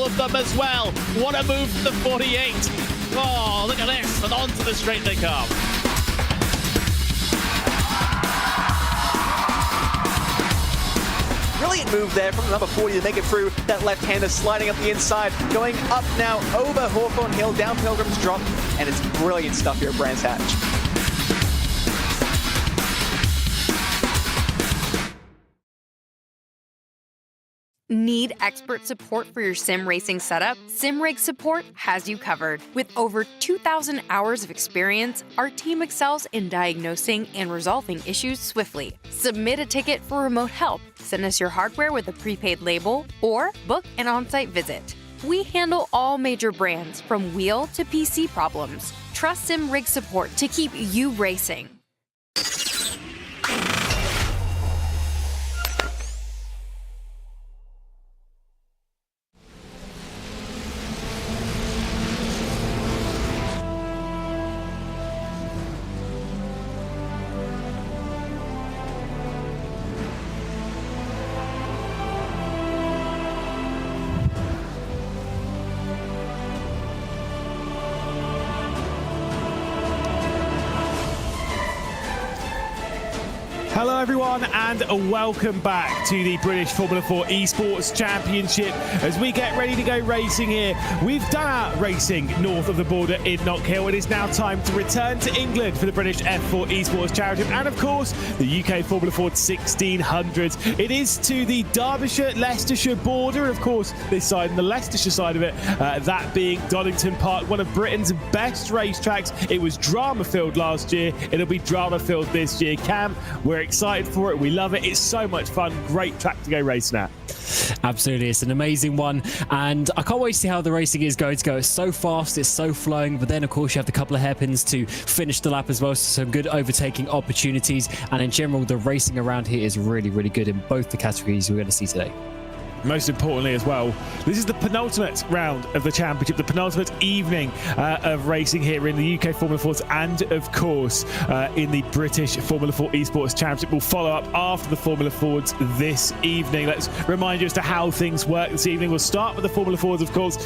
of them as well. What a move from the 48. Oh, look at this, and onto the straight they come. Brilliant move there from the number 40 to make it through that left-hander, sliding up the inside, going up now over Hawthorne Hill, down Pilgrim's Drop, and it's brilliant stuff here at Brands Hatch. Need expert support for your sim racing setup? SimRig Support has you covered. With over 2,000 hours of experience, our team excels in diagnosing and resolving issues swiftly. Submit a ticket for remote help, send us your hardware with a prepaid label, or book an on-site visit. We handle all major brands from wheel to PC problems. Trust SimRig Support to keep you racing. Hello everyone and welcome back to the British Formula 4 Esports Championship as we get ready to go racing here. We've done our racing north of the border in Knockhill. It is now time to return to England for the British F4 Esports Championship and of course the UK Formula 4 1600s. It is to the Derbyshire-Leicestershire border, of course this side and the Leicestershire side of it, that being Donington Park, one of Britain's best racetracks. It was drama-filled last year, it'll be drama-filled this year. Cam, we're excited for it, we love it, it's so much fun, great track to go racing at. Absolutely, it's an amazing one and I can't wait to see how the racing is going to go. It's so fast, it's so flowing, but then of course you have the couple of hairpins to finish the lap as well, so some good overtaking opportunities, and in general the racing around here is really good in both the categories we're going to see today. Most importantly as well, this is the penultimate round of the championship, the penultimate evening of racing here in the UK Formula 4s and of course in the British Formula 4 Esports Championship. We'll follow up after the Formula 4s this evening. Let's remind you as to how things work this evening. We'll start with the Formula 4s, of course.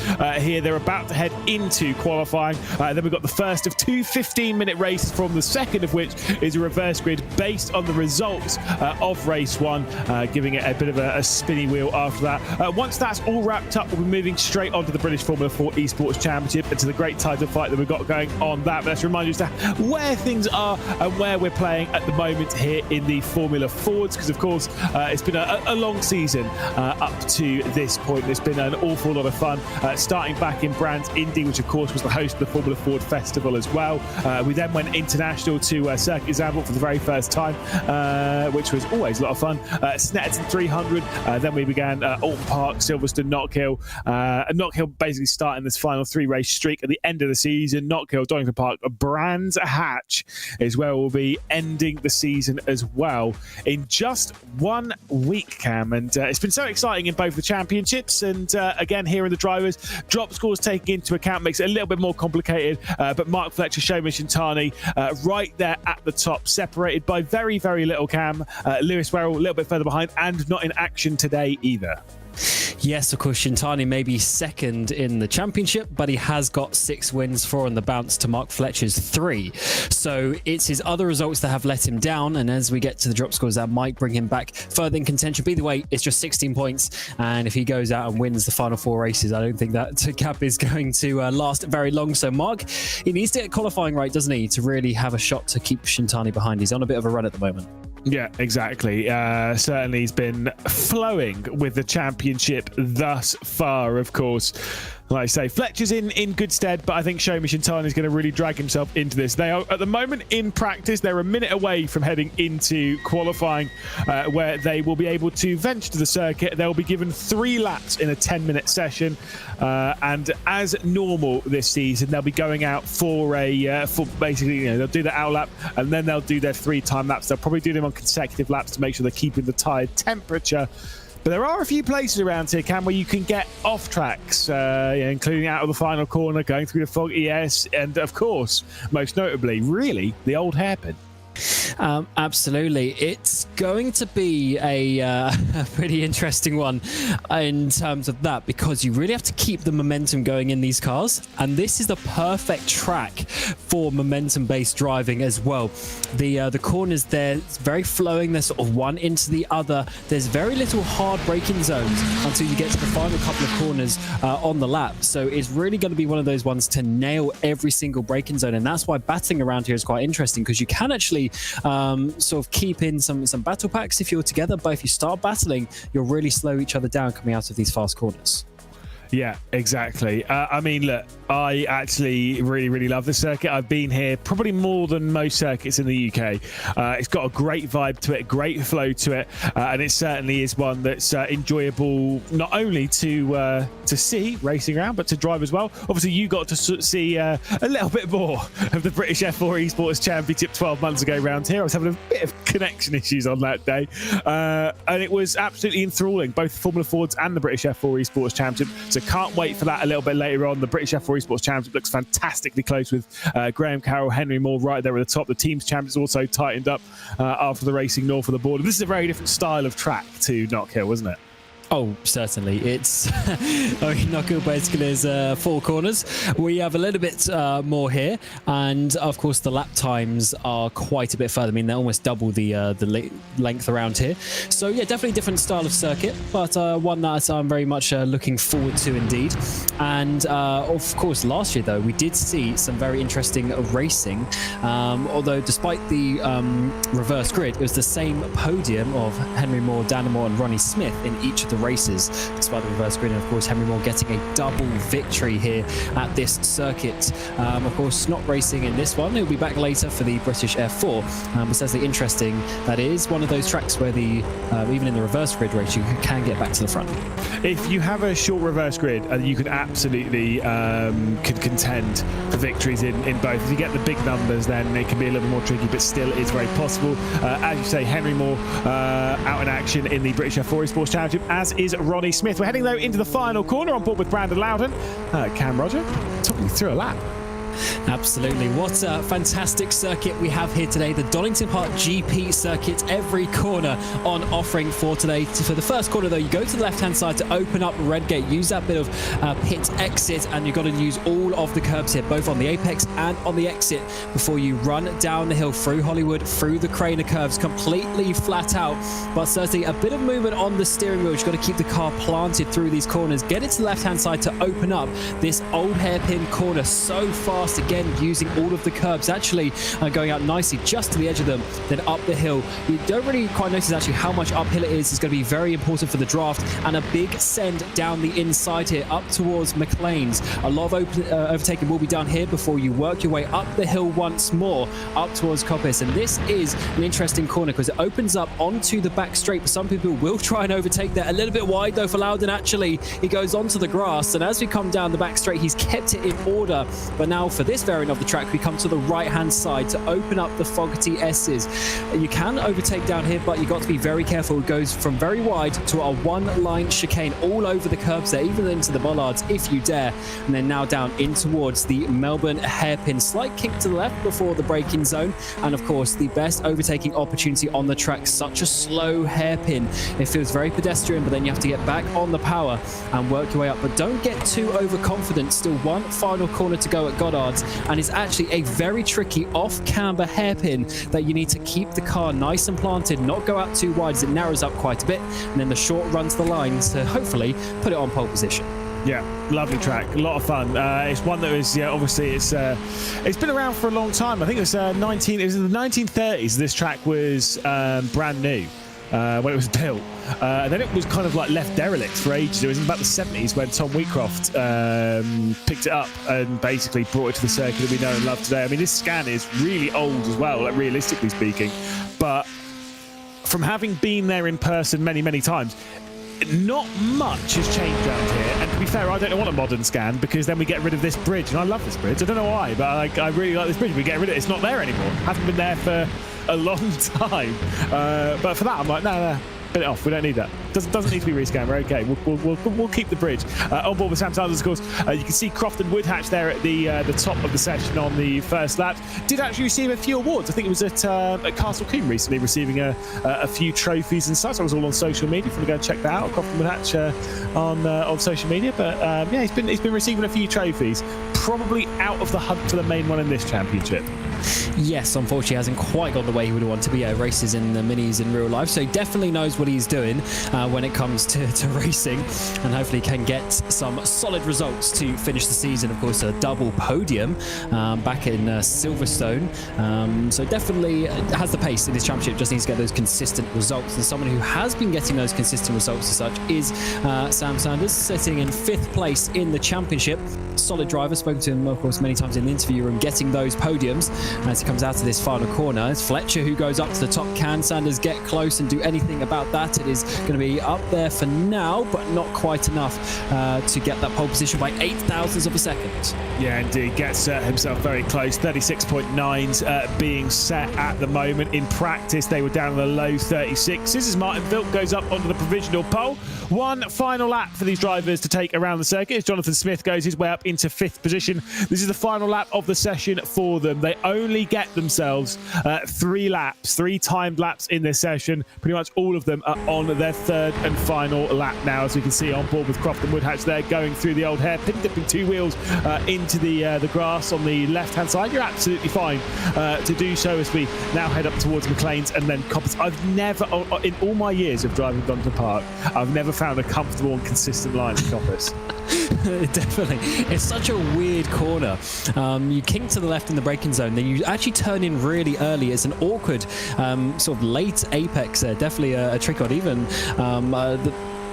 Here they're about to head into qualifying. Then we've got the first of two 15-minute races, from the second of which is a reverse grid based on the results of race one, giving it a bit of a spinny wheel after that. Once that's all wrapped up, we'll be moving straight on to the British Formula 4 Esports Championship and to the great title fight that we've got going on that. But let's remind you as to where things are and where we're playing at the moment here in the Formula 4s, because of course it's been a long season up to this point. It's been an awful lot of fun, starting back in Brands Indy, which of course was the host of the Formula 4 Festival as well. We then went international to Circuit Zandvoort for the very first time, which was always a lot of fun. Snetterton 300, then we began Alton Park, Silverstone, Knockhill. Knockhill basically starting this final three-race streak at the end of the season. Knockhill, Donington Park, Brands Hatch is where we'll be ending the season as well in just 1 week, Cam. And it's been so exciting in both the championships and again here in the drivers. Drop scores taking into account makes it a little bit more complicated, but Mark Fletcher, Shomi Shintani right there at the top, separated by very little, Cam. Lewis Werrell a little bit further behind and not in action today either. Yes, of course, Shintani may be second in the championship, but he has got 6 wins, 4 on the bounce to Mark Fletcher's 3. So it's his other results that have let him down, and as we get to the drop scores, that might bring him back further in contention. But either way, it's just 16 points, and if he goes out and wins the final 4 races, I don't think that gap is going to last very long. So Mark, he needs to get qualifying right, doesn't he, to really have a shot to keep Shintani behind. He's on a bit of a run at the moment. Yeah, exactly. Certainly he's been flowing with the championship thus far, of course. Like I say, Fletcher's in good stead, but I think Shomi Shintani is going to really drag himself into this. They are, at the moment, in practice. They're a minute away from heading into qualifying, where they will be able to venture to the circuit. They'll be given 3 laps in a 10-minute session, and as normal this season, they'll be going out for basically, they'll do the out lap, and then they'll do their 3 time laps. They'll probably do them on consecutive laps to make sure they're keeping the tyre temperature. But there are a few places around here, Cam, where you can get off tracks, including out of the final corner, going through the fog, and of course, most notably, really, the old hairpin. Absolutely. It's going to be a pretty interesting one in terms of that, because you really have to keep the momentum going in these cars. And this is the perfect track for momentum-based driving as well. The corners there, it's very flowing. They're sort of one into the other. There's very little hard braking zones until you get to the final couple of corners on the lap. So it's really going to be one of those ones to nail every single braking zone. And that's why battling around here is quite interesting, because you can actually sort of keep in some battle packs if you're together, but if you start battling, you'll really slow each other down coming out of these fast corners. Yeah, exactly. I mean, look, I actually really love this circuit. I've been here probably more than most circuits in the UK. It's got a great vibe to it, great flow to it, and it certainly is one that's enjoyable not only to see racing around, but to drive as well. Obviously, you got to see a little bit more of the British F4 Esports Championship 12 months ago round here. I was having a bit of connection issues on that day, and it was absolutely enthralling, both Formula Fords and the British F4 Esports Championship. So can't wait for that a little bit later on. The British F4 Esports Championship looks fantastically close with Graham Carroll, Henry Moore right there at the top. The team's champions also tightened up after the racing north of the border. This is a very different style of track to Knock Hill, isn't it? Oh, certainly. It's Knock Hill basically is 4 corners. We have a little bit more here, and of course the lap times are quite a bit further. I mean, they're almost double the length around here. So yeah, definitely a different style of circuit, but one that I'm very much looking forward to indeed. And of course, last year though, we did see some very interesting racing. Although despite the reverse grid, it was the same podium of Henry Moore, Dan Moore, and Ronnie Smith in each of the races, despite the reverse grid. And of course, Henry Moore getting a double victory here at this circuit. Of course, not racing in this one. He'll be back later for the British F4. But certainly interesting. That is one of those tracks where the even in the reverse grid race, you can get back to the front. If you have a short reverse grid, you can absolutely could contend for victories in both. If you get the big numbers, then it can be a little more tricky, but still it's very possible. As you say, Henry Moore out in action in the British F4 Esports Championship, as is Ronnie Smith. We're heading though into the final corner on board with Brandon Loudon. Cam Roger, talking through a lap. Absolutely. What a fantastic circuit we have here today. The Donington Park GP circuit, every corner on offering for today. For the first corner though, you go to the left hand side to open up Redgate, use that bit of pit exit, and you've got to use all of the curbs here, both on the apex and on the exit, before you run down the hill through Hollywood, through the Craner curves, completely flat out, but certainly a bit of movement on the steering wheel. You've got to keep the car planted through these corners. Get it to the left hand side to open up this old hairpin corner so fast, again using all of the curbs, actually going out nicely just to the edge of them, then up the hill. You don't really quite notice actually how much uphill it is. It's going to be very important for the draft, and a big send down the inside here up towards McLean's. A lot of overtaking will be done here before you work your way up the hill once more up towards Coppice. And this is an interesting corner because it opens up onto the back straight, but some people will try and overtake that. A little bit wide though for Loudon. Actually, he goes onto the grass, and as we come down the back straight, he's kept it in order. But now for this variant of the track, we come to the right hand side to open up the Fogarty S's. You can overtake down here, but you've got to be very careful. It goes from very wide to a one line chicane all over the curbs there, even into the bollards if you dare. And then now down in towards the Melbourne hairpin. Slight kick to the left before the braking zone, and of course the best overtaking opportunity on the track. Such a slow hairpin. It feels very pedestrian, but then you have to get back on the power and work your way up. But don't get too overconfident. Still one final corner to go at Goddard's, and it's actually a very tricky off-camber hairpin that you need to keep the car nice and planted, not go out too wide as it narrows up quite a bit, and then the short run to the line to hopefully put it on pole position. Yeah, lovely track, a lot of fun. It's one that was, obviously it's been around for a long time. I think it was in the 1930s. This track was brand new when it was built. And then it was kind of like left derelict for ages. It was in about the 70s when Tom Wheatcroft picked it up and basically brought it to the circuit that we know and love today. I mean, this scan is really old as well, like, realistically speaking. But from having been there in person many, many times, not much has changed around here. And to be fair, I don't want a modern scan because then we get rid of this bridge. And I love this bridge. I don't know why, but I really like this bridge. We get rid of it. It's not there anymore. Hasn't been there for a long time. But for that, I'm like, no, bit it off. We don't need that. Doesn't need to be rescanned. We're okay. We'll keep the bridge. On board with Sam Sanders, of course. You can see Croft and Woodhatch there at the top of the session on the first lap. Did actually receive a few awards. I think it was at Castle Coombe recently, receiving a few trophies and such. I was all on social media. If you want to go and check that out, Croft and Woodhatch on social media. But yeah, he's been receiving a few trophies. Probably out of the hunt for the main one in this championship. Yes, unfortunately, hasn't quite gone the way he would want to be. Races in the minis in real life, so he definitely knows what he's doing when it comes to racing, and hopefully can get some solid results to finish the season. Of course, a double podium back in Silverstone, so definitely has the pace in this championship. Just needs to get those consistent results, and someone who has been getting those consistent results as such is Sam Sanders, sitting in 5th place in the championship. Solid driver, spoken to him of course many times in the interview room, getting those podiums as he comes out of this final corner. It's Fletcher who goes up to the top. Can Sanders get close and do anything about that? It is going to be up there for now, but not quite enough to get that pole position by 0.08 of a second. Yeah, indeed. Gets himself very close. 36.9s being set at the moment. In practice, they were down in the low 36s. As Martin Vilk goes up onto the provisional pole. One final lap for these drivers to take around the circuit as Jonathan Smith goes his way up into 5th position. This is the final lap of the session for them. They only get themselves 3 timed laps in this session. Pretty much all of them are on their 3rd and final lap now, as we can see on board with Croft and Woodhatch there, going through the old hairpin, dipping 2 wheels into the grass on the left-hand side. You're absolutely fine to do so as we now head up towards McLean's and then Coppice. I've never, in all my years of driving Donington Park, I've never found a comfortable and consistent line at Coppice. Definitely. It's such a weird corner. You kink to the left in the braking zone, then you actually turn in really early. It's an awkward sort of late apex there. Definitely a trick on even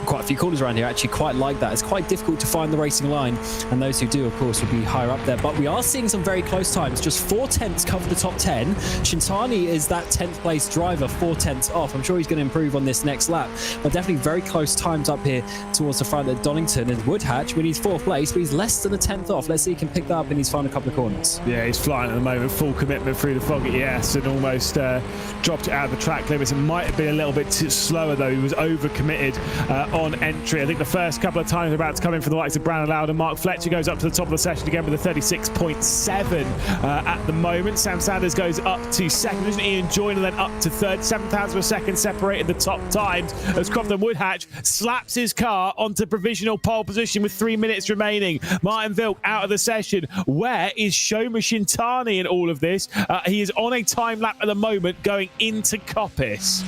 quite a few corners around here actually quite like that. It's quite difficult to find the racing line, and those who do of course will be higher up there, but we are seeing some very close times. Just 4/10 cover the top 10. Shintani is that 10th place driver, 4/10 off. I'm sure he's going to improve on this next lap, but definitely very close times up here towards the front at Donington. And Woodhatch, when he's 4th place, but he's less than a 10th off. Let's see if he can pick that up in his final couple of corners. Yeah, he's flying at the moment, full commitment through the foggy yes, and almost dropped it out of the track limits. It might have been a little bit too slower though. He was over committed on entry. I think the first couple of times about to come in from the likes of Brandon Loud and Mark Fletcher goes up to the top of the session again with a 36.7 at the moment. Sam Sanders goes up to 2nd, isn't Ian Joyner then up to 3rd. 7,000 of a second separated the top times as Croft and Woodhatch slaps his car onto provisional pole position with 3 minutes remaining. Martin Vilk out of the session. Where is Shoma Shintani in all of this? He is on a time lap at the moment going into Coppice.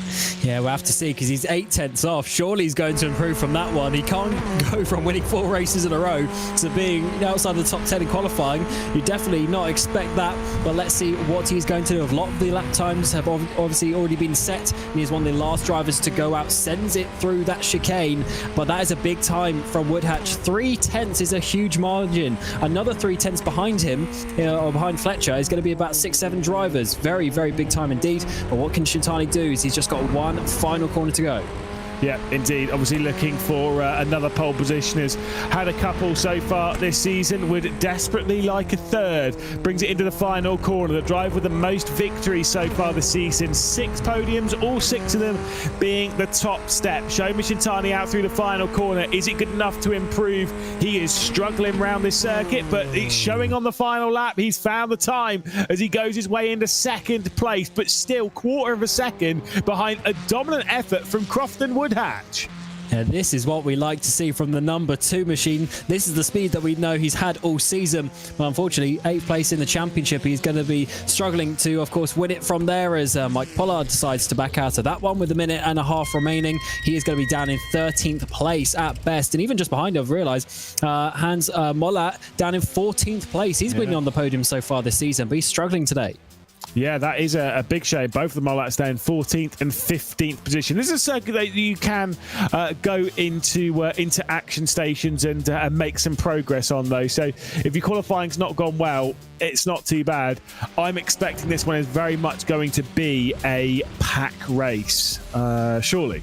Yeah, we'll have to see because he's 0.8 off. Surely he's going to improve from that one. He can't go from winning 4 races in a row to being outside of the top 10 in qualifying. You definitely not expect that, but let's see what he's going to do. A lot of the lap times have obviously already been set, and he's one of the last drivers to go out, sends it through that chicane, but that is a big time from Woodhatch. 3/10 is a huge margin. Another 3/10 behind him, or behind Fletcher, is going to be about 6-7 drivers. Very, very big time indeed, but what can Shintani do? He's just got one final corner to go. Yeah, indeed. Obviously looking for another pole position. Has had a couple so far this season. Would desperately like a 3rd. Brings it into the final corner. The drive with the most victories so far this season. 6 podiums, all 6 of them being the top step. Shoma Shintani out through the final corner. Is it good enough to improve? He is struggling around this circuit, but it's showing on the final lap. He's found the time as he goes his way into 2nd place, but still 1/4 of a second behind a dominant effort from Croft and Woodhatch. And this is what we like to see from the number 2 machine. This is the speed that we know he's had all season. But unfortunately, 8th place in the championship. He's going to be struggling to, of course, win it from there as Mike Pollard decides to back out of that one with 1.5 minutes remaining. He is going to be down in 13th place at best. And even just behind, I've realised, Hans Mollat down in 14th place. He's been on the podium so far this season, but he's struggling today. Yeah, that is a big shame. Both of them are like staying 14th and 15th position. This is a circuit that you can go into action stations and make some progress on, though. So if your qualifying's not gone well, it's not too bad. I'm expecting this one is very much going to be a pack race, surely.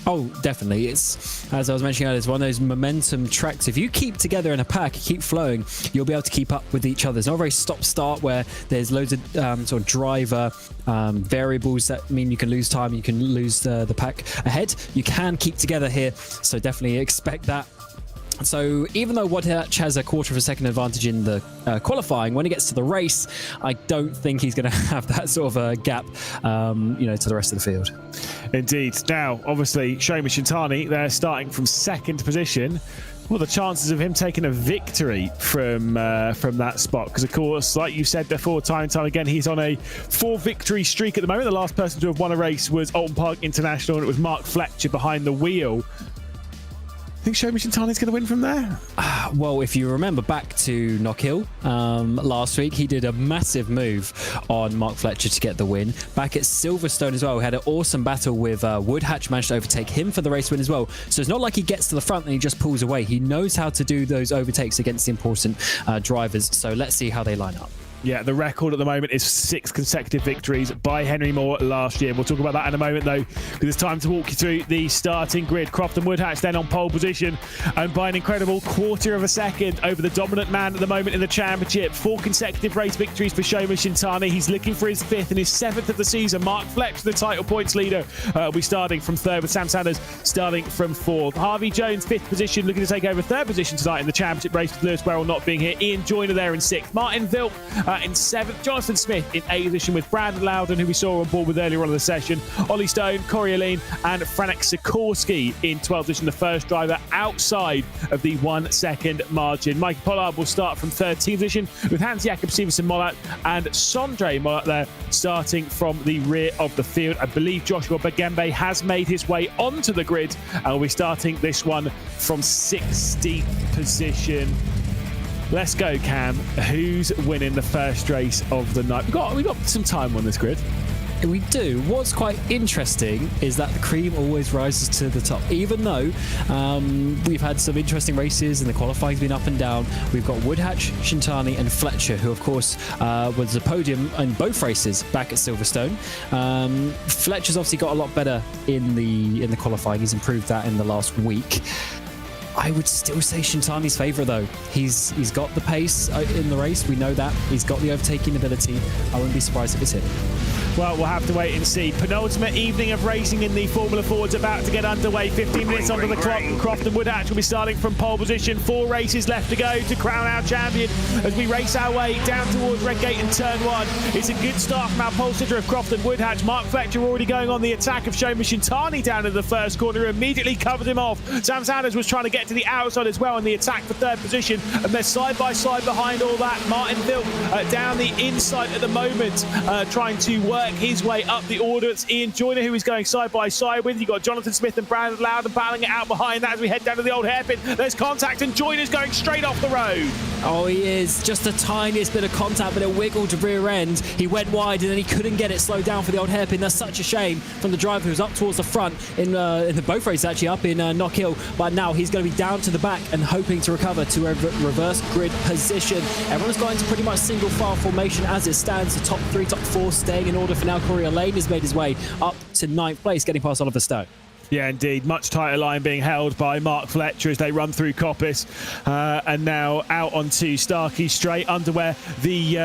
Oh, definitely. It's, as I was mentioning earlier, it's one of those momentum tracks. If you keep together in a pack, keep flowing, you'll be able to keep up with each other. It's not a very stop-start where there's loads of sort of driver variables that mean you can lose time, you can lose the pack ahead. You can keep together here, so definitely expect that. So even though Woodhatch has a quarter of a second advantage in the qualifying, when he gets to the race, I don't think he's going to have that sort of a gap, to the rest of the field. Indeed. Now, obviously, Shoma Shintani, they're starting from second position. What are the chances of him taking a victory from that spot? Because, of course, like you said before, time and time again, he's on a 4-victory streak at the moment. The last person to have won a race was Alton Park International, and it was Mark Fletcher behind the wheel. Think Shoma Shintani's going to win from there? Well, if you remember back to Knock Hill last week, he did a massive move on Mark Fletcher to get the win. Back at Silverstone as well, we had an awesome battle with Woodhatch, managed to overtake him for the race win as well. So it's not like he gets to the front and he just pulls away. He knows how to do those overtakes against the important drivers. So let's see how they line up. Yeah, the record at the moment is 6 consecutive victories by Henry Moore last year. We'll talk about that in a moment, though, because it's time to walk you through the starting grid. Crofton Woodhatch then on pole position, and by an incredible quarter of a second over the dominant man at the moment in the championship. 4 consecutive race victories for Shoma Shintani. He's looking for his 5th and his 7th of the season. Mark Fletcher, the title points leader, will be starting from 3rd, with Sam Sanders starting from 4th. Harvey Jones, 5th position, looking to take over 3rd position tonight in the championship race with Lewis Werrell not being here. Ian Joyner there in 6th. Martin Vilk in 7th. Jonathan Smith in 8th position, with Brandon Loudon, who we saw on board with earlier on in the session. Ollie Stone, Corey Aline and Franek Sikorsky in 12th position, the first driver outside of the 1 second margin. Mikey Pollard will start from 13th position, with Hans Jakob Stevenson Mollat and Sondre Mollat there starting from the rear of the field. I believe Joshua Bagembe has made his way onto the grid and will be starting this one from 16th position. Let's go, Cam. Who's winning the first race of the night? We've got some time on this grid. We do. What's quite interesting is that the cream always rises to the top. Even though we've had some interesting races and the qualifying's been up and down, we've got Woodhatch, Shintani and Fletcher, who of course was the podium in both races back at Silverstone. Fletcher's obviously got a lot better in the qualifying. He's improved that in the last week. I would still say Shintani's favourite, though. He's got the pace in the race. We know that. He's got the overtaking ability. I wouldn't be surprised if it's him. Well, we'll have to wait and see. Penultimate evening of racing in the Formula 4 is about to get underway. 15 minutes onto the clock, and Crofton Woodhatch will be starting from pole position. 4 races left to go to crown our champion as we race our way down towards Redgate and Turn 1. It's a good start from our pole sitter of Crofton Woodhatch. Mark Fletcher already going on the attack of Shoma Shintani down in the first corner, immediately covered him off. Sam Sanders was trying to get to the outside as well in the attack for 3rd position, and they're side by side behind all that. Martin Vilk down the inside at the moment, trying to work his way up the order. It's Ian Joyner who is going side by side with. You've got Jonathan Smith and Brandon Loudon battling it out behind that as we head down to the old hairpin. There's contact and Joyner's going straight off the road. Oh, he is. Just the tiniest bit of contact, but it wiggled to rear end. He went wide and then he couldn't get it slowed down for the old hairpin. That's such a shame from the driver who was up towards the front in the both races, actually up in Knock Hill. But now he's going to be down to the back and hoping to recover to a reverse grid position. Everyone's got into pretty much single file formation as it stands. The top 3, top 4 staying in order for now. Corey Lane has made his way up to 9th place, getting past Oliver Stone. Yeah, indeed. Much tighter line being held by Mark Fletcher as they run through Coppice, and now out onto Starkey Straight, under where the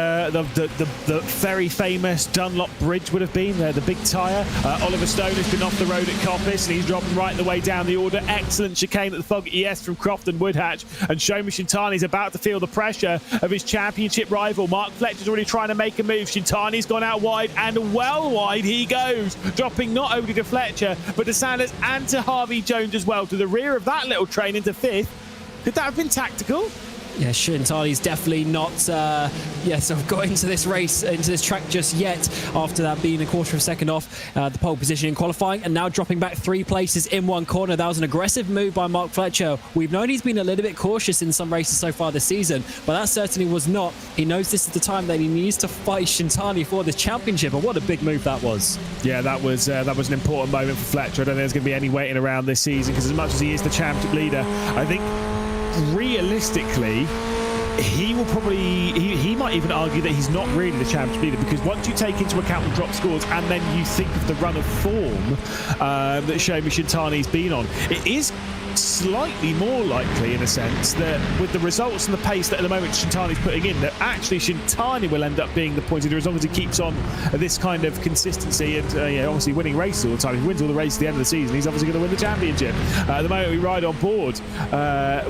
very famous Dunlop Bridge would have been. The big tyre. Oliver Stone has been off the road at Coppice, and he's dropping right the way down the order. Excellent chicane at the Fogarty S from Crofton Woodhatch, and Shoma Shintani's about to feel the pressure of his championship rival. Mark Fletcher's already trying to make a move. Shintani's gone out wide, and well wide he goes, dropping not only to Fletcher but to Sanders and to Harvey Jones as well, to the rear of that little train into 5th. Could that have been tactical? Yeah, Shintani's definitely not sort of got into this race, into this track just yet, after that being a quarter of a second off the pole position in qualifying, and now dropping back 3 places in 1 corner. That was an aggressive move by Mark Fletcher. We've known he's been a little bit cautious in some races so far this season, but that certainly was not. He knows this is the time that he needs to fight Shintani for the championship, and what a big move that was. Yeah, that was an important moment for Fletcher. I don't think there's going to be any waiting around this season, because as much as he is the championship leader, I think realistically he will probably, he might even argue that he's not really the championship leader, because once you take into account the drop scores and then you think of the run of form that Shomi Shintani's been on, it is slightly more likely, in a sense, that with the results and the pace that at the moment Shintani's putting in, that actually Shintani will end up being the point leader as long as he keeps on this kind of consistency and obviously winning races all the time. If he wins all the races at the end of the season, he's obviously going to win the championship. At the moment, we ride on board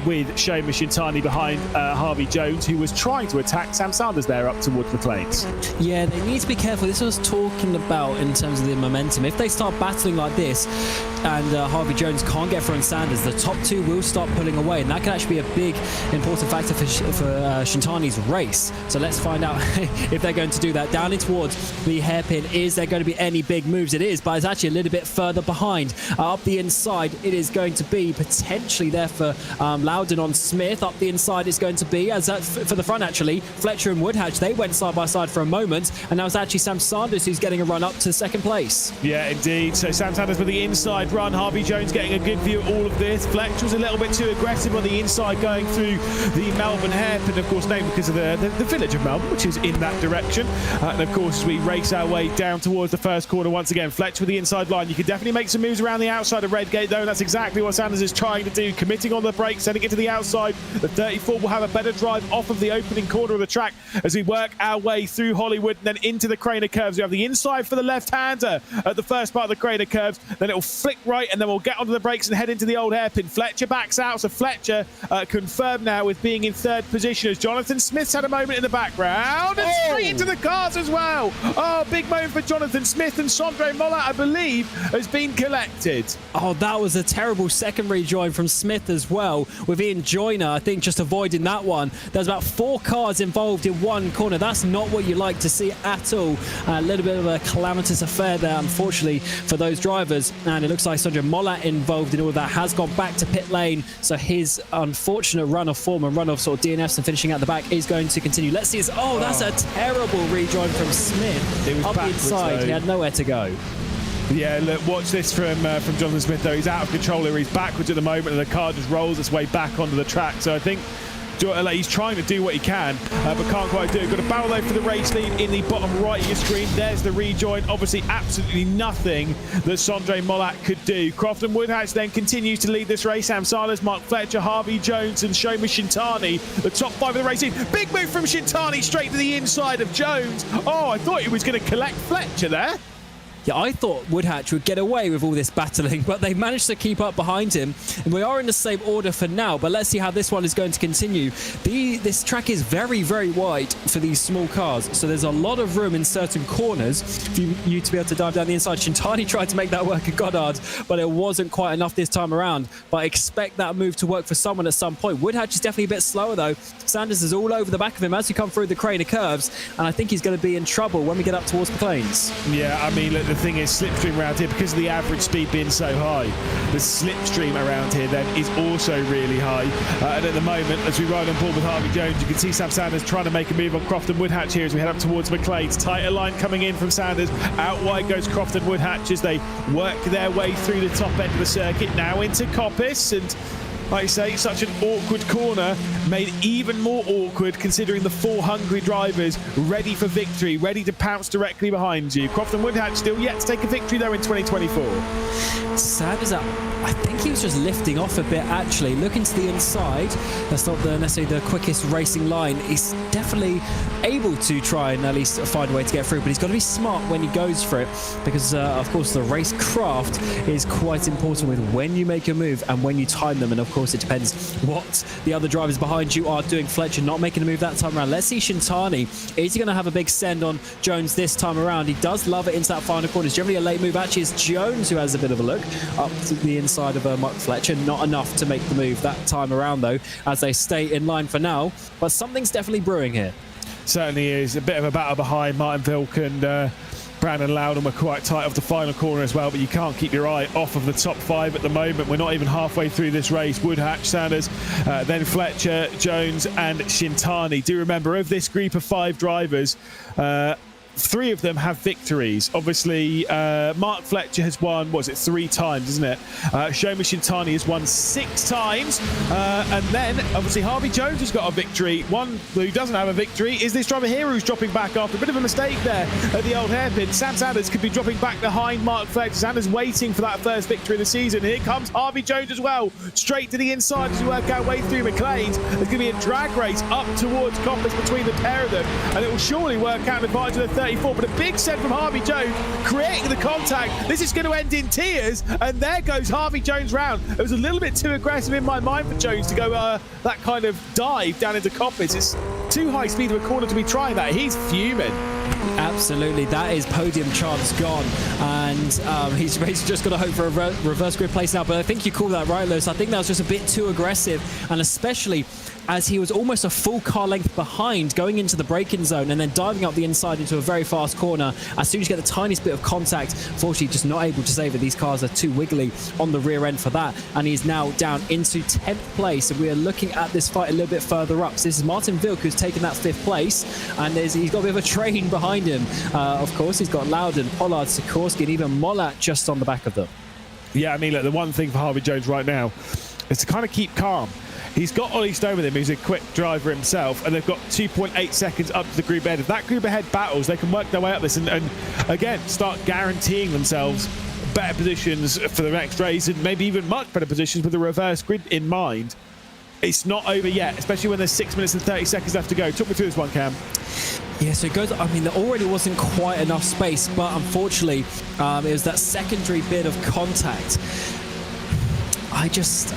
with Shomi Shintani behind Harvey Jones, who was trying to attack Sam Sanders there up towards McLean's. Yeah, they need to be careful. This was talking about in terms of the momentum. If they start battling like this and Harvey Jones can't get through on Sanders, the top two will start pulling away, and that can actually be a big important factor for Shintani's race. So let's find out if they're going to do that. Down in towards the hairpin, is there going to be any big moves? It is, but it's actually a little bit further behind. Up the inside, it is going to be potentially there for Loudon on Smith. Up the inside, it's going to be, as for the front actually, Fletcher and Woodhatch, they went side by side for a moment, and now it's actually Sam Sanders who's getting a run up to second place. Yeah, indeed. So Sam Sanders with the inside run, Harvey Jones getting a good view of all of this. Fletcher was a little bit too aggressive on the inside going through the Melbourne hairpin, of course named because of the village of Melbourne, which is in that direction. And of course, as we race our way down towards the first corner once again, Fletcher with the inside line. You can definitely make some moves around the outside of Redgate though, and that's exactly what Sanders is trying to do, committing on the brakes, sending it to the outside. The 34 will have a better drive off of the opening corner of the track as we work our way through Hollywood and then into the Craner curves. We have the inside for the left-hander at the first part of the Craner curves, then it will flick right and then we'll get onto the brakes and head into the old hairpin. Fletcher backs out, so Fletcher confirmed now with being in third position as Jonathan Smith's had a moment in the background and straight into the cars as well. Oh, big moment for Jonathan Smith, and Sondre Mollett, I believe, has been collected. Oh, that was a terrible second rejoin from Smith as well, with Ian Joyner, I think, just avoiding that one. There's about 4 cars involved in one corner. That's not what you like to see at all. A little bit of a calamitous affair there, unfortunately, for those drivers. And it looks like Sondre Mollett involved in all of that has gone back to pit lane. So his unfortunate run of form and run of sort of DNFs and finishing at the back is going to continue. Let's see this. Oh, that's a terrible rejoin from Smith. It was up the inside. He had nowhere to go. Yeah, look, watch this from Jonathan Smith though. He's out of control here. He's backwards at the moment and the car just rolls its way back onto the track. So I think he's trying to do what he can, but can't quite do it. Got a barrel though for the race lead in the bottom right of your screen. There's the rejoin. Obviously, absolutely nothing that Sondre Mollett could do. Crofton Woodhatch then continues to lead this race. Sam Sanders, Mark Fletcher, Harvey Jones, and Shomi Shintani, the top 5 of the race lead. Big move from Shintani straight to the inside of Jones. Oh, I thought he was going to collect Fletcher there. Yeah, I thought Woodhatch would get away with all this battling, but they managed to keep up behind him. And we are in the same order for now, but let's see how this one is going to continue. This track is very, very wide for these small cars, so there's a lot of room in certain corners for you to be able to dive down the inside. Shintani tried to make that work at Goddard, but it wasn't quite enough this time around. But I expect that move to work for someone at some point. Woodhatch is definitely a bit slower, though. Sanders is all over the back of him as you come through the Craner curves, and I think he's going to be in trouble when we get up towards McLean's. Yeah, I mean, look, the thing is, slipstream around here, because of the average speed being so high, the slipstream around here then is also really high. And at the moment, as we ride on board with Harvey Jones, you can see Sam Sanders trying to make a move on Crofton Woodhatch here as we head up towards McLean's. Tighter line coming in from Sanders. Out wide goes Crofton Woodhatch as they work their way through the top end of the circuit, now into Coppice. And like I say, such an awkward corner, made even more awkward considering the 4 hungry drivers ready for victory, ready to pounce directly behind you. Crofton Woodhatch still yet to take a victory though in 2024. Sanders, I think he was just lifting off a bit actually. Looking to the inside, that's not necessarily the quickest racing line. He's definitely able to try and at least find a way to get through, but he's got to be smart when he goes for it, because of course the race craft is quite important with when you make your move and when you time them, and of course it depends what the other drivers behind you are doing. Fletcher not making a move that time around. Let's see Shintani. Is he going to have a big send on Jones this time around? He does love it into that final corner. It's generally a late move. Actually, it's Jones who has a bit of a look up to the inside of Mark Fletcher. Not enough to make the move that time around though, as they stay in line for now. But something's definitely brewing here. Certainly is. A bit of a battle behind. Martin Vilk and Brandon Loudon were quite tight off the final corner as well, but you can't keep your eye off of the top 5 at the moment. We're not even halfway through this race. Woodhatch, Sanders, then Fletcher, Jones and Shintani. Do remember, of this group of 5 drivers, 3 of them have victories. Obviously, Mark Fletcher has won, what is it, 3 times, isn't it? Shoma Shintani has won 6 times. And then, obviously, Harvey Jones has got a victory. One who doesn't have a victory is this driver here who's dropping back after a bit of a mistake there at the old hairpin. Sam Sanders could be dropping back behind Mark Fletcher. Sanders waiting for that first victory of the season. Here comes Harvey Jones as well, straight to the inside as we work our way through McLean's. There's going to be a drag race up towards Coppice between the pair of them, and it will surely work out an advantage of the 34, but a big set from Harvey Jones, creating the contact. This is going to end in tears, and there goes Harvey Jones round. It was a little bit too aggressive in my mind for Jones to go that kind of dive down into Coppice. It's too high speed of a corner to be trying that. He's fuming. Absolutely, that is podium chance gone, and he's basically just got to hope for a reverse grid place now. But I think you call that right, Lewis. I think that was just a bit too aggressive, and especially as he was almost a full car length behind going into the braking zone and then diving up the inside into a very fast corner. As soon as you get the tiniest bit of contact, unfortunately just not able to save it. These cars are too wiggly on the rear end for that, and he's now down into 10th place, and we are looking at this fight a little bit further up. So this is Martin Vilk who's taken that 5th place, and he's got a bit of a train behind him. Of course, he's got Loudon, Pollard, Sikorsky, and even Mollat just on the back of them. Yeah, I mean, look, the one thing for Harvey Jones right now is to kind of keep calm. He's got Ollie Stone with him, who's a quick driver himself, and they've got 2.8 seconds up to the group ahead. If that group ahead battles, they can work their way up this and again, start guaranteeing themselves better positions for the next race, and maybe even much better positions with the reverse grid in mind. It's not over yet, especially when there's 6 minutes and 30 seconds left to go. Talk me through this one, Cam. Yeah, so it goes, I mean, there already wasn't quite enough space, but unfortunately, it was that secondary bit of contact. I just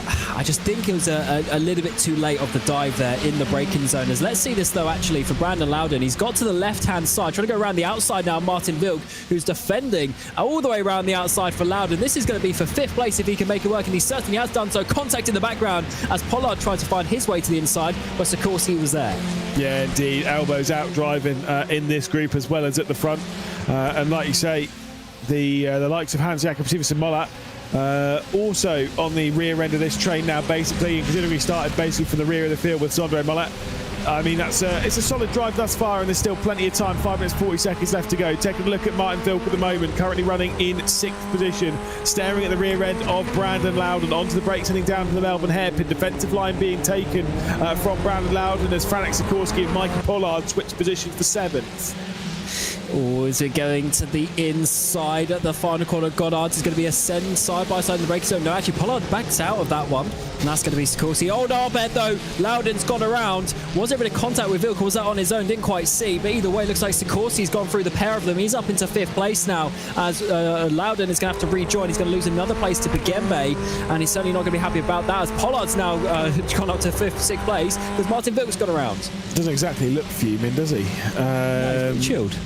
think it was a little bit too late of the dive there in the braking zone. As let's see this though, actually, for Brandon Loudon. He's got to the left-hand side, trying to go around the outside now. Martin Vilk, who's defending all the way around the outside for Loudon. This is going to be for 5th place if he can make it work, and he certainly has done so. Contact in the background as Pollard tried to find his way to the inside, but Sikorsky was there. Yeah, indeed. Elbows out driving in this group as well as at the front. And like you say, the likes of Hans Jakob Siversen Mollat also on the rear end of this train now, basically, considering he started basically from the rear of the field with Sondre Mollat. I mean, it's a solid drive thus far, and there's still plenty of time. 5 minutes 40 seconds left to go. Taking a look at Martin Vilk at the moment, currently running in 6th position, staring at the rear end of Brandon Loudon. Onto the brakes, heading down to the Melbourne hairpin. Defensive line being taken from Brandon Loudon as Franek Sikorsky and Mikey Pollard switch positions for 7th. Or is it going to the inside at the final corner? Goddard is going to be a send side by side in the braking zone. No, actually, Pollard backs out of that one. And that's going to be Sikorsky. Oh, no, I bet, though. Loudon's gone around. Was there a bit of contact with Vilk, or was that on his own? Didn't quite see. But either way, it looks like Sikorsky's gone through the pair of them. He's up into 5th place now, as Loudon is going to have to rejoin. He's going to lose another place to Bigembe, and he's certainly not going to be happy about that, as Pollard's now gone up to 5th, 6th place, because Martin Vilk's gone around. Doesn't exactly look fuming, does he? No, he's chilled.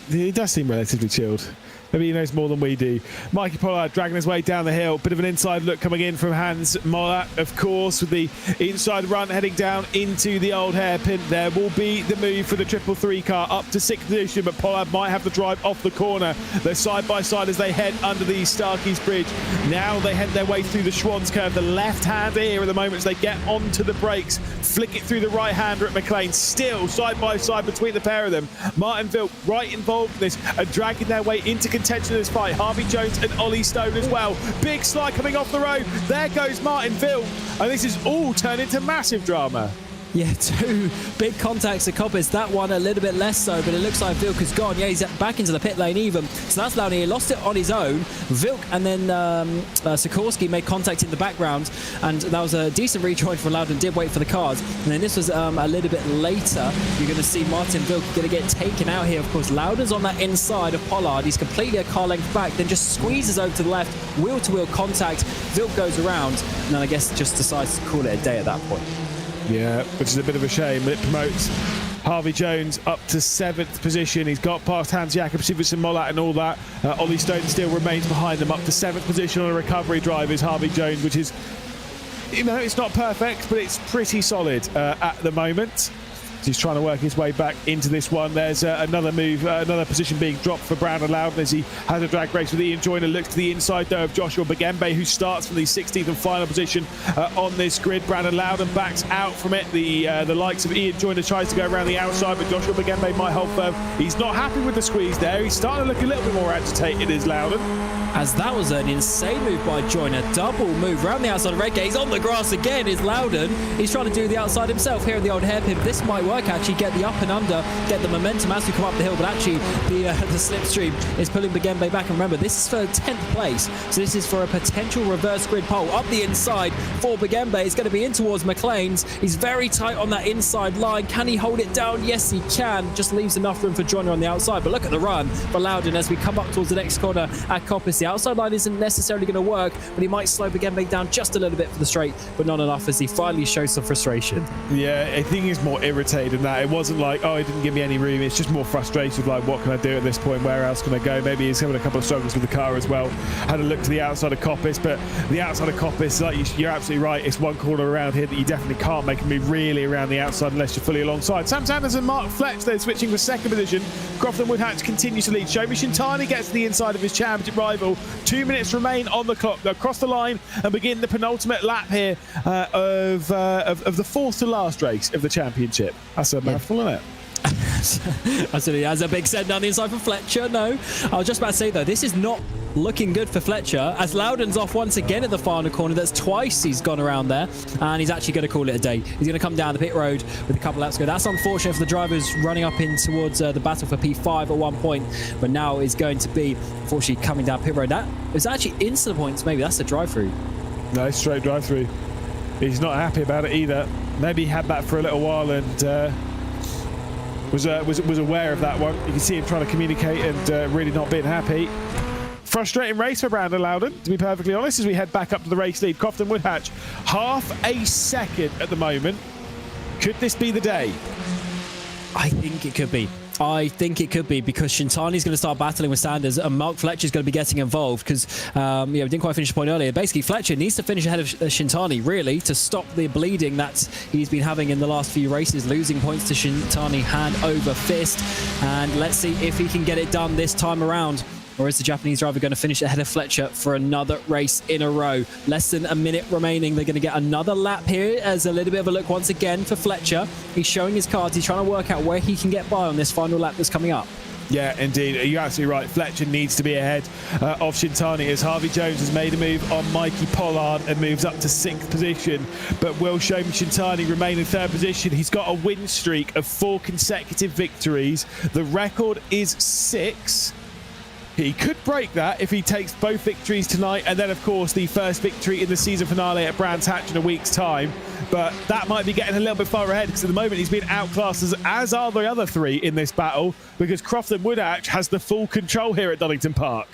He does seem relatively chilled. Maybe he knows more than we do. Mikey Pollard dragging his way down the hill. Bit of an inside look coming in from Hans Mollat, of course, with the inside run heading down into the old hairpin. There will be the move for the 333 car up to 6th position, but Pollard might have the drive off the corner. They're side by side as they head under the Starkeys Bridge. Now they head their way through the Schwanz curve. The left hand here at the moment as they get onto the brakes. Flick it through the right hander at McLean. Still side by side between the pair of them. Martin Vilk right involved in this and dragging their way into contention in this fight. Harvey Jones and Ollie Stone as well. Big slide coming off the road. There goes Martin Vilk, and this is all turned into massive drama. Yeah, 2 big contacts at Coppice. That one a little bit less so, but it looks like Vilk has gone. Yeah, he's back into the pit lane even. So that's Loudon. He lost it on his own. Vilk and then Sikorsky made contact in the background, and that was a decent rejoin for Loudon. Did wait for the cars. And then this was a little bit later. You're going to see Martin Vilk going to get taken out here. Of course, Loudon's on that inside of Pollard. He's completely a car length back, then just squeezes over to the left. Wheel-to-wheel contact. Vilk goes around, and then I guess just decides to call it a day at that point. Yeah, which is a bit of a shame, but it promotes Harvey Jones up to 7th position. He's got past Hans Jakob Siversen Mollat and all that. Ollie Stone still remains behind them. Up to 7th position on a recovery drive is Harvey Jones, which is, you know, it's not perfect, but it's pretty solid at the moment. He's trying to work his way back into this one. There's another move, another position being dropped for Brandon Loudon as he has a drag race with Ian Joyner. Looks to the inside though of Joshua Bagembe, who starts from the 16th and final position on this grid. Brandon Loudon backs out from it. The likes of Ian Joyner tries to go around the outside, but Joshua Bagembe might hold firm. He's not happy with the squeeze there. He's starting to look a little bit more agitated, is Loudon. As that was an insane move by Joyner. Double move around the outside of Redgate. He's on the grass again, is Loudon. He's trying to do the outside himself here in the old hairpin. This might work, actually. Get the up and under, get the momentum as we come up the hill. But actually, the slipstream is pulling Bagembe back. And remember, this is for 10th place. So this is for a potential reverse grid pole. Up the inside for Bagembe. It's going to be in towards McLean's. He's very tight on that inside line. Can he hold it down? Yes, he can. Just leaves enough room for Joyner on the outside. But look at the run for Loudon as we come up towards the next corner at Coppice. The outside line isn't necessarily going to work, but he might slow Bagembe down just a little bit for the straight, but not enough as he finally shows some frustration. Yeah, I think he's more irritated than that. It wasn't like, oh, he didn't give me any room. It's just more frustrated, like, what can I do at this point? Where else can I go? Maybe he's having a couple of struggles with the car as well. Had a look to the outside of Coppice, but the outside of Coppice, like, you're absolutely right. It's one corner around here that you definitely can't make a move really around the outside unless you're fully alongside. Sam Sanders and Mark Fletch, they're switching for second position. Crofton Woodhatch continues to lead. Shomi Shintani gets to the inside of his championship rival. 2 minutes remain on the clock. They'll cross the line and begin the penultimate lap here of the fourth to last race of the championship. That's a mouthful, isn't it? Absolutely. Has a big send down the inside for Fletcher. No, I was just about to say though, this is not looking good for Fletcher as Loudon's off once again at the final corner. That's twice he's gone around there, and he's actually going to call it a day. He's going to come down the pit road with a couple laps to go. That's unfortunate for the drivers running up in towards the battle for P5 at one point, but now is going to be unfortunately coming down pit road. That was actually into the points. Maybe that's a drive-through. No, straight drive-through. He's not happy about it either. Maybe he had that for a little while and was aware of that one. You can see him trying to communicate and really not being happy. Frustrating race for Brandon Loudon, to be perfectly honest, as we head back up to the race lead. Crofton Woodhatch, half a second at the moment. Could this be the day? I think it could be. I think it could be because Shintani's going to start battling with Sanders and Mark Fletcher's going to be getting involved because, we didn't quite finish the point earlier. Basically, Fletcher needs to finish ahead of Shintani, really, to stop the bleeding that he's been having in the last few races, losing points to Shintani hand over fist. And let's see if he can get it done this time around. Or is the Japanese driver going to finish ahead of Fletcher for another race in a row? Less than a minute remaining. They're going to get another lap here as a little bit of a look once again for Fletcher. He's showing his cards. He's trying to work out where he can get by on this final lap that's coming up. Yeah, indeed. You're absolutely right. Fletcher needs to be ahead of Shintani as Harvey Jones has made a move on Mikey Pollard and moves up to 6th position. But will Shomi Shintani remain in 3rd position? He's got a win streak of 4 consecutive victories. The record is 6. He could break that if he takes both victories tonight and then, of course, the first victory in the season finale at Brands Hatch in a week's time. But that might be getting a little bit far ahead because at the moment he's been outclassed, as are the other 3 in this battle, because Crofton Woodhatch has the full control here at Donington Park.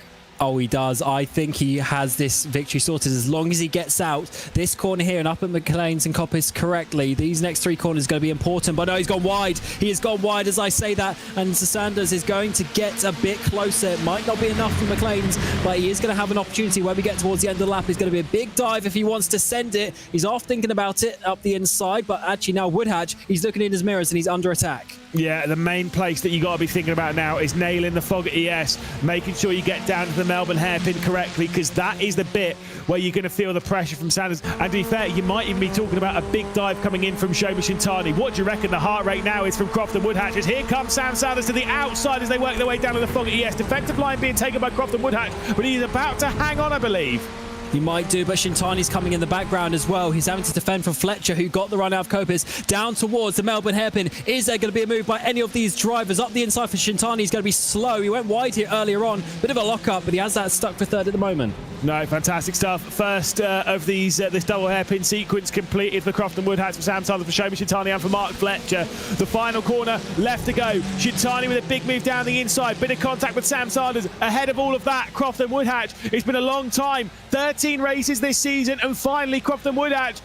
Oh, he does. I think he has this victory sorted as long as he gets out this corner here and up at McLean's and Coppice correctly. These next 3 corners are going to be important, but no, he's gone wide. He has gone wide as I say that, and Sanders is going to get a bit closer. It might not be enough for McLean's, but he is going to have an opportunity when we get towards the end of the lap. It's going to be a big dive if he wants to send it. He's off thinking about it up the inside, but actually now Woodhatch, he's looking in his mirrors and he's under attack. Yeah, the main place that you got to be thinking about now is nailing the fog at ES, making sure you get down to the Melbourne hairpin correctly, because that is the bit where you're going to feel the pressure from Sanders. And to be fair, you might even be talking about a big dive coming in from Shomi Shintani. What do you reckon the heart rate now is from Crofton Woodhatch? As here comes Sam Sanders to the outside as they work their way down to the fog at ES. Defensive line being taken by Crofton Woodhatch, but he's about to hang on, I believe. He might do, but Shintani's coming in the background as well. He's having to defend from Fletcher, who got the run out of Coppice, down towards the Melbourne hairpin. Is there going to be a move by any of these drivers? Up the inside for Shintani. He's going to be slow. He went wide here earlier on. Bit of a lock-up, but he has that stuck for 3rd at the moment. No, fantastic stuff. First of these this double hairpin sequence completed for Crofton Woodhatch, for Sam Sanders, for Shomi Shintani and for Mark Fletcher. The final corner left to go. Shintani with a big move down the inside. Bit of contact with Sam Sanders. Ahead of all of that, Crofton Woodhatch. It's been a long time. 13 races this season, and finally Crofton Woodhatch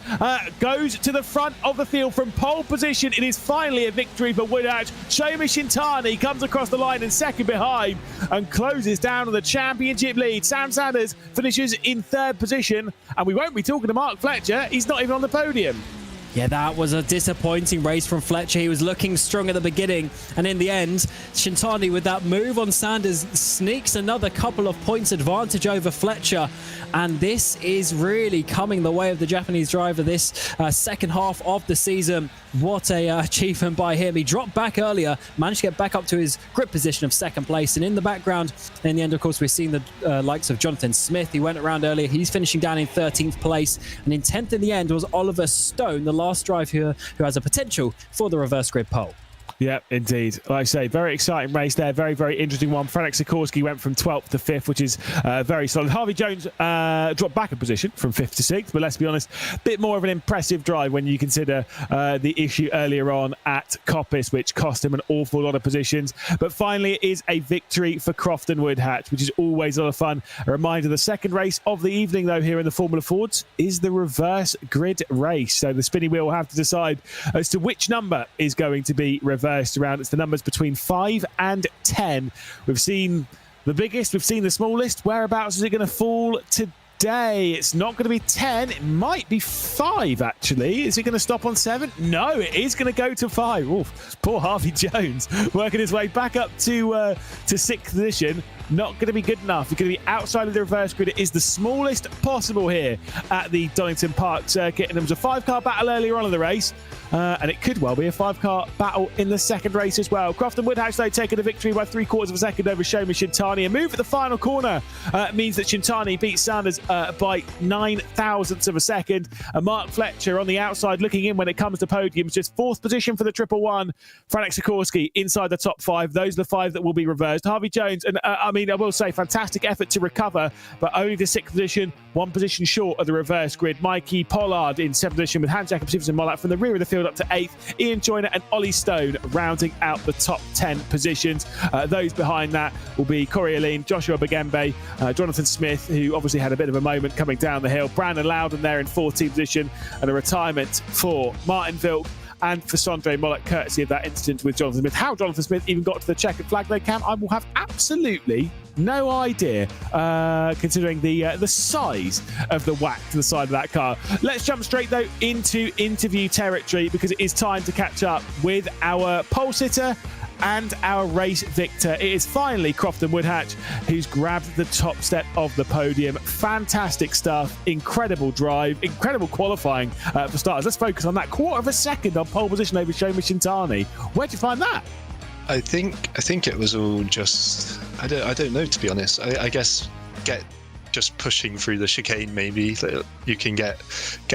goes to the front of the field from pole position. It is finally a victory for Woodhatch. Shomi Shintani comes across the line in 2nd behind and closes down on the championship lead. Sam Sanders finishes in 3rd position, and we won't be talking to Mark Fletcher. He's not even on the podium. Yeah, that was a disappointing race from Fletcher. He was looking strong at the beginning, and in the end, Shintani with that move on Sanders sneaks another couple of points advantage over Fletcher, and this is really coming the way of the Japanese driver this second half of the season. What a achievement by him. He dropped back earlier, managed to get back up to his grip position of second place, and in the background, in the end, of course, we've seen the likes of Jonathan Smith. He went around earlier. He's finishing down in 13th place, and in 10th in the end was Oliver Stone, the last driver here who has a potential for the reverse grid pole. Yeah, indeed. Like I say, very exciting race there. Very, very interesting one. Franek Sikorsky went from 12th to 5th, which is very solid. Harvey Jones dropped back a position from 5th to 6th, but let's be honest, a bit more of an impressive drive when you consider the issue earlier on at Coppice, which cost him an awful lot of positions. But finally, it is a victory for Crofton Woodhatch, which is always a lot of fun. A reminder, the second race of the evening, though, here in the Formula Fords is the reverse grid race. So the spinny wheel will have to decide as to which number is going to be reversed around. It's the numbers between 5 and 10. We've seen the biggest, we've seen the smallest. Whereabouts is it going to fall today? It's not going to be 10. It might be 5, actually. Is it going to stop on 7? No, it is going to go to 5. Oof, poor Harvey Jones working his way back up to 6th position. Not going to be good enough. It's going to be outside of the reverse grid. It is the smallest possible here at the Donington Park circuit. And there was a 5-car battle earlier on in the race. And it could well be a 5-car battle in the second race as well. Crofton Woodhatch, though, taking a victory by 3/4 of a second over Shoma Shintani. A move at the final corner means that Shintani beats Sanders by 9,000ths of a second. And Mark Fletcher on the outside looking in when it comes to podiums. Just 4th position for the 111. Franek Sikorsky inside the top 5. Those are the 5 that will be reversed. Harvey Jones, and I will say, fantastic effort to recover, but only the 6th position, 1 position short of the reverse grid. Mikey Pollard in 7th position with Hans Jakob Stevenson Mollak from the rear of the field up to 8th. Ian Joyner and Ollie Stone rounding out the top 10 positions. Those behind that will be Corey Aline, Joshua Bagembe, Jonathan Smith, who obviously had a bit of a moment coming down the hill. Brandon Loudon there in 14th position, and a retirement for Martin Vilk and for Sondre Mollak, courtesy of that incident with Jonathan Smith. How Jonathan Smith even got to the checkered flag though, Cam, I will have absolutely no idea, considering the size of the whack to the side of that car. Let's jump straight, though, into interview territory, because it is time to catch up with our pole sitter and our race victor. It is finally Crofton Woodhatch who's grabbed the top step of the podium. Fantastic stuff, incredible drive, incredible qualifying for starters. Let's focus on that 1/4 of a second on pole position over Shoma Shintani. Where'd you find that? I think it was all just, I don't know, to be honest. I guess just pushing through the chicane, maybe you can get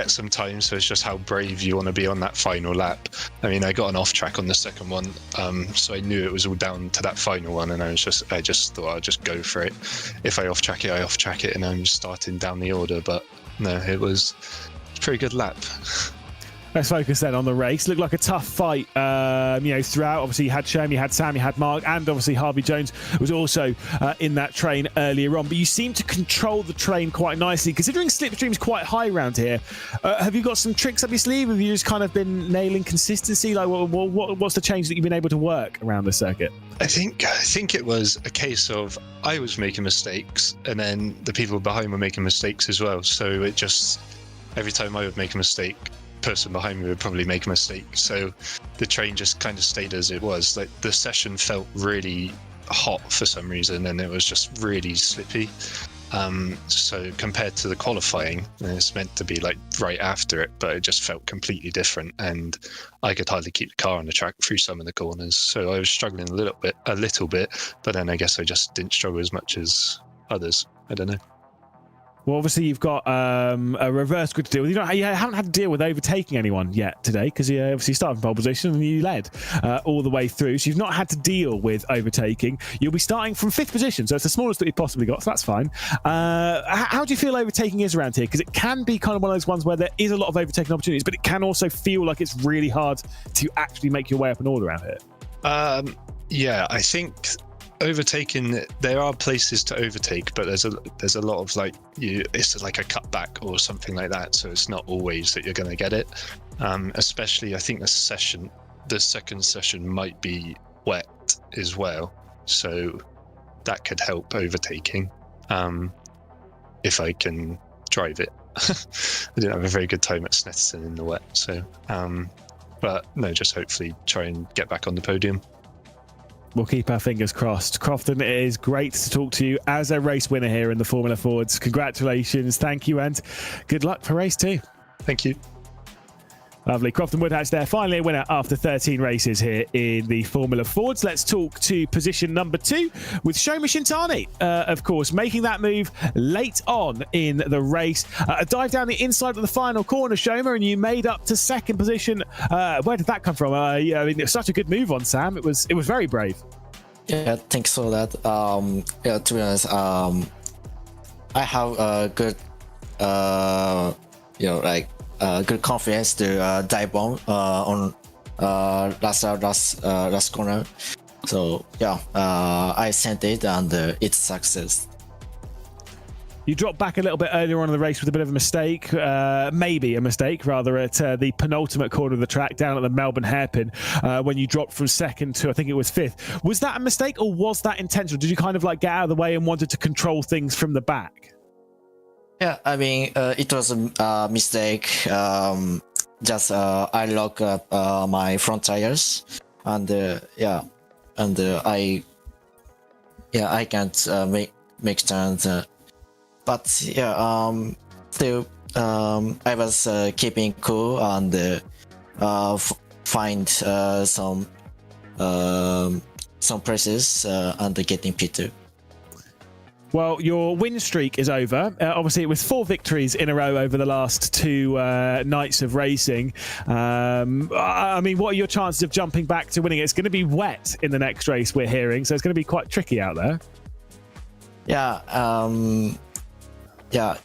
some time. So it's just how brave you want to be on that final lap. I mean, I got an off track on the second one, so I knew it was all down to that final one, and I just thought I'll just go for it. If I off track it, and I'm starting down the order. But no, it was a pretty good lap. Let's focus then on the race. Looked like a tough fight, throughout. Obviously, you had Sherm, you had Sam, you had Mark, and obviously Harvey Jones was also in that train earlier on. But you seem to control the train quite nicely, considering slipstream's quite high around here. Have you got some tricks up your sleeve? Have you just kind of been nailing consistency? Like, what's the change that you've been able to work around the circuit? I think it was a case of I was making mistakes, and then the people behind were making mistakes as well. So it just, every time I would make a mistake, person behind me would probably make a mistake. So the train just kind of stayed as it was. Like, the session felt really hot for some reason, and it was just really slippy. So compared to the qualifying, it's meant to be like right after it, but it just felt completely different, and I could hardly keep the car on the track through some of the corners. So I was struggling a little bit, but then I guess I just didn't struggle as much as others. I don't know. Well, obviously, you've got a reverse grid to deal with. You haven't had to deal with overtaking anyone yet today, because you obviously started from pole position and you led all the way through. So you've not had to deal with overtaking. You'll be starting from 5th position, so it's the smallest that you've possibly got, so that's fine. How do you feel overtaking is around here? Because it can be kind of one of those ones where there is a lot of overtaking opportunities, but it can also feel like it's really hard to actually make your way up an order around here. Yeah, I think overtaking, there are places to overtake, but there's a lot of it's like a cutback or something like that, so it's not always that you're going to get it. Especially, I think the second session might be wet as well, so that could help overtaking if I can drive it I didn't have a very good time at Snetterton in the wet. So, but no, just hopefully try and get back on the podium. We'll keep our fingers crossed. Crofton, it is great to talk to you as a race winner here in the Formula Fords. Congratulations, thank you, and good luck for race 2. Thank you. Lovely. Crofton Woodhatch there, finally a winner after 13 races here in the Formula Fords. Let's talk to position number 2 with Shoma Shintani, of course, making that move late on in the race. A dive down the inside of the final corner, Shoma, and you made up to second position. Where did that come from? Yeah, I mean, it was such a good move on Sam. It was very brave. Yeah, thanks for that. Yeah, to be honest, I have a good, good confidence to dive on last corner. So yeah, I sent it and it's success. You dropped back a little bit earlier on in the race with a bit of a mistake, maybe a mistake rather, at the penultimate corner of the track down at the Melbourne hairpin when you dropped from second to, I think it was 5th. Was that a mistake or was that intentional? Did you kind of like get out of the way and wanted to control things from the back? Yeah, I mean, it was a mistake. Just I lock up my front tires, and I can't make turns. But yeah, still, I was keeping cool and find some places and getting P2. Well, your win streak is over. Obviously, it was 4 victories in a row over the last 2 nights of racing. I mean, what are your chances of jumping back to winning? It's going to be wet in the next race, we're hearing, so it's going to be quite tricky out there. Yeah,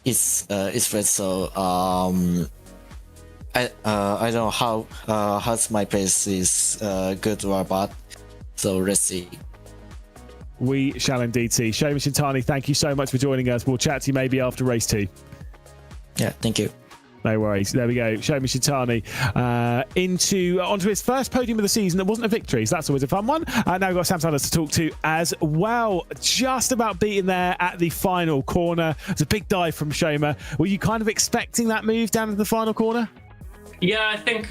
it's wet. So I don't know how my pace is good or bad. So let's see. We shall indeed see. Shoma Shintani, thank you so much for joining us. We'll chat to you maybe after race 2. Yeah, thank you. No worries. There we go. Shoma Shintani onto his first podium of the season that wasn't a victory. So that's always a fun one. Now we've got Sam Sanders to talk to as well. Just about beaten there at the final corner. It's a big dive from Shoma. Were you kind of expecting that move down to the final corner? Yeah, I think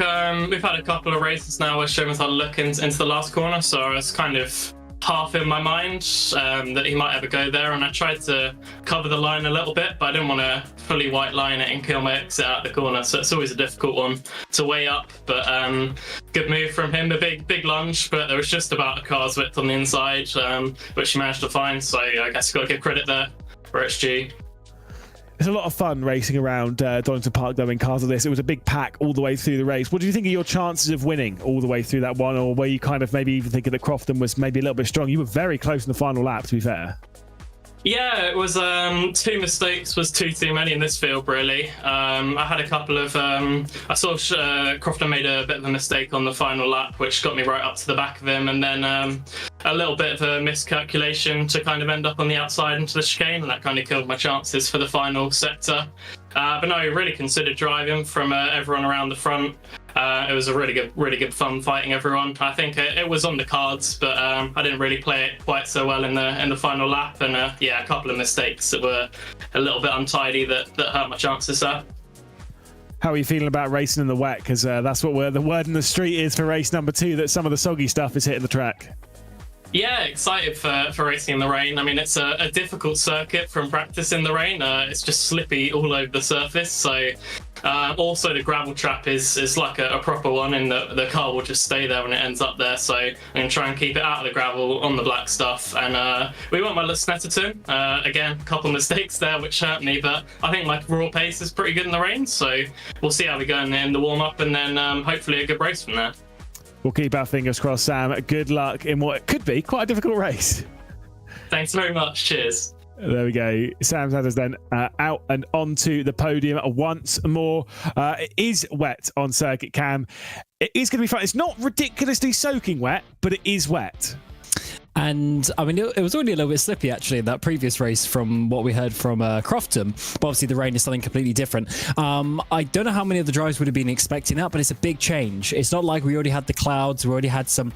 we've had a couple of races now where Shoma's had a look into the last corner. So I was kind of half in my mind that he might ever go there, and I tried to cover the line a little bit, but I didn't want to fully white line it and kill my exit out the corner, so it's always a difficult one to weigh up. But good move from him, a big lunge, but there was just about a car's width on the inside, which he managed to find, so I guess got to give credit there for XG. It's a lot of fun racing around Donington Park though in cars like this. It was a big pack all the way through the race. What do you think of your chances of winning all the way through that one, or were you kind of maybe even thinking that Crofton was maybe a little bit strong? You were very close in the final lap, to be fair. Yeah, it was 2 mistakes was too many in this field, really. I had a couple of... I saw Crofton made a bit of a mistake on the final lap, which got me right up to the back of him, and then a little bit of a miscalculation to kind of end up on the outside into the chicane, and that kind of killed my chances for the final sector. But no, I really considered driving from everyone around the front. It was a really good fun fighting everyone. I think it was on the cards, but I didn't really play it quite so well in the final lap, and yeah, a couple of mistakes that were a little bit untidy that hurt my chances there. How are you feeling about racing in the wet? Because that's what the word in the street is for race number 2, that some of the soggy stuff is hitting the track. Yeah, excited for racing in the rain. I mean, it's a difficult circuit from practice in the rain. It's just slippy all over the surface. So also the gravel trap is like a proper one, and the car will just stay there when it ends up there. So I'm going to try and keep it out of the gravel on the black stuff. And we went my Snetterton. Again, a couple mistakes there which hurt me, but I think my raw pace is pretty good in the rain. So we'll see how we go in the warm-up, and then hopefully a good race from there. We'll keep our fingers crossed, Sam. Good luck in what could be quite a difficult race. Thanks very much. Cheers. There we go. Sam Sanders then out and onto the podium once more. It is wet on circuit, Cam. It is going to be fun. It's not ridiculously soaking wet, but it is wet. And I mean, it was already a little bit slippy actually in that previous race from what we heard from Crofton. But obviously, the rain is something completely different. I don't know how many of the drivers would have been expecting that, but it's a big change. It's not like we already had the clouds, we already had some,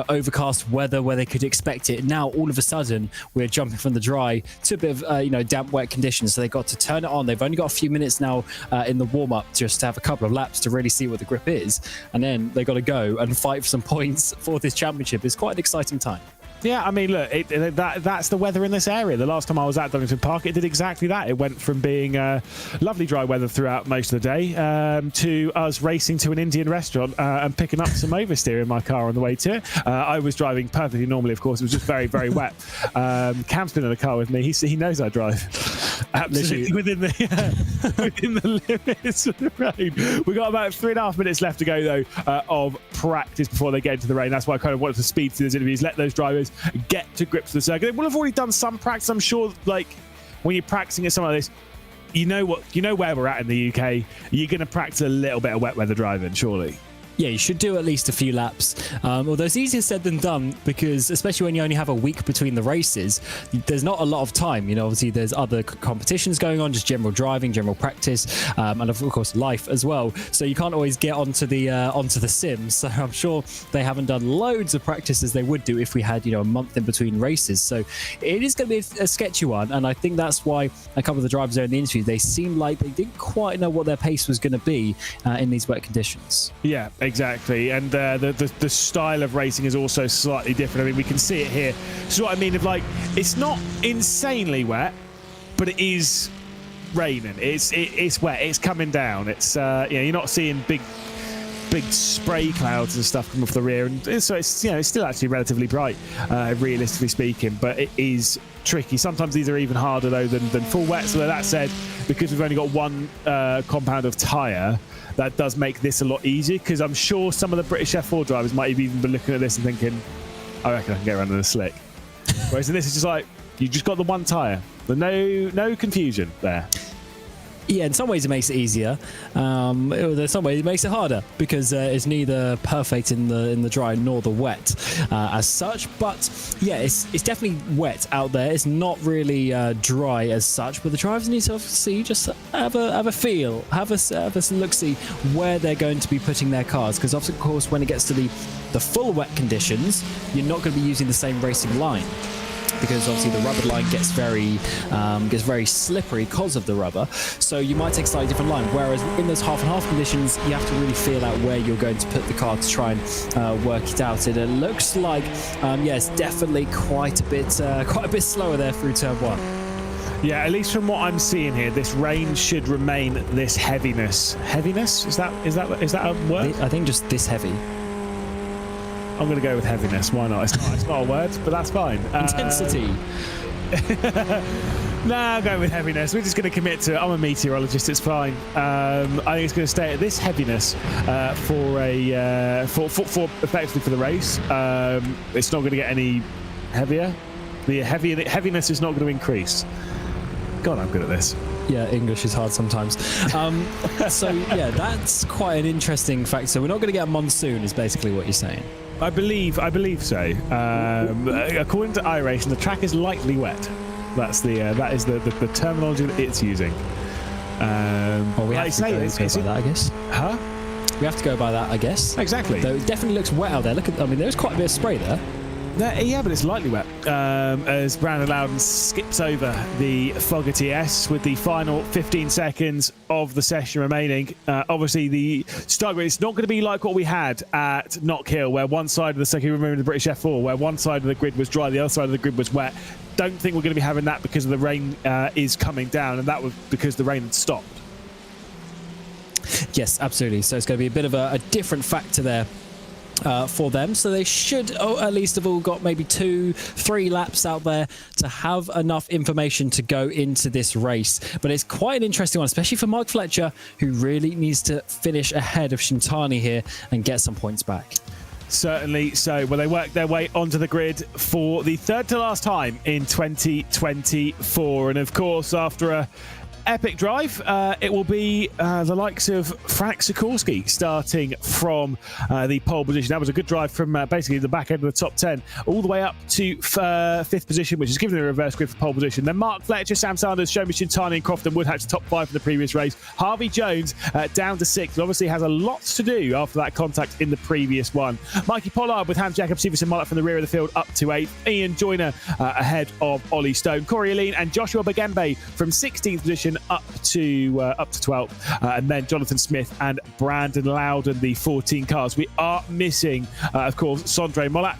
overcast weather where they could expect it. Now, all of a sudden, we're jumping from the dry to a bit of, damp, wet conditions. So they got to turn it on. They've only got a few minutes now in the warm-up just to have a couple of laps to really see what the grip is. And then they got to go and fight for some points for this championship. It's quite an exciting time. Yeah, I mean, look, that's the weather in this area. The last time I was at Donington Park, it did exactly that. It went from being lovely dry weather throughout most of the day to us racing to an Indian restaurant and picking up some oversteer in my car on the way to it. I was driving perfectly normally, of course. It was just very, very wet. Cam's been in the car with me. He knows I drive absolutely within the limits of the rain. We've got about 3.5 minutes left to go, though, of practice before they get into the rain. That's why I kind of wanted to speed through these interviews, let those drivers get to grips with the circuit. They will have already done some practice, I'm sure. Like when you're practicing at something like this, you know where we're at in the UK. You're going to practice a little bit of wet weather driving, surely. Yeah, you should do at least a few laps. Although it's easier said than done, because especially when you only have a week between the races, there's not a lot of time. Obviously there's other competitions going on, just general driving, general practice, and of course life as well. So you can't always get onto the sim. So I'm sure they haven't done loads of practice as they would do if we had a month in between races. So it is going to be a sketchy one, and I think that's why a couple of the drivers there in the interview, they seemed like they didn't quite know what their pace was going to be in these wet conditions. Yeah. Exactly, and the style of racing is also slightly different. I mean, we can see it here. So what I mean, it's not insanely wet, but it is raining. It's wet. It's coming down. It's you're not seeing big spray clouds and stuff come off the rear, and so it's still actually relatively bright, realistically speaking. But it is tricky. Sometimes these are even harder though than full wet. So that said, because we've only got one compound of tyre, that does make this a lot easier, because I'm sure some of the British F4 drivers might have even been looking at this and thinking, I reckon I can get around in a slick. Whereas in this, it's just like, you just got the one tyre. No confusion there. Yeah, in some ways it makes it easier. In some ways it makes it harder, because it's neither perfect in the dry nor the wet as such. But yeah, it's definitely wet out there. It's not really dry as such. But the drivers need to obviously just have a feel, have a look-see where they're going to be putting their cars. Because of course, when it gets to the full wet conditions, you're not going to be using the same racing line, because obviously the rubber line gets very slippery because of the rubber. So you might take a slightly different line. Whereas in those half and half conditions, you have to really feel out where you're going to put the car to try and work it out. And it looks like, it's definitely quite a bit slower there through turn one. Yeah, at least from what I'm seeing here, this rain should remain this heaviness. Heaviness? Is that a word? I think just this heavy. I'm going to go with heaviness. Why not? It's not a word, but that's fine. Intensity. I'm going with heaviness. We're just going to commit to it. I'm a meteorologist. It's fine. I think it's going to stay at this heaviness for effectively for the race. It's not going to get any heavier. The heaviness is not going to increase. God, I'm good at this. Yeah, English is hard sometimes. So yeah, that's quite an interesting fact. So we're not going to get a monsoon, is basically what you're saying. I believe so. According to iRacing, the track is lightly wet. That is the terminology that it's using. Well, we have to go by that, I guess. Huh? We have to go by that, I guess. Exactly. Though it definitely looks wet out there. There's quite a bit of spray there. Yeah, but it's lightly wet. As Brandon Loudon skips over the Fogarty S with the final 15 seconds of the session remaining. Obviously, the start grid is not going to be like what we had at Knock Hill, where one side of the circuit, remember the British F4, where one side of the grid was dry, the other side of the grid was wet. Don't think we're going to be having that because of the rain is coming down, and that was because the rain had stopped. Yes, absolutely. So it's going to be a bit of a different factor there. For them, so they should at least have all got maybe 2-3 laps out there to have enough information to go into this race. But it's quite an interesting one, especially for Mike Fletcher, who really needs to finish ahead of Shintani here and get some points back. Certainly so. Well, they work their way onto the grid for the third to last time in 2024, and of course, after epic drive. It will be the likes of Frank Sikorsky starting from the pole position. That was a good drive from basically the back end of the top 10 all the way up to 5th position, which is giving the reverse grid for pole position. Then Mark Fletcher, Sam Sanders, Shomi Shintani and Crofton Woodhatch top 5 in the previous race. Harvey Jones down to 6th. Obviously has a lot to do after that contact in the previous one. Mikey Pollard with Hans Jacob, Stevenson Mollett from the rear of the field up to 8th. Ian Joyner ahead of Ollie Stone. Corey Aline and Joshua Bagembe from 16th position up to 12th. And then Jonathan Smith and Brandon Loudon, the 14 cars. We are missing, of course, Sondre Mollett.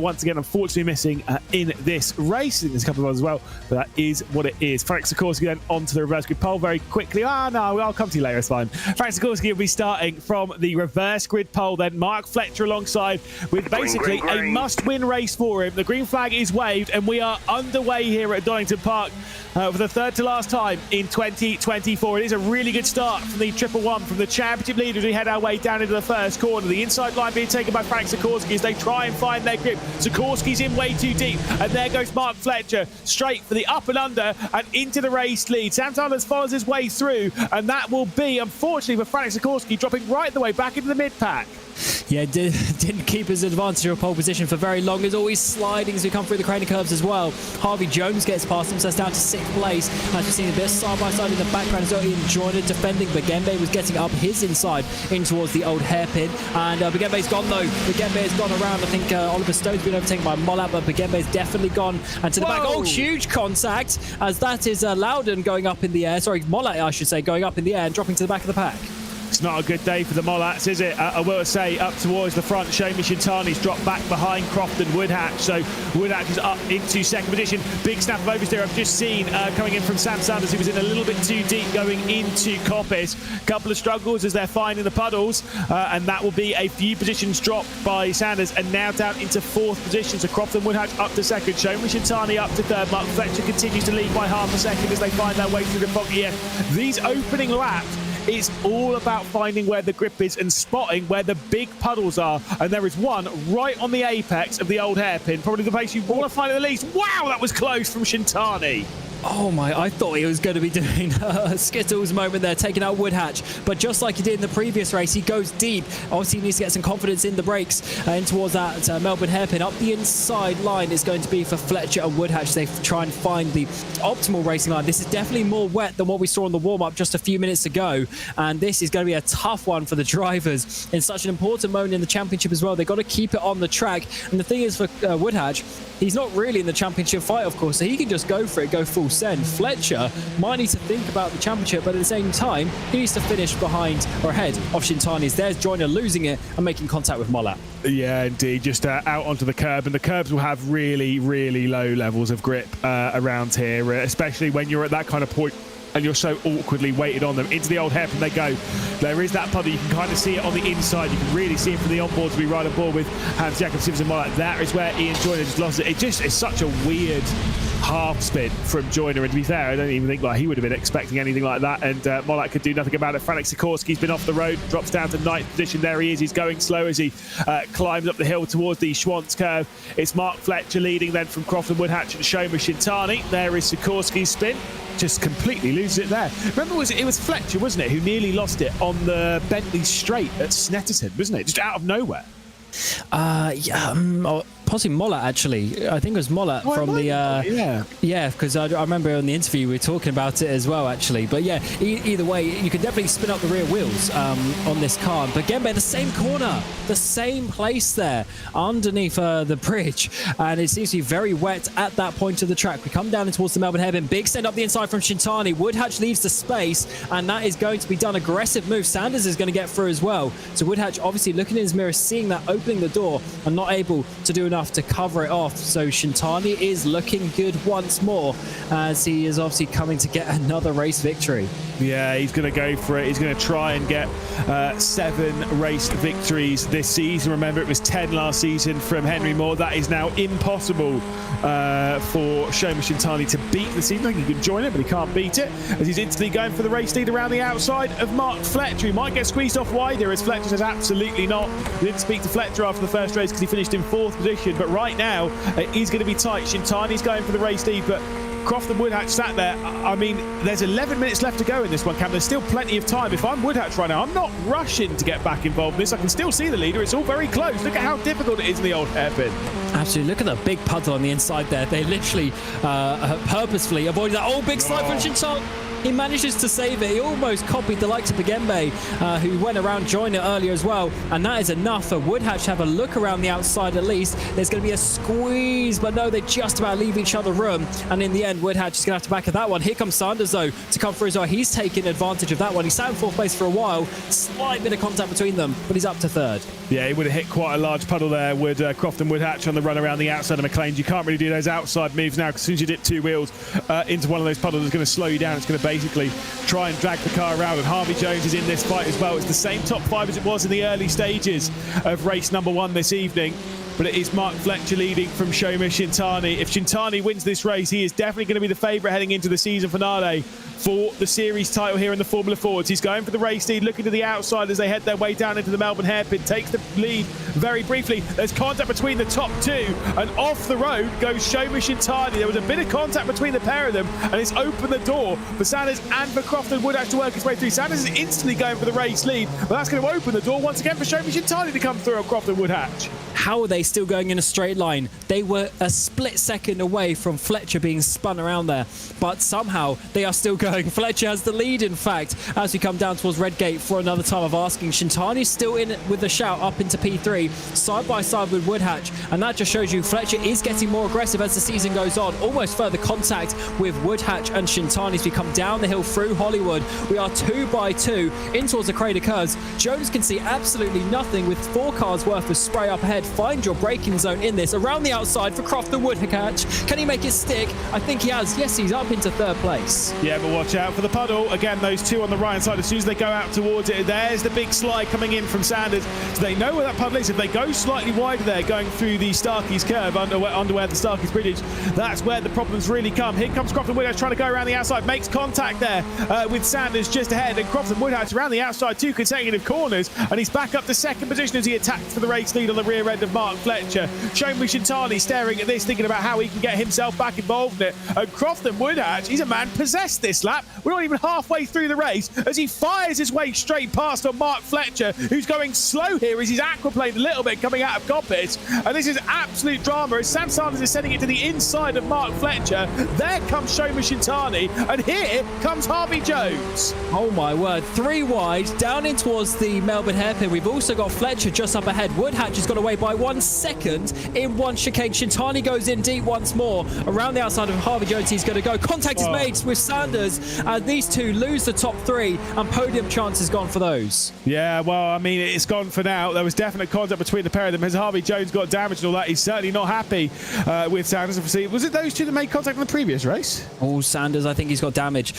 Once again, unfortunately missing in this race. I think there's a couple of others as well, but that is what it is. Frank Sikorsky then onto the reverse grid pole very quickly. No, I'll come to you later, it's fine. Frank Sikorsky will be starting from the reverse grid pole, then Mark Fletcher alongside with basically a must-win race for him. The green flag is waved and we are underway here at Donington Park for the third to last time in 2024. It is a really good start from the 111 from the championship leaders. We head our way down into the first corner. The inside line being taken by Frank Sikorsky as they try and find their grip. Sikorsky's in way too deep, and there goes Mark Fletcher straight for the up and under and into the race lead. Sam Sanders follows his way through, and that will be, unfortunately for Frank Sikorsky, dropping right the way back into the mid-pack. Yeah, didn't keep his advantage of pole position for very long. He's always sliding as we come through the crater curves as well. Harvey Jones gets past him, so that's down to 6th place. As you've seen a bit side-by-side in the background as well. Ian Joyner defending. Bagembe was getting up his inside in towards the old hairpin. And Bagembe's gone, though. Bagembe has gone around. I think Oliver Stone's been overtaken by Mollett, but Bagembe's definitely gone. And to the back, oh, huge contact, as that is Loudon going up in the air. Sorry, Mollett, I should say, going up in the air and dropping to the back of the pack. It's not a good day for the Mollats, is it? I will say up towards the front, Shomi Shintani's dropped back behind Crofton Woodhatch. So Woodhatch is up into 2nd position. Big snap of oversteer I've just seen coming in from Sam Sanders, who was in a little bit too deep going into Coppice. Couple of struggles as they're finding the puddles, and that will be a few positions dropped by Sanders, and now down into 4th position. So Crofton Woodhatch up to 2nd, Shomi Shintani up to 3rd. Mark Fletcher continues to lead by half a second as they find their way through the foggy air. These opening laps, it's all about finding where the grip is and spotting where the big puddles are. And there is one right on the apex of the old hairpin, probably the place you want to find it the least. Wow, that was close from Shintani. Oh my, I thought he was going to be doing a Skittles moment there, taking out Woodhatch. But just like he did in the previous race, he goes deep. Obviously, he needs to get some confidence in the brakes in towards that Melbourne hairpin. Up the inside line is going to be for Fletcher and Woodhatch. They try and find the optimal racing line. This is definitely more wet than what we saw in the warm-up just a few minutes ago. And this is going to be a tough one for the drivers in such an important moment in the championship as well. They've got to keep it on the track. And the thing is for Woodhatch, he's not really in the championship fight, of course, so he can just go for it, go full send. Fletcher might need to think about the championship, but at the same time, he needs to finish behind or ahead of Shintani's. There's Joyner losing it and making contact with Mollett. Yeah, indeed. Just out onto the curb, and the curbs will have really, really low levels of grip around here, especially when you're at that kind of point and you're so awkwardly weighted on them. Into the old hairpin they go. There is that puddle. You can kind of see it on the inside. You can really see it from the onboard as we ride on board with Hans Jacob Simpson Mollett. That is where Ian Joyner just lost it. It just is such a weird half spin from Joyner, and to be fair, I don't even think he would have been expecting anything like that, and Mollett could do nothing about it. Frank Sikorsky's been off the road, drops down to 9th position. There he is. He's going slow as he climbs up the hill towards the Schwantz curve. It's Mark Fletcher leading then from Crofton Woodhatch and Shomi Shintani. There is Sikorsky's spin. Just completely loses it there. Remember, it was Fletcher, wasn't it, who nearly lost it on the Bentley Straight at Snetterton, wasn't it? Just out of nowhere. Possibly Mollett, actually. I think it was Mollett from the... yeah, because I remember on the interview we were talking about it as well, actually. But yeah, either way, you can definitely spin up the rear wheels on this car. But Bagembe, the same corner, the same place there, underneath the bridge. And it seems to be very wet at that point of the track. We come down in towards the Melbourne hairpin. Big send up the inside from Shintani. Woodhatch leaves the space, and that is going to be done. Aggressive move. Sanders is going to get through as well. So Woodhatch obviously looking in his mirror, seeing that, opening the door, and not able to do enough to cover it off. So Shintani is looking good once more as he is obviously coming to get another race victory. Yeah, he's going to go for it. He's going to try and get 7 race victories this season. Remember, it was 10 last season from Henry Moore. That is now impossible for Shomi Shintani to beat the season. I think he can join it, but he can't beat it as he's instantly going for the race lead around the outside of Mark Fletcher. He might get squeezed off wider, as Fletcher says absolutely not. We didn't speak to Fletcher after the first race because he finished in 4th position, but right now it is going to be tight. Shintani's going for the race lead, but Croft and Woodhatch sat there. I mean, there's 11 minutes left to go in this one, Cam. There's still plenty of time. If I'm Woodhatch right now, I'm not rushing to get back involved in this. I can still see the leader. It's all very close. Look at how difficult it is in the old hairpin. Absolutely. Look at the big puddle on the inside there. They literally purposefully avoided that. Oh, big slide from Shintan. He manages to save it. He almost copied the likes of Bigembe, who went around joining it earlier as well. And that is enough for Woodhatch to have a look around the outside at least. There's going to be a squeeze, but no, they just about leave each other room. And in the end, Woodhatch is going to have to back at that one. Here comes Sanders, though, to come through as well. He's taking advantage of that one. He sat in fourth place for a while. Slight bit of contact between them, but he's up to third. Yeah, he would have hit quite a large puddle there with Croft and Woodhatch on the run around the outside of McLean's. You can't really do those outside moves now, because as soon as you dip two wheels into one of those puddles, it's going to slow you down. It's going to basically try and drag the car around, and Harvey Jones is in this fight as well. It's the same top five as it was in the early stages of race number one this evening, but it is Mark Fletcher leading from Shouma Shintani. If Shintani wins this race, he is definitely going to be the favourite heading into the season finale for the series title here in the Formula Fords. He's going for the race lead, looking to the outside as they head their way down into the Melbourne hairpin. Takes the lead very briefly. There's contact between the top two, and off the road goes Shouma Shintani. There was a bit of contact between the pair of them, and it's opened the door for Sanders and for Croft and Woodhatch to work his way through. Sanders is instantly going for the race lead, but that's going to open the door once again for Shouma Shintani to come through on Croft and Woodhatch. How are they still going in a straight line? They were a split second away from Fletcher being spun around there, but somehow they are still going. Fletcher has the lead, in fact, as we come down towards Redgate for another time of asking. Shintani's still in with the shout up into P3, side by side with Woodhatch, and that just shows you Fletcher is getting more aggressive as the season goes on. Almost further contact with Woodhatch and Shintani as we come down the hill through Hollywood. We are 2 by 2 in towards the Crater Curves. Jones can see absolutely nothing with 4 cars worth of spray up ahead. Find your braking zone in this. Around the outside for Croft and Woodhatch. Can he make it stick? I think he has. Yes, he's up into third place. Yeah, but watch out for the puddle. Again, those two on the right side, as soon as they go out towards it, there's the big slide coming in from Sanders. So they know where that puddle is. If they go slightly wider there, going through the Starkey's curve, under where the Starkey's bridge is, that's where the problems really come. Here comes Croft and Woodhatch trying to go around the outside. Makes contact there with Sanders just ahead. And Croft and Woodhatch around the outside, 2 consecutive corners. And he's back up to second position as he attacks for the race lead on the rear end of Mark Fletcher. Shouma Shintani staring at this, thinking about how he can get himself back involved in it. And Croft and Woodhatch, he's a man possessed this lap. We're not even halfway through the race as he fires his way straight past on Mark Fletcher, who's going slow here as he's aquaplaned a little bit coming out of Coppet. And this is absolute drama as Sam Sanders is sending it to the inside of Mark Fletcher. There comes Shouma Shintani, and here comes Harvey Jones. Oh my word, 3 wide, down in towards the Melbourne hairpin. We've also got Fletcher just up ahead. Woodhatch has got away by 1 second in one chicane. Shintani goes in deep once more. Around the outside of Harvey Jones, he's going to go. Contact is made with Sanders. These two lose the top 3, and podium chance is gone for those. Yeah, well, I mean, it's gone for now. There was definite contact between the pair of them. As Harvey Jones got damaged and all that, he's certainly not happy with Sanders. Obviously, was it those two that made contact in the previous race? Oh, Sanders, I think he's got damage.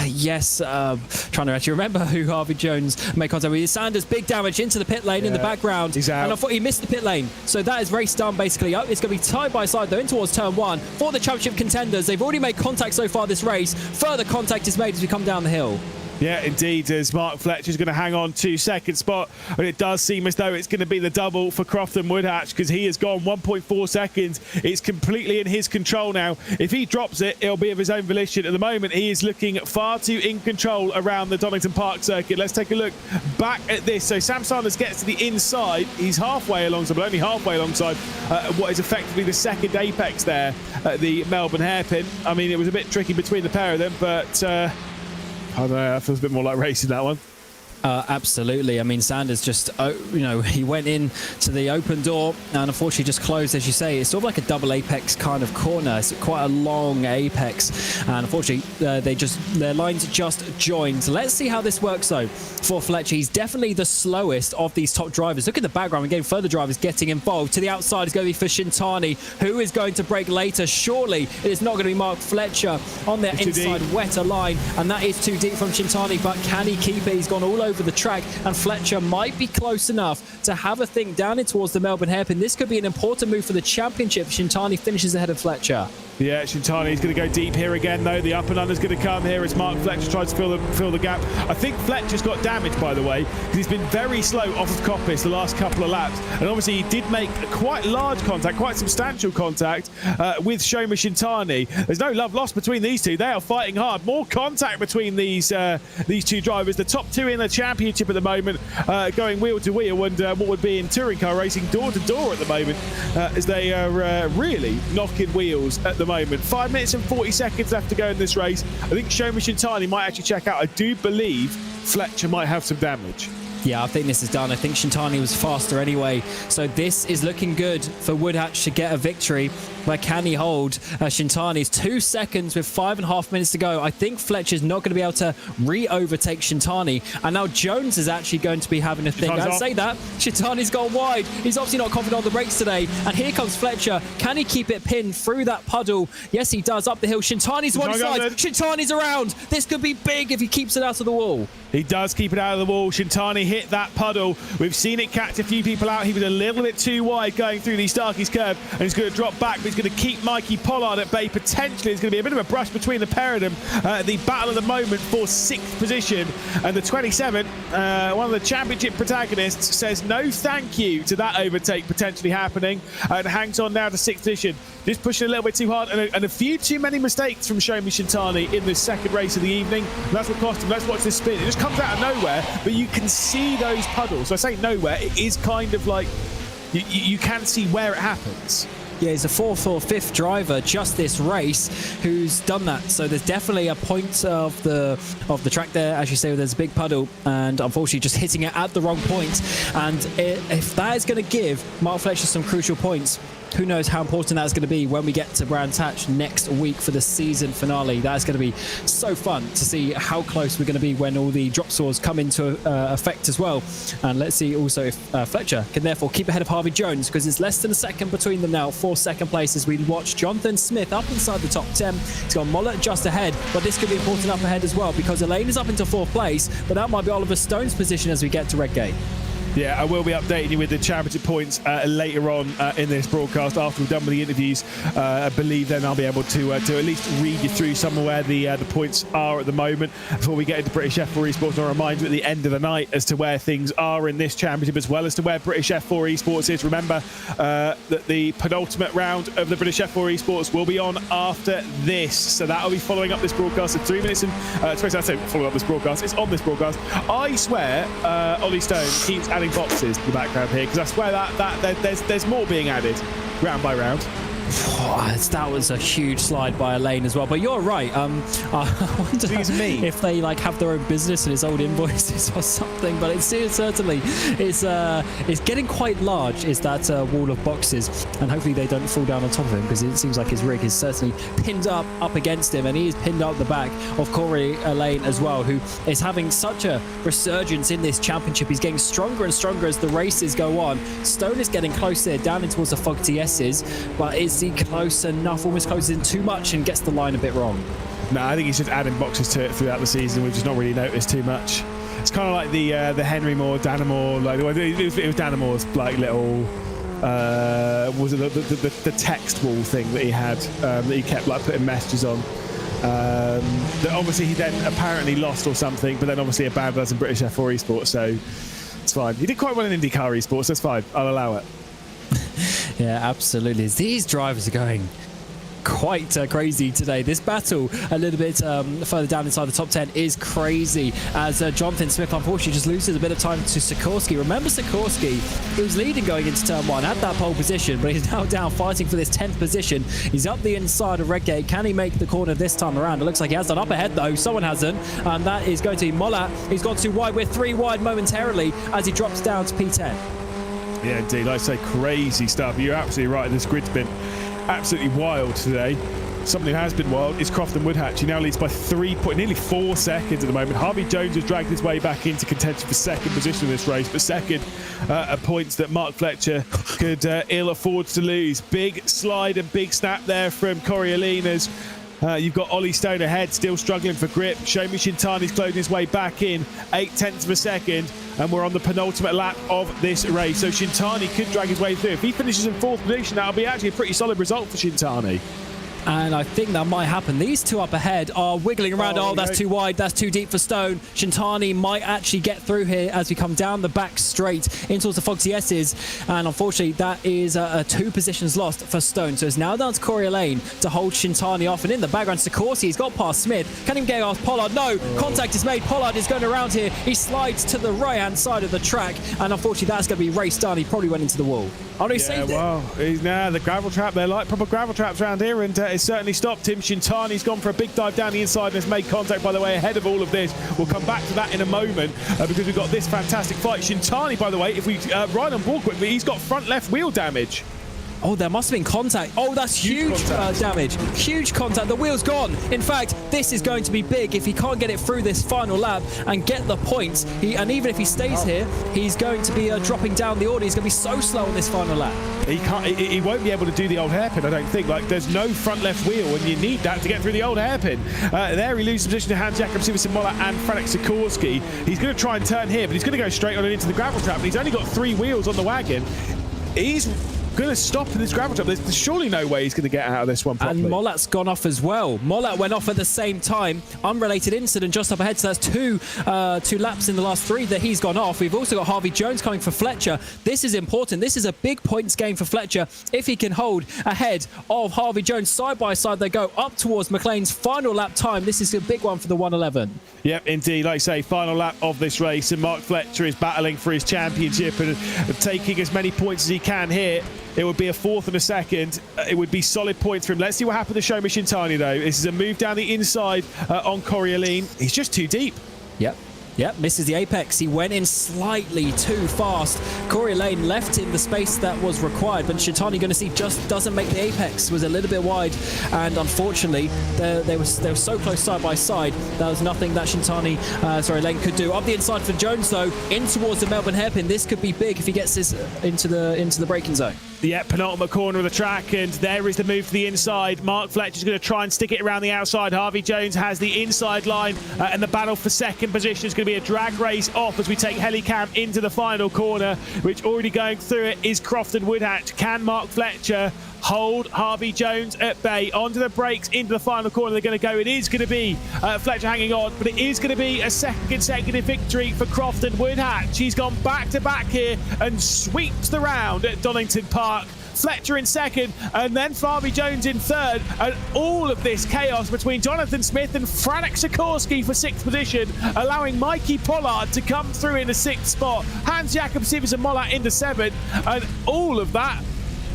Yes, trying to actually remember who Harvey Jones made contact with. Sanders, big damage into the pit lane in the background. He's out. And I thought he missed the pit lane. So that is race done, basically. It's going to be side by side, though, in towards turn 1 for the championship contenders. They've already made contact so far this race. Further contact is made as we come down the hill. Yeah, indeed, as Mark Fletcher's going to hang on to second spot. And it does seem as though it's going to be the double for Croft and Woodhatch, because he has gone 1.4 seconds. It's completely in his control now. If he drops it, it'll be of his own volition. At the moment, he is looking far too in control around the Donington Park circuit. Let's take a look back at this. So Sam Sanders gets to the inside. He's halfway alongside, but only halfway alongside what is effectively the second apex there at the Melbourne hairpin. I mean, it was a bit tricky between the pair of them, but I don't know, that feels a bit more like racing, that one. Absolutely. I mean, Sanders just, he went in to the open door and unfortunately just closed, as you say. It's sort of like a double apex kind of corner. It's quite a long apex. And unfortunately, their lines just joined. Let's see how this works, though, for Fletcher. He's definitely the slowest of these top drivers. Look at the background. We're getting further drivers getting involved. To the outside is going to be for Shintani, who is going to brake later. Surely it is not going to be Mark Fletcher on their inside wetter line. And that is too deep from Shintani, but can he keep it? He's gone all over the track, and Fletcher might be close enough to have a think down in towards the Melbourne hairpin. This could be an important move for the championship. Shintani finishes ahead of Fletcher. Yeah, Shintani's going to go deep here again, though. The up and under is going to come here as Mark Fletcher tries to fill the gap. I think Fletcher's got damage, by the way, because he's been very slow off of Coppice the last couple of laps. And obviously, he did make quite large contact, quite substantial contact with Shoma Shintani. There's no love lost between these two. They are fighting hard. More contact between these two drivers. The top two in the championship at the moment, going wheel to wheel, and what would be in touring car racing door to door at the moment, as they are really knocking wheels at the moment. 5 minutes and 40 seconds left to go in this race. I think Shoma Shintani might actually check out. I do believe Fletcher might have some damage. Yeah, I think this is done. I think Shintani was faster anyway. So this is looking good for Woodhatch to get a victory. But can he hold Shintani's 2 seconds with 5.5 minutes to go? I think Fletcher's not going to be able to re-overtake Shintani. And now Jones is actually going to be having a thing. I'd say that. Shintani's gone wide. He's obviously not confident on the brakes today. And here comes Fletcher. Can he keep it pinned through that puddle? Yes, he does. Up the hill. Shintani's one side. Shintani's around. This could be big if he keeps it out of the wall. He does keep it out of the wall. Shintani hit that puddle. We've seen it catch a few people out. He was a little bit too wide going through the Starkey's curve, and he's going to drop back, but he's going to keep Mikey Pollard at bay. Potentially, there's going to be a bit of a brush between the pair of them. The battle of the moment for 6th position, and the 27, one of the championship protagonists, says no thank you to that overtake potentially happening, and hangs on now to 6th position. Just pushing a little bit too hard, and a few too many mistakes from Shoma Shintani in this second race of the evening. And that's what cost him. Let's watch this spin. It just comes out of nowhere, but you can see those puddles. So I say nowhere, it is kind of like you can see where it happens. Yeah, he's a 4th or 5th driver just this race who's done that. So there's definitely a point of the track there. As you say, there's a big puddle, and unfortunately just hitting it at the wrong point. And if that is going to give Mark Fletcher some crucial points, who knows how important that's going to be when we get to Brands Hatch next week for the season finale. That's going to be so fun to see how close we're going to be when all the drop saws come into effect as well. And let's see also if Fletcher can therefore keep ahead of Harvey Jones, because it's less than a second between them now for second place as we watch Jonathan Smith up inside the top 10. He's got Mollett just ahead, but this could be important up ahead as well, because Elaine is up into 4th place, but that might be Oliver Stone's position as we get to Redgate. Yeah, I will be updating you with the championship points later on in this broadcast after we've done with the interviews. I believe then I'll be able to at least read you through some of where the points are at the moment before we get into British F4 Esports. I'll remind you at the end of the night as to where things are in this championship, as well as to where British F4 Esports is. Remember that the penultimate round of the British F4 Esports will be on after this, so that'll be following up this broadcast at 3 minutes and I say following up this broadcast. It's on this broadcast. I swear Ollie Stone keeps adding boxes to the background here, because I swear that there's more being added round by round. That was a huge slide by Elaine as well, but you're right. I wonder if they have their own business and it's old invoices or something, but it's certainly it's getting quite large, is that wall of boxes, and hopefully they don't fall down on top of him, because it seems like his rig is certainly pinned up against him, and he is pinned up the back of Corey Elaine as well, who is having such a resurgence in this championship. He's getting stronger and stronger as the races go on. Stone is getting closer down in towards the Fog TS's, but is he close enough? Almost closes in too much and gets the line a bit wrong. No, I think he's just adding boxes to it throughout the season. We've just not really noticed too much. It's kind of like the Henry Moore, Danamore, it was Danamore's little was it the text wall thing that he had that he kept putting messages on. That obviously he then apparently lost or something, but then obviously abandoned us in British F4 Esports, so it's fine. He did quite well in IndyCar Esports, that's fine. I'll allow it. Yeah, absolutely. These drivers are going quite crazy today. This battle a little bit further down inside the top 10 is crazy, as Jonathan Smith unfortunately just loses a bit of time to Sikorsky. Remember Sikorsky, he was leading going into turn 1, had that pole position, but he's now down fighting for this 10th position. He's up the inside of Redgate. Can he make the corner this time around? It looks like he has done. Up ahead though, someone hasn't, and that is going to be Mollett. He's gone too wide. We're 3 wide momentarily as he drops down to P10. Yeah, indeed. Like I say, crazy stuff. You're absolutely right. This grid's been absolutely wild today. Something who has been wild is Crofton Woodhatch. He now leads by nearly 4 seconds at the moment. Harvey Jones has dragged his way back into contention for second position in this race, but second are points that Mark Fletcher could ill afford to lose. Big slide and big snap there from Coriolanus. You've got Ollie Stone ahead, still struggling for grip. Shoma Shintani's closing his way back in, 0.8 of a second, and we're on the penultimate lap of this race. So Shintani could drag his way through. If he finishes in 4th position, that'll be actually a pretty solid result for Shintani. And I think that might happen. These two up ahead are wiggling around. Oh, that's too wide. That's too deep for Stone. Shintani might actually get through here as we come down the back straight in towards the Foxy S's. And unfortunately, that is 2 positions lost for Stone. So it's now down to Corey Lane to hold Shintani off. And in the background, Sikorsky, he's got past Smith. Can't even get past Pollard. No, contact is made. Pollard is going around here. He slides to the right-hand side of the track. And unfortunately, that's going to be race done. He probably went into the wall. Oh, no, he saved it. Well, the gravel trap, they're like proper gravel traps around here, and it's certainly stopped him. Shintani's gone for a big dive down the inside and has made contact, by the way, ahead of all of this. We'll come back to that in a moment because we've got this fantastic fight. Shintani, by the way, if we ride on board quickly, he's got front left wheel damage. Oh, there must have been contact. Oh, that's huge damage. Huge contact. The wheel's gone. In fact, this is going to be big if he can't get it through this final lap and get the points. And even if he stays here, he's going to be dropping down the order. He's going to be so slow on this final lap. He won't be able to do the old hairpin, I don't think. Like, there's no front left wheel, and you need that to get through the old hairpin. There he loses position to Hans Jakob Siversen-Moller and Franek Sikorsky. He's going to try and turn here, but he's going to go straight on and into the gravel trap. And he's only got 3 wheels on the wagon. He's going to stop in this gravel trap. There's surely no way he's going to get out of this one properly. And Mollat's gone off as well. Mollat went off at the same time. Unrelated incident just up ahead. So that's two laps in the last 3 that he's gone off. We've also got Harvey Jones coming for Fletcher. This is important. This is a big points game for Fletcher. If he can hold ahead of Harvey Jones side by side, they go up towards McLean's final lap time. This is a big one for the 111. Yep, indeed. Like I say, final lap of this race, and Mark Fletcher is battling for his championship and taking as many points as he can here. It would be a 4th and a 2nd. It would be solid points for him. Let's see what happened to Shomi Shintani, though. This is a move down the inside on Corioline. He's just too deep. Yep, misses the apex. He went in slightly too fast. Corey Lane left him the space that was required, but Shintani, going to see, just doesn't make the apex. Was a little bit wide, and unfortunately, they were so close side by side. There was nothing that Lane could do. Up the inside for Jones, though, in towards the Melbourne hairpin. This could be big if he gets this into the braking zone. Yeah, penultimate corner of the track, and there is the move to the inside. Mark Fletcher's going to try and stick it around the outside. Harvey Jones has the inside line, and the battle for 2nd position is going to be a drag race off as we take Helicam into the final corner, which already going through it is Crofton Woodhatch. Can Mark Fletcher hold Harvey Jones at bay? Onto the brakes, into the final corner they're going to go. It is going to be Fletcher hanging on, but it is going to be a 2nd consecutive victory for Crofton Woodhatch. He's gone back-to-back here and sweeps the round at Donington Park. Fletcher in 2nd, and then Harvey Jones in 3rd, and all of this chaos between Jonathan Smith and Franek Sikorsky for 6th position, allowing Mikey Pollard to come through in the 6th spot. Hans Jakob Siversen-Moller in the 7th, and all of that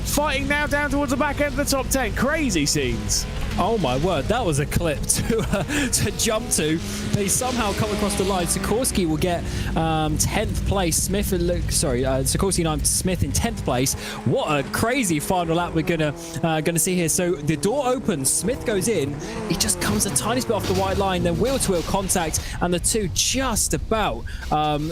fighting now down towards the back end of the top 10. Crazy scenes. Oh my word, that was a clip to jump to. They somehow come across the line. Sikorsky will get 10th place. Sikorsky 9th, Smith in 10th place. What a crazy final lap we're gonna see here. So the door opens, Smith goes in. He just comes a tiny bit off the white line, then wheel-to-wheel contact, and the two just about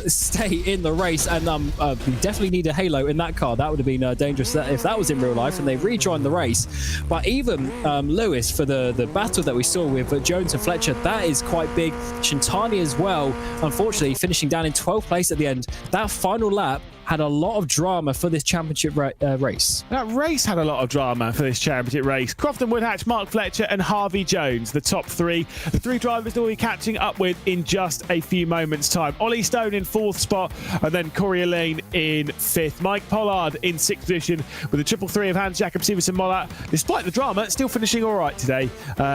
stay in the race. And we definitely need a halo in that car. That would have been dangerous if that was in real life, and they rejoined the race. But even Lewis, for the battle that we saw with Jones and Fletcher, that is quite big. Shintani as well, unfortunately finishing down in 12th place at the end. That final lap had a lot of drama for this championship race. That race had a lot of drama for this championship race. Crofton Woodhatch, Mark Fletcher and Harvey Jones, the top 3. The 3 drivers that we'll be catching up with in just a few moments' time. Ollie Stone in 4th spot, and then Corey Lane in 5th. Mike Pollard in 6th position with the 333 of Hans Jakob Siversen-Moller. Despite the drama, still finishing all right today.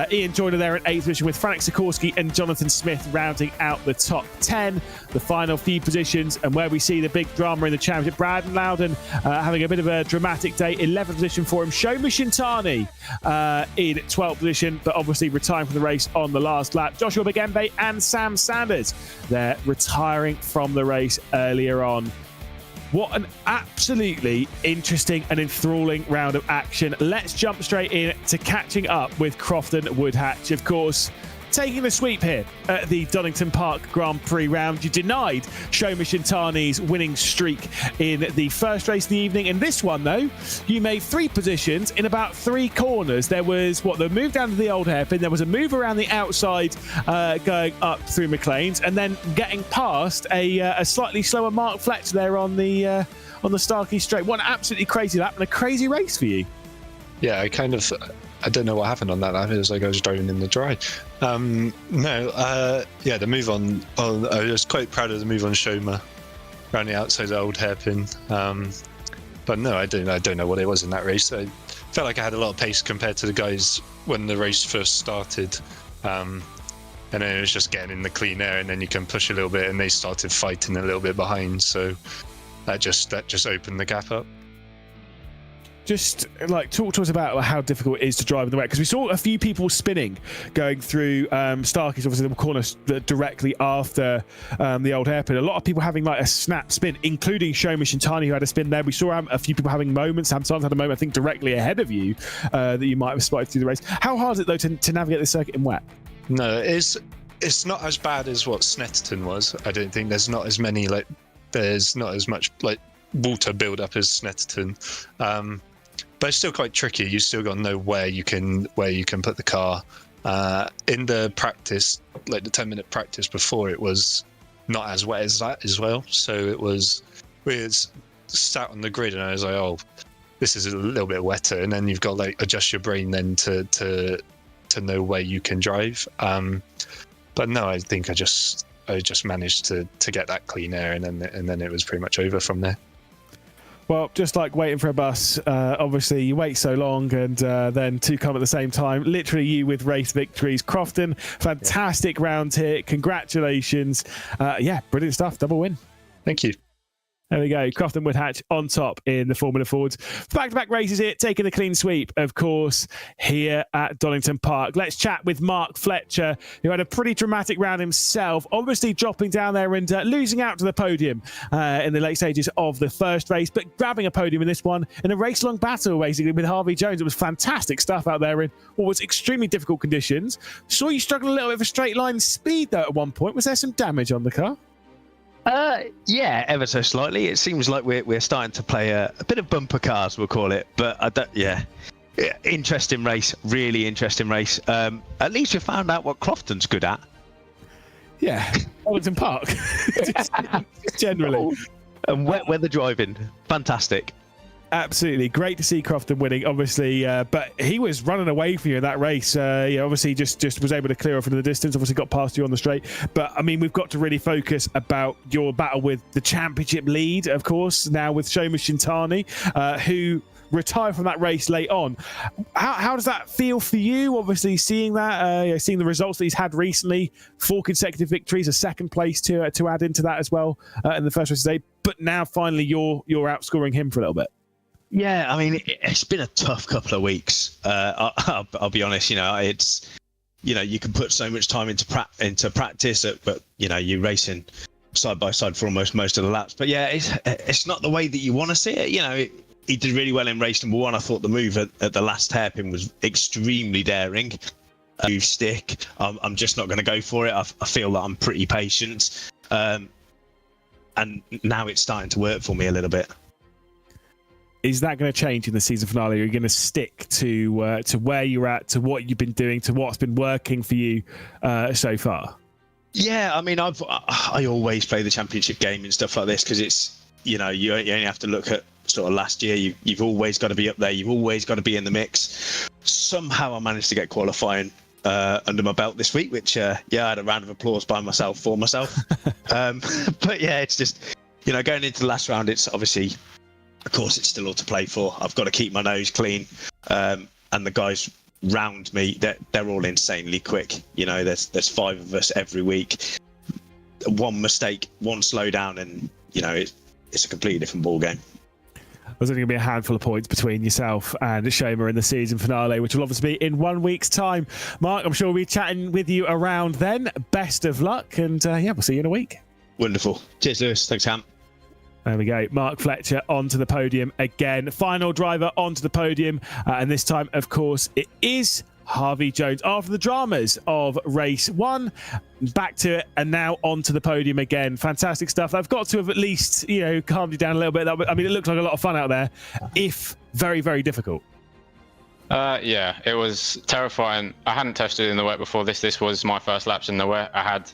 Ian Joyner there at 8th position with Franek Sikorsky and Jonathan Smith rounding out the top 10. The final few positions, and where we see the big drama in the championship, Brad Loudon having a bit of a dramatic day. 11th position for him. Shomi Shintani in 12th position, but obviously retiring from the race on the last lap. Joshua Bagembe and Sam Sanders, they're retiring from the race earlier on. What an absolutely interesting and enthralling round of action. Let's jump straight in to catching up with Crofton Woodhatch, of course. Taking the sweep here at the Donington Park Grand Prix round. You denied Shomi Shintani's winning streak in the first race of the evening. In this one, though, you made 3 positions in about 3 corners. There was, the move down to the old hairpin. There was a move around the outside going up through McLean's, and then getting past a slightly slower Mark Fletcher there on the Starkey straight. What an absolutely crazy lap and a crazy race for you. Yeah, I don't know what happened on that lap. It was like I was driving in the dry. The move on. I was quite proud of the move on Shoma around the outside of the old hairpin. But no, I don't know what it was in that race. I felt like I had a lot of pace compared to the guys when the race first started. And then it was just getting in the clean air, and then you can push a little bit, and they started fighting a little bit behind. So that just opened the gap up. Just like talk to us about how difficult it is to drive in the wet, because we saw a few people spinning going through Starkey's, obviously the corner directly after the old hairpin. A lot of people having like a snap spin, including Shoma Shintani, who had a spin there. We saw a few people having moments. Samson's had a moment, I think, directly ahead of you that you might have spotted through the race. How hard is it though to navigate the circuit in wet? No, it's not as bad as what Snetterton was. I don't think there's not as much like water build up as Snetterton. But it's still quite tricky. You still got to know where you can put the car. In the practice, like the 10-minute practice before, it was not as wet as that as well. So we sat on the grid, and I was like, oh, this is a little bit wetter. And then you've got like adjust your brain then to know where you can drive. But no, I think I just managed to get that clean air, and then it was pretty much over from there. Well, just like waiting for a bus, obviously you wait so long, and then two come at the same time. Literally you with race victories. Crofton, fantastic round here. Congratulations. Brilliant stuff. Double win. Thank you. There we go. Crofton Woodhatch on top in the Formula Fords. Back-to-back races here, taking the clean sweep, of course, here at Donington Park. Let's chat with Mark Fletcher, who had a pretty dramatic round himself, obviously dropping down there and losing out to the podium in the late stages of the first race, but grabbing a podium in this one in a race-long battle, basically, with Harvey Jones. It was fantastic stuff out there in what was extremely difficult conditions. Saw you struggle a little bit with a straight line speed, though, at one point. Was there some damage on the car? Yeah, ever so slightly. It seems like we're starting to play a bit of bumper cars, we'll call it. But I don't. Yeah, interesting race. Really interesting race. At least we found out what Crofton's good at. Yeah, Donington Park. just generally. And wet weather driving. Fantastic. Absolutely. Great to see Crofton winning, obviously, but he was running away from you in that race. Obviously just was able to clear off into the distance, obviously got past you on the straight. But, I mean, we've got to really focus about your battle with the championship lead, of course, now with Shoma Shintani, who retired from that race late on. How does that feel for you, obviously, seeing that, seeing the results that he's had recently, 4 consecutive victories, a second place to add into that as well in the first race today, but now finally you're outscoring him for a little bit? Yeah, I mean, it's been a tough couple of weeks. I'll be honest. It's you can put so much time into practice, but you're racing side by side for almost most of the laps. But yeah, it's not the way that you want to see it. He did really well in race number 1. I thought the move at the last hairpin was extremely daring. Stick. I'm just not going to go for it. I feel that I'm pretty patient, and now it's starting to work for me a little bit. Is that going to change in the season finale? Are you going to stick to where you're at, to what you've been doing, to what's been working for you so far? Yeah, I mean, I always play the championship game and stuff like this because it's you only have to look at sort of last year. You've always got to be up there. You've always got to be in the mix. Somehow I managed to get qualifying under my belt this week, which I had a round of applause for myself. But yeah, it's just going into the last round. It's obviously. Of course, it's still all to play for. I've got to keep my nose clean, and the guys round me, they're all insanely quick. There's 5 of us every week. One mistake, one slowdown, and it's a completely different ball game. There's only going to be a handful of points between yourself and Shoma in the season finale, which will obviously be in 1 week's time. Mark, I'm sure we'll be chatting with you around then. Best of luck, and we'll see you in a week. Wonderful. Cheers, Lewis. Thanks, Ham. There we go. Mark Fletcher onto the podium again. Final driver onto the podium. And this time, of course, it is Harvey Jones. After the dramas of race 1, back to it, and now onto the podium again. Fantastic stuff. I've got to have at least, calmed you down a little bit. I mean, it looked like a lot of fun out there, if very, very difficult. Yeah, it was terrifying. I hadn't tested in the wet before this. This was my first laps in the wet. I had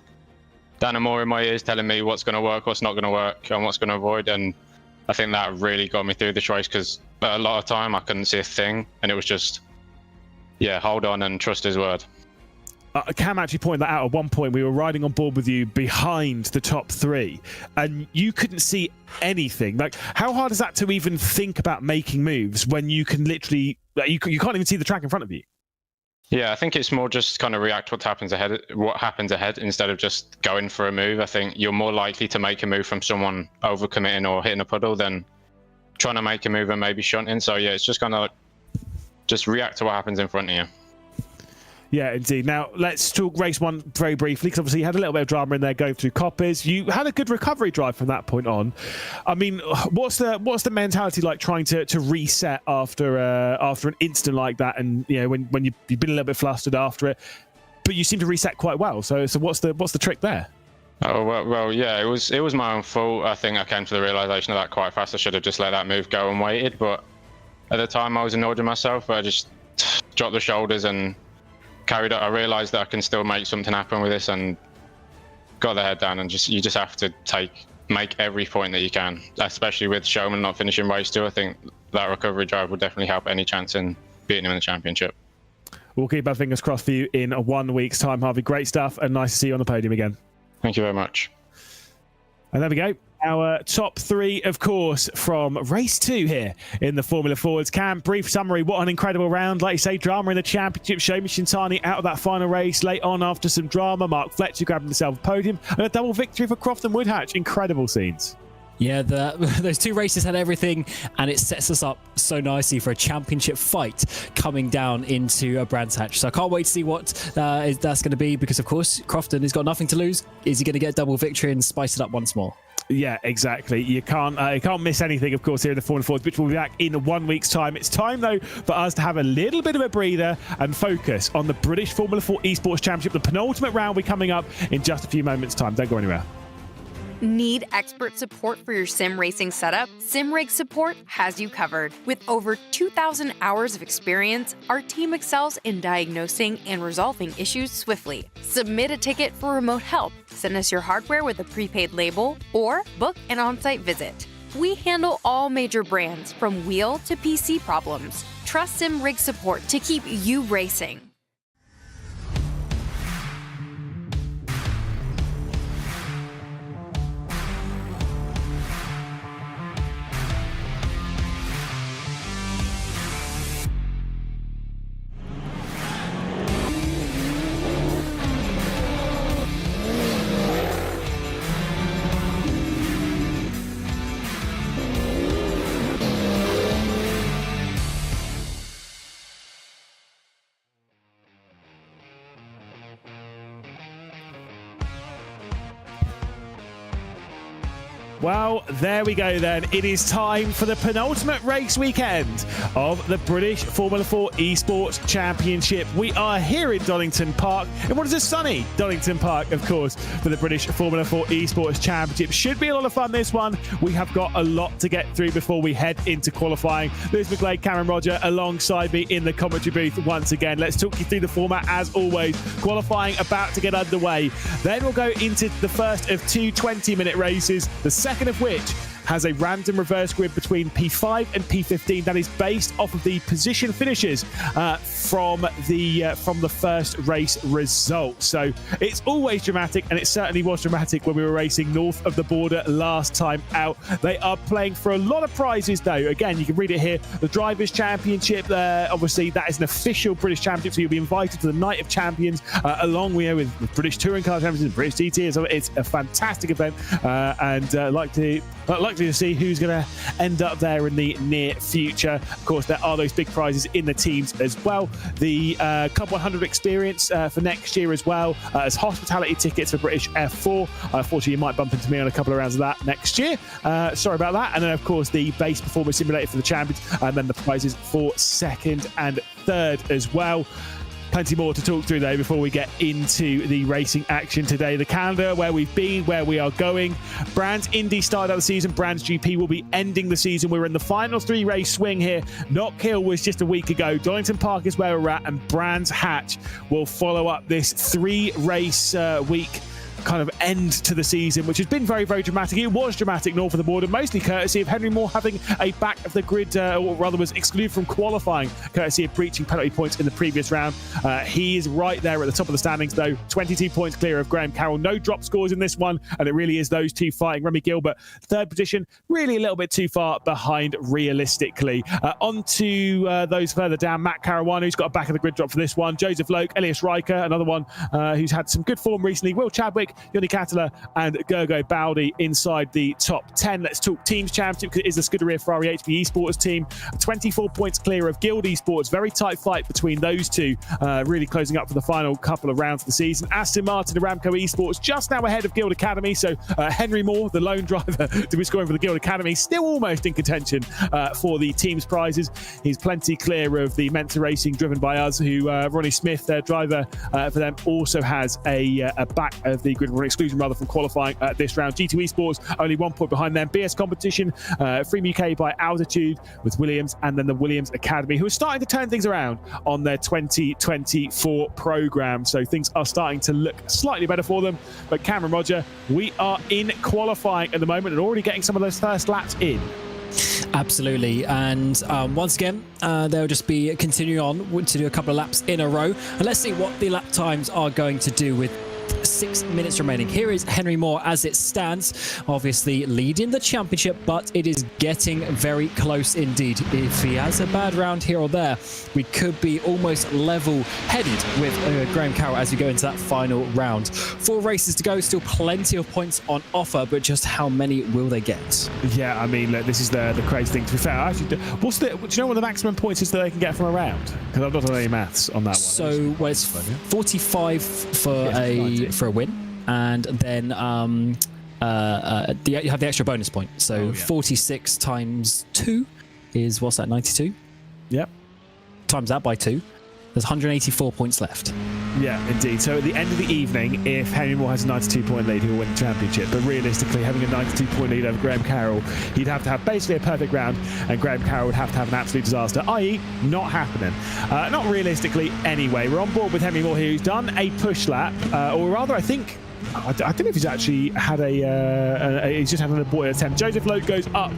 Dana Moore in my ears telling me what's going to work, what's not going to work, and what's going to avoid. And I think that really got me through this race because a lot of time I couldn't see a thing, and it was just yeah, hold on and trust his word. Cam actually pointed that out at one point. We were riding on board with you behind the top 3 and you couldn't see anything. Like, how hard is that to even think about making moves when you can literally, you can't even see the track in front of you? Yeah, I think it's more just kind of react what happens ahead instead of just going for a move. I think you're more likely to make a move from someone overcommitting or hitting a puddle than trying to make a move and maybe shunting. So yeah, it's just kind of just react to what happens in front of you. Yeah, indeed. Now, let's talk race 1 very briefly, because obviously you had a little bit of drama in there going through coppers. You had a good recovery drive from that point on. I mean, what's the mentality like trying to reset after an incident like that? And you know, when you've been a little bit flustered after it, but you seem to reset quite well. So what's the trick there? Oh well, yeah, it was my own fault. I think I came to the realization of that quite fast. I should have just let that move go and waited. But at the time, I was annoyed with myself. I just dropped the shoulders and carried up. I realized that I can still make something happen with this, and got the head down. And you just have to make every point that you can, especially with Showman not finishing race 2. I think that recovery drive would definitely help any chance in beating him in the championship. We'll keep our fingers crossed for you in 1 week's time, Harvey. Great stuff, and nice to see you on the podium again. Thank you very much. And there we go. Our top 3, of course, from race 2 here in the Formula Forwards. Cam, brief summary. What an incredible round. Like you say, drama in the championship. Shomi Shintani out of that final race. Late on, after some drama, Mark Fletcher grabbing himself a podium. And a double victory for Crofton Woodhatch. Incredible scenes. Yeah, those 2 races had everything, and it sets us up so nicely for a championship fight coming down into a Brands Hatch. So I can't wait to see what that's going to be, because, of course, Crofton has got nothing to lose. Is he going to get a double victory and spice it up once more? Yeah, exactly. You can't miss anything, of course, here in the Formula Forwards, which will be back in 1 week's time. It's time, though, for us to have a little bit of a breather and focus on the British Formula 4 Esports Championship. The penultimate round will be coming up in just a few moments' time. Don't go anywhere. Need expert support for your sim racing setup? SimRig Support has you covered. With over 2,000 hours of experience, our team excels in diagnosing and resolving issues swiftly. Submit a ticket for remote help, send us your hardware with a prepaid label, or book an on-site visit. We handle all major brands, from wheel to PC problems. Trust SimRig Support to keep you racing. Well, there we go then. It is time for the penultimate race weekend of the British Formula 4 Esports Championship. We are here in Donington Park, in what is a sunny Donington Park, of course, for the British Formula 4 Esports Championship. Should be a lot of fun, this one. We have got a lot to get through before we head into qualifying. Lewis McGlade, Cameron Roger alongside me in the commentary booth once again. Let's talk you through the format as always. Qualifying about to get underway. Then we'll go into the first of 2 20-minute races, the second of which has a random reverse grid between P5 and P15 that is based off of the position finishes from the first race result. So it's always dramatic, and it certainly was dramatic when we were racing north of the border last time out. They are playing for a lot of prizes, though. Again, you can read it here. The Drivers' Championship, obviously, that is an official British Championship, so you'll be invited to the Night of Champions, along with British Touring Car Champions and British GT. So it's a fantastic event, and like to see who's going to end up there in the near future. Of course, there are those big prizes in the teams as well. The Club 100 experience for next year as well, as hospitality tickets for British F4. Unfortunately, you might bump into me on a couple of rounds of that next year. Sorry about that. And then, of course, the base performance simulator for the champions, and then the prizes for second and third as well. Plenty more to talk through, though, before we get into the racing action today. The calendar, where we've been, where we are going. Brands Indy started out the season. Brands GP will be ending the season. We're in the final 3-race swing here. Knock Hill was just a week ago. Donington Park is where we're at, and Brands Hatch will follow up this 3-race week kind of end to the season, which has been very, very dramatic. It was dramatic north of the border, mostly courtesy of Henry Moore having a back of the grid, or rather was excluded from qualifying, courtesy of breaching penalty points in the previous round. He is right there at the top of the standings, though, 22 points clear of Graham Carroll. No drop scores in this one, and it really is those two fighting. Remy Gilbert, third position, really a little bit too far behind realistically. On to those further down. Matt Caruana, who's got a back of the grid drop for this one. Joseph Loke, Elias Riker, another one who's had some good form recently. Will Chadwick, Yoni Katala, and Gergo Bowdy inside the top 10. Let's talk Teams Championship, because it is the Scuderia Ferrari HB Esports team. 24 points clear of Guild Esports. Very tight fight between those two, really closing up for the final couple of rounds of the season. Aston Martin and Aramco Esports just now ahead of Guild Academy. So Henry Moore, the lone driver to be scoring for the Guild Academy, still almost in contention for the team's prizes. He's plenty clear of the Mentor Racing driven by us, who Ronnie Smith, their driver for them, also has a back of the grid, or an exclusion rather, from qualifying this round. G2 Esports only 1 point behind them. BS Competition, Freem UK by Altitude with Williams, and then the Williams Academy, who are starting to turn things around on their 2024 program. So things are starting to look slightly better for them. But Cameron, Roger, we are in qualifying at the moment and already getting some of those first laps in. Absolutely, and once again they'll just be continuing on to do a couple of laps in a row, and let's see what the lap times are going to do with 6 minutes remaining. Here is Henry Moore as it stands, obviously leading the championship, but it is getting very close indeed. If he has a bad round here or there, we could be almost level headed with Graham Carroll as we go into that final round. 4 races to go, still plenty of points on offer, but just how many will they get? Yeah, I mean, look, this is the crazy thing. To be fair, actually, do you know what the maximum points is that they can get from a round? Because I've not done any maths on that one. So, well, it's 45 for a win, and then you have the extra bonus point. So 46 times 2 is, what's that, 92? Yep. Times that by 2. There's 184 points left. Yeah, indeed. So at the end of the evening, if Henry Moore has a 92-point lead, he will win the championship. But realistically, having a 92-point lead over Graham Carroll, he'd have to have basically a perfect round, and Graham Carroll would have to have an absolute disaster, i.e. not happening. Not realistically anyway. We're on board with Henry Moore here, who's done a push lap, or rather, I don't know if he's actually had he's just had an aborted attempt. Joseph Loke goes up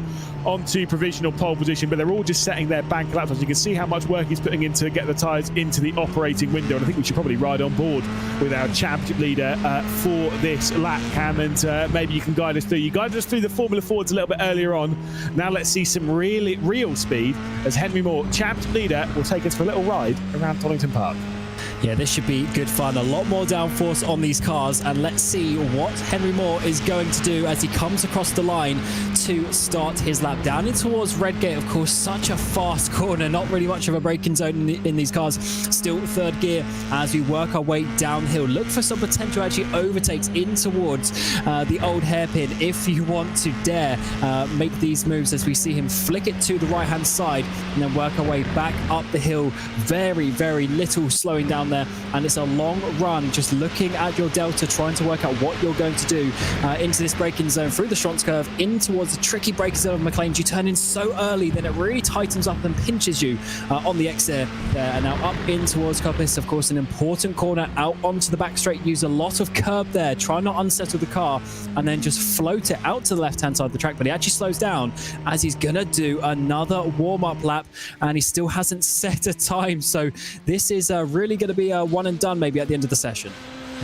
onto provisional pole position, but they're all just setting their bank laps. You can see how much work he's putting in to get the tyres into the operating window, and I think we should probably ride on board with our championship leader for this lap, Cam, and maybe you can guide us through. You guided us through the Formula Fords a little bit earlier on. Now let's see some real speed as Henry Moore, championship leader, will take us for a little ride around Donington Park. Yeah, this should be good fun. A lot more downforce on these cars, and let's see what Henry Moore is going to do as he comes across the line to start his lap. Down in towards Redgate, of course, such a fast corner, not really much of a braking zone in these cars. Still third gear as we work our way downhill. Look for some potential actually overtakes in towards the old hairpin if you want to dare make these moves, as we see him flick it to the right-hand side and then work our way back up the hill. Very, very little slowing down there, and it's a long run just looking at your delta, trying to work out what you're going to do into this braking zone, through the Schrontz curve, in towards the tricky braking zone of McLean's. You turn in so early, then it really tightens up and pinches you on the exit there, and now up in towards Coppice. Of course, an important corner out onto the back straight. Use a lot of curb there, try not unsettle the car, and then just float it out to the left hand side of the track. But he actually slows down as he's gonna do another warm-up lap, and he still hasn't set a time. So this is really going to be a one and done maybe at the end of the session.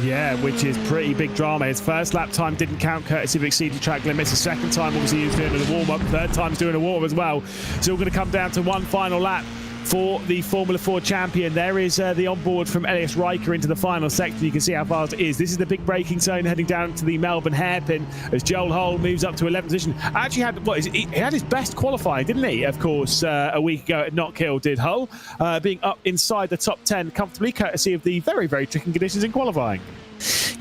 Yeah, which is pretty big drama. His first lap time didn't count courtesy of exceeding track limits. The second time, obviously, he was doing a warm-up. Third time's doing a warm-up as well. So we're going to come down to one final lap for the Formula 4 champion. There is the onboard from Elias Riker into the final section. You can see how fast it is. This is the big braking zone heading down to the Melbourne hairpin as Joel Hull moves up to 11th position. Actually had, he had his best qualifying, didn't he? Of course, a week ago at Knockhill did Hull, being up inside the top 10 comfortably, courtesy of the very, very tricky conditions in qualifying.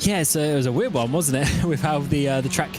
Yeah, so it was a weird one, wasn't it, with how the track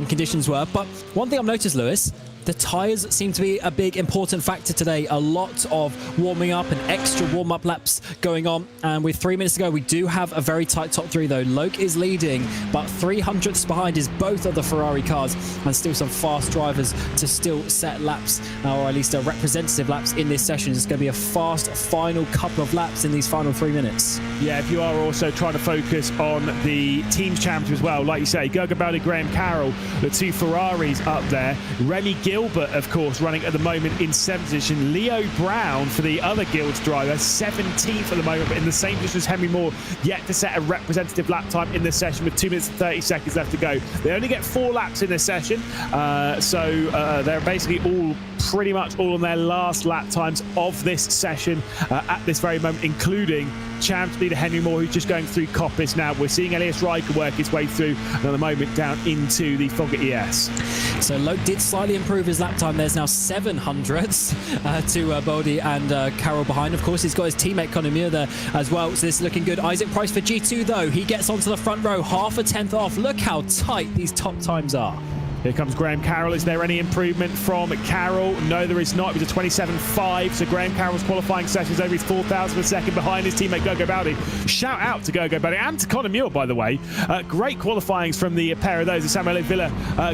conditions were. But one thing I've noticed, Lewis, The tyres seem to be a big important factor today. A lot of warming up and extra warm-up laps going on. And with 3 minutes to go, we do have a very tight top three, though. Loke is leading, but 300ths behind is both of the Ferrari cars, and still some fast drivers to still set laps, or at least representative laps in this session. It's going to be a fast final couple of laps in these final 3 minutes. Yeah, if you are also trying to focus on the team's championship as well, like you say, Gergo Baldi, Graham Carroll, the two Ferraris up there. Remy Gilbert, of course, running at the moment in 7th position. Leo Brown for the other Guilds driver, 17th at the moment, but in the same position as Henry Moore, yet to set a representative lap time in this session with 2 minutes and 30 seconds left to go. They only get 4 laps in this session, so they're basically all pretty much all on their last lap times of this session at this very moment, including champ leader Henry Moore, who's just going through Coppice now. We're seeing Elias Riker work his way through, and at the moment down into the Fogger ES. So Loke did slightly improve his lap time. There's now 700ths to Baldi and Carroll behind. Of course, he's got his teammate Conor Muir there as well, so this is looking good. Isaac Price for G2, though. He gets onto the front row, half a tenth off. Look how tight these top times are. Here comes Graham Carroll. Is there any improvement from Carroll? No, there is not. It was a 27.5, so Graham Carroll's qualifying session is over his 4,000th of a second behind his teammate Gergo Baldi. Shout out to Gergo Baldi and to Conor Muir, by the way. Great qualifyings from the pair of those. Samuel Villa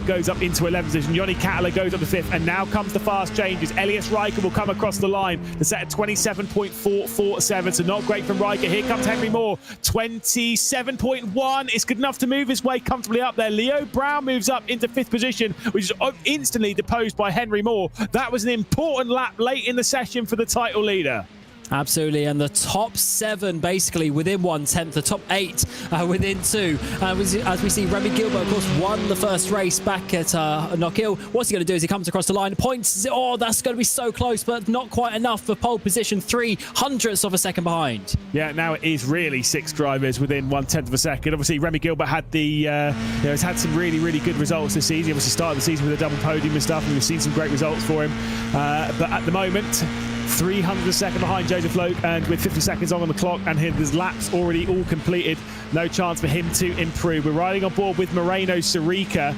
goes up into 11th position. Yoni Kattler goes up to 5th, and now comes the fast changes. Elias Riker will come across the line to set at 27.447, so not great from Riker. Here comes Henry Moore, 27.1. It's good enough to move his way comfortably up there. Leo Brown moves up into 5th position, which is instantly deposed by Henry Moore. That was an important lap late in the session for the title leader. Absolutely, and the top 7 basically within 1/10, the top 8 within 2. As we see, Remy Gilbert, of course, won the first race back at Knockhill. What's he going to do as he comes across the line? Points, oh, that's going to be so close, but not quite enough for pole position, 300ths of a second behind. Yeah, now it is really 6 drivers within 1/10 of a second. Obviously, Remy Gilbert had has had some really, really good results this season. He obviously started the season with a double podium and stuff, and we've seen some great results for him. But at the moment, 300 a second behind Joseph Loke, and with 50 seconds on the clock, and his laps already all completed. No chance for him to improve. We're riding on board with Moreno Sirica.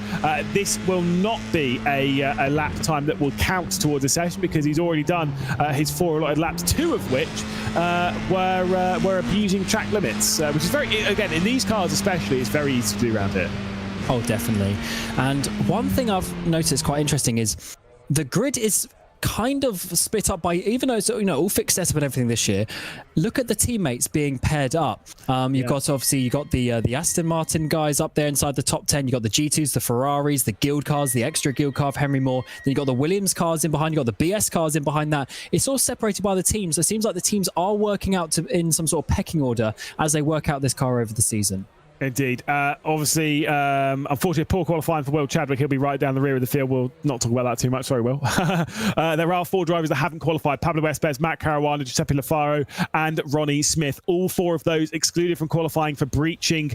This will not be a lap time that will count towards the session, because he's already done his 4 allotted laps, 2 of which were abusing track limits, which is very, again, in these cars especially, it's very easy to do around here. Oh, definitely. And one thing I've noticed quite interesting is the grid is kind of split up by, even though it's all fixed setup and everything this year, look at the teammates being paired up. You've got, obviously, you got the Aston Martin guys up there inside the top 10. You got the G2s, the Ferraris, the Guild cars, the extra Guild car of Henry Moore. Then you got the Williams cars in behind. You got the BS cars in behind that. It's all separated by the teams. So it seems like the teams are working out in some sort of pecking order as they work out this car over the season. Indeed. Obviously, unfortunately, poor qualifying for Will Chadwick. He'll be right down the rear of the field. We'll not talk about that too much. Sorry, Will. There are 4 drivers that haven't qualified. Pablo Espes, Matt Caruana, Giuseppe Lafaro, and Ronnie Smith. All 4 of those excluded from qualifying for breaching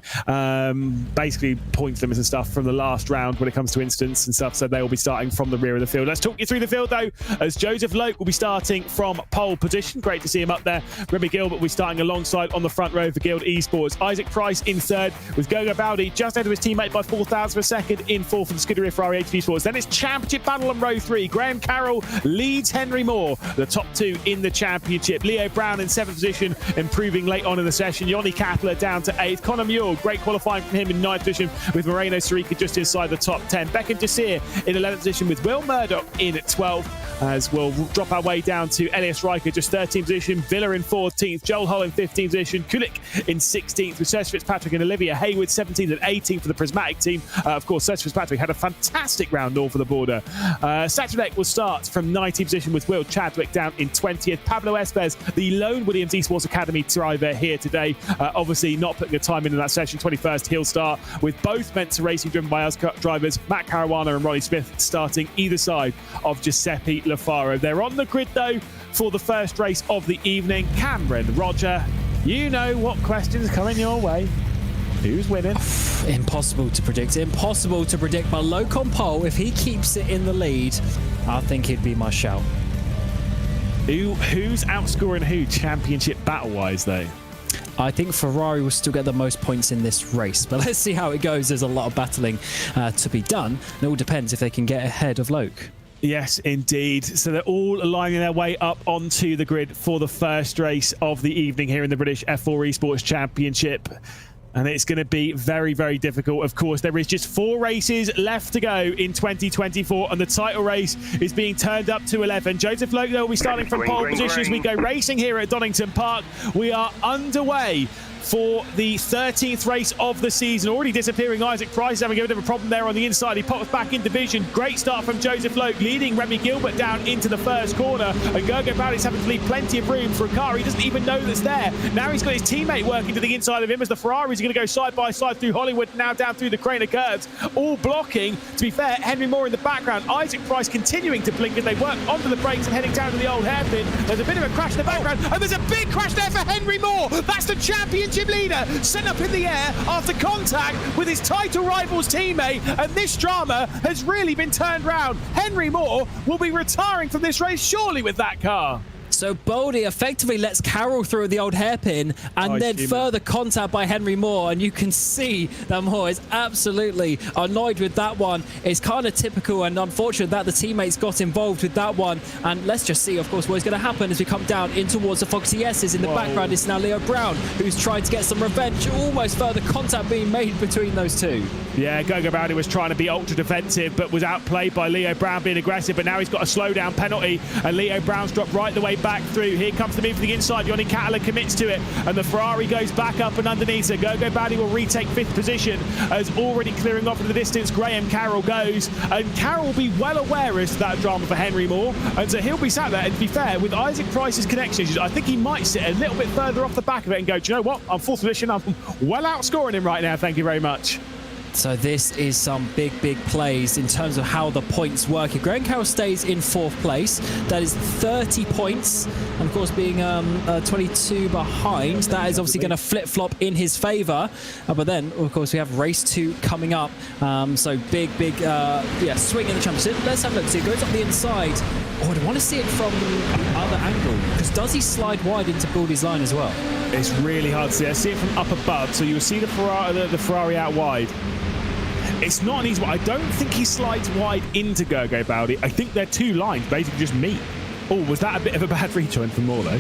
basically points limits and stuff from the last round when it comes to instance and stuff. So they will be starting from the rear of the field. Let's talk you through the field, though, as Joseph Loke will be starting from pole position. Great to see him up there. Remy Gilbert will be starting alongside on the front row for Guild Esports. Isaac Price in 3rd, with Gergo Baldi just ahead of his teammate by 4,000 of a second in 4th for the Scuderia Ferrari HD Sports. Then it's championship battle on row 3. Graham Carroll leads Henry Moore, the top 2 in the championship. Leo Brown in 7th position, improving late on in the session. Yoni Kattler down to 8th. Conor Muir, great qualifying from him in 9th position, with Moreno Sirica just inside the top 10. Beckon Jasir in 11th position, with Will Murdoch in 12th, as we'll drop our way down to Elias Riker, just 13th position. Villa in 14th. Joel Hull in 15th position. Kulik in 16th, with Serge Fitzpatrick and Olivia Hayward 17th and 18th for the Prismatic team. Of course, Serge Fitzpatrick had a fantastic round north of the border. Saturday will start from 19th position, with Will Chadwick down in 20th. Pablo Espes, the lone Williams Esports Academy driver here today, obviously not putting a time in that session. 21st, he'll start, with both Mentor Racing driven by us drivers, Matt Caruana and Ronnie Smith, starting either side of Giuseppe Lafaro. They're on the grid, though, for the first race of the evening. Cameron, Roger, you know what questions coming your way. Who's winning? Impossible to predict. Impossible to predict. But Loke on pole, if he keeps it in the lead, I think he'd be my shout. Who's outscoring who championship battle-wise, though? I think Ferrari will still get the most points in this race, but let's see how it goes. There's a lot of battling to be done, and it all depends if they can get ahead of Loke. Yes, indeed. So they're all lining their way up onto the grid for the first race of the evening here in the British F4 Esports Championship. And it's going to be very, very difficult. Of course, there is just 4 races left to go in 2024, and the title race is being turned up to 11. Joseph Loke, will be starting from pole position as we go racing here at Donington Park. We are underway for the 13th race of the season. Already disappearing Isaac Price, having a bit of a problem there on the inside. He pops back in division. Great start from Joseph Loke, leading Remy Gilbert down into the first corner. And Gergo Bowley's having to leave plenty of room for a car he doesn't even know that's there. Now he's got his teammate working to the inside of him as the Ferraris are going to go side by side through Hollywood, now down through the Craner curves, all blocking. To be fair, Henry Moore in the background. Isaac Price continuing to blink as they work onto the brakes and heading down to the old hairpin. There's a bit of a crash in the background, and there's a big crash there for Henry Moore. That's the championship leader, sent up in the air after contact with his title rival's teammate, and this drama has really been turned round. Henry Moore will be retiring from this race surely with that car. So Boldy effectively lets Carroll through the old hairpin, and then further contact by Henry Moore, and you can see that Moore is absolutely annoyed with that one. It's kind of typical and unfortunate that the teammates got involved with that one, and let's just see, of course, what's going to happen as we come down in towards the Foxy S's. In the background is now Leo Brown, who's trying to get some revenge. Almost further contact being made between those two. Yeah, Gergo Bowley was trying to be ultra defensive, but was outplayed by Leo Brown being aggressive, but now he's got a slowdown penalty, and Leo Brown's dropped right the way back through. Here comes the move to the inside. Yannick Catalan commits to it, and the Ferrari goes back up and underneath. So Gergo Bowley will retake 5th position, as already clearing off in the distance Graham Carroll goes, and Carroll will be well aware as to that drama for Henry Moore, and so he'll be sat there. And to be fair, with Isaac Price's connection issues, I think he might sit a little bit further off the back of it and go, do you know what, I'm 4th position, I'm well outscoring him right now, thank you very much. So this is some big plays in terms of how the points work. If Graham Carroll stays in 4th place, that is 30 points. And of course, being 22 behind, that is obviously going to flip-flop in his favour. But then, of course, we have race 2 coming up. So big swing in the championship. Let's have a look. So it goes up the inside. Oh, I want to see it from the other angle, because does he slide wide into Baldy's line as well? It's really hard to see. I see it from up above, so you'll see the Ferrari out wide. It's not an easy one. I don't think he slides wide into Gergo Bowley. I think they're 2 lines, basically just meet. Oh, was that a bit of a bad rejoin for Moore, though?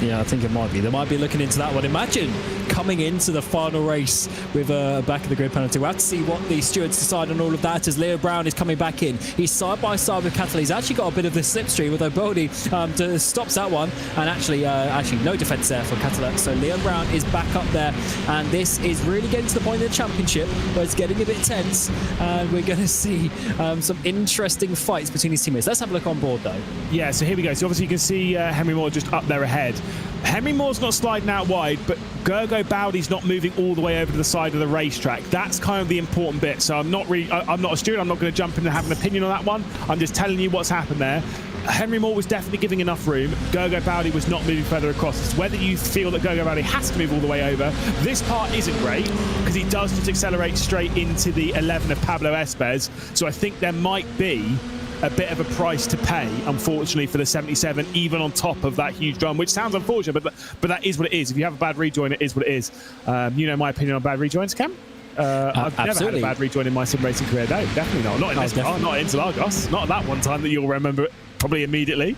Yeah, I think it might be. They might be looking into that one. Imagine coming into the final race with a back of the grid penalty. We'll have to see what the stewards decide on all of that as Leo Brown is coming back in. He's side by side with Catalan. He's actually got a bit of the slipstream, although Boldy stops that one. And actually no defence there for Catalan. So Leo Brown is back up there. And this is really getting to the point of the championship where it's getting a bit tense. And we're going to see some interesting fights between these teammates. Let's have a look on board, though. Yeah, so here we go. So obviously you can see Henry Moore just up there ahead. Henry Moore's not sliding out wide, but Gergo Bowley's not moving all the way over to the side of the racetrack. That's kind of the important bit. So I'm not a steward. I'm not going to jump in and have an opinion on that one. I'm just telling you what's happened there. Henry Moore was definitely giving enough room. Gergo Bowley was not moving further across. It's whether you feel that Gergo Bowley has to move all the way over. This part isn't great because he does just accelerate straight into the 11 of Pablo Espes. So I think there might be a bit of a price to pay, unfortunately, for the 77, even on top of that huge drum, which sounds unfortunate, but that is what it is. If you have a bad rejoin, it is what it is. You know my opinion on bad rejoins, Cam? I've never had a bad rejoin in my sim racing career. No, definitely not. Not in this car, not in Interlagos. Not at that one time that you'll remember it probably immediately.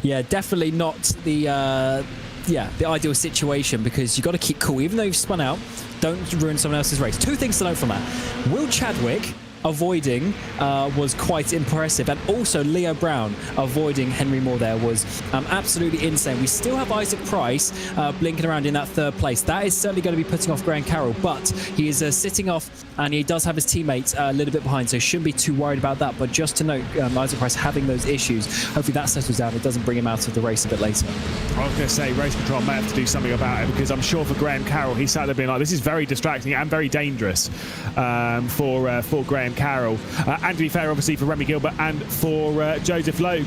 Yeah, definitely not the ideal situation, because you've got to keep cool. Even though you've spun out, don't ruin someone else's race. 2 things to note from that. Will Chadwick avoiding was quite impressive, and also Leo Brown avoiding Henry Moore there was absolutely insane. We still have Isaac Price blinking around in that 3rd place. That is certainly going to be putting off Graham Carroll, but he is sitting off, and he does have his teammates a little bit behind, so shouldn't be too worried about that. But just to note, Isaac Price having those issues, hopefully that settles down. It doesn't bring him out of the race a bit later. I was going to say Race Control may have to do something about it, because I'm sure for Graham Carroll, he sat there being like, this is very distracting and very dangerous for Graham Carroll. And to be fair, obviously, for Remy Gilbert and for Joseph Lowe.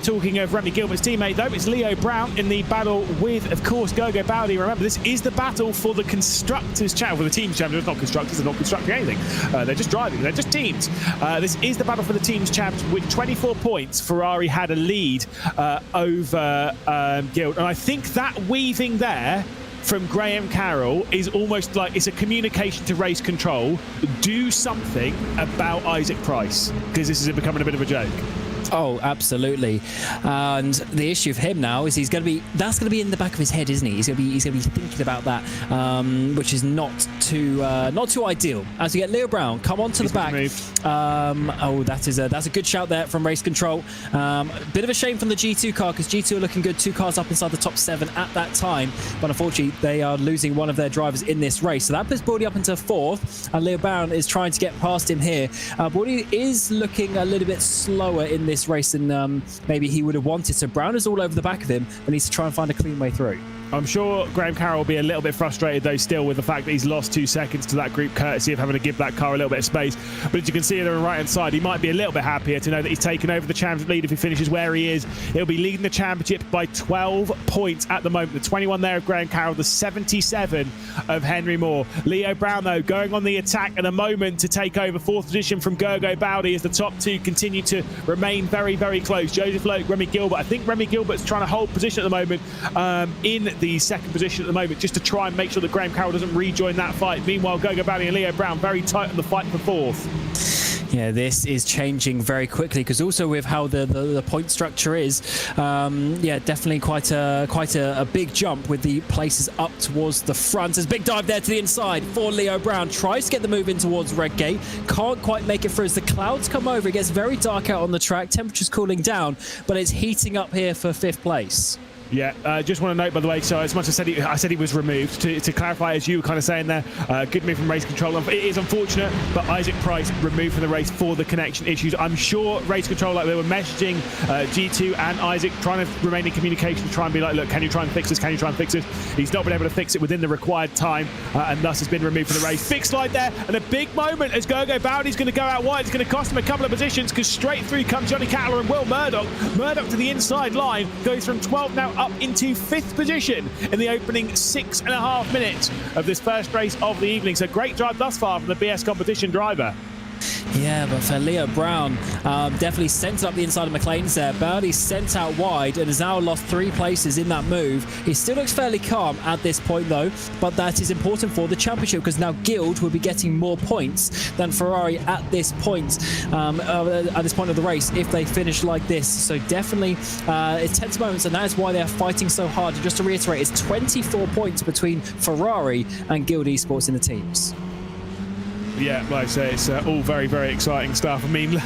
Talking of Remy Gilbert's teammate, though, it's Leo Brown in the battle with, of course, Gergo Bowley. Remember, this is the battle for the Constructors' Champion, for the Teams Champion. It's not Constructors, they're not constructing anything. They're just driving, they're just teams. This is the battle for the Teams Champion. With 24 points, Ferrari had a lead over Guild. And I think that weaving there from Graham Carroll is almost like it's a communication to race control. Do something about Isaac Price, because this is becoming a bit of a joke. Oh, absolutely. And the issue of him now is that's going to be in the back of his head, isn't he? He's going to be thinking about that, which is not too ideal. As we get Leo Brown come onto the back. That's a good shout there from race control. Bit of a shame from the G2 car, because G2 are looking good, 2 cars up inside the top 7 at that time, but unfortunately they are losing one of their drivers in this race. So that puts Baldy up into 4th, and Leo Brown is trying to get past him here. Baldy is looking a little bit slower in this race than maybe he would have wanted. So Brown is all over the back of him and needs to try and find a clean way through. I'm sure Graham Carroll will be a little bit frustrated, though, still with the fact that he's lost 2 seconds to that group, courtesy of having to give that car a little bit of space. But as you can see on the right-hand side, he might be a little bit happier to know that he's taken over the championship lead if he finishes where he is. He'll be leading the championship by 12 points at the moment. The 21 there of Graham Carroll, the 77 of Henry Moore. Leo Brown, though, going on the attack at the moment to take over 4th position from Gergo Bowdy as the top 2 continue to remain very, very close. Joseph Loke, Remy Gilbert. I think Remy Gilbert's trying to hold position at the moment in the 2nd position at the moment, just to try and make sure that Graham Carroll doesn't rejoin that fight. Meanwhile, Gergo Bowdy and Leo Brown very tight on the fight for 4th. Yeah, this is changing very quickly, because also with how the point structure is, yeah, definitely quite a big jump with the places up towards the front. There's a big dive there to the inside for Leo Brown. Tries to get the move in towards Redgate. Can't quite make it through as the clouds come over. It gets very dark out on the track. Temperature's cooling down, but it's heating up here for 5th place. Yeah, just want to note, by the way, so as much as I said he was removed, to clarify, as you were kind of saying there, good move from race control. It is unfortunate, but Isaac Price removed from the race for the connection issues. I'm sure race control, like they were messaging G2 and Isaac, trying to remain in communication, try and be like, look, can you try and fix this? Can you try and fix this? He's not been able to fix it within the required time, and thus has been removed from the race. Big slide there, and a big moment as Gergo Bowdy's going to go out wide. It's going to cost him a couple of positions, because straight through comes Johnny Cattler and Will Murdoch. Murdoch to the inside line, goes from 12 now up into 5th position in the opening 6.5 minutes of this first race of the evening. So great drive thus far from the BS competition driver. Yeah, but for Leo Brown, definitely sent up the inside of McLean's there. Bowdy sent out wide and has now lost 3 places in that move. He still looks fairly calm at this point, though, but that is important for the championship, because now Guild will be getting more points than Ferrari at this point of the race if they finish like this. So definitely it's tense moments, and that is why they're fighting so hard. And just to reiterate, it's 24 points between Ferrari and Guild Esports in the teams. Yeah, like I say, it's all very, very exciting stuff. I mean,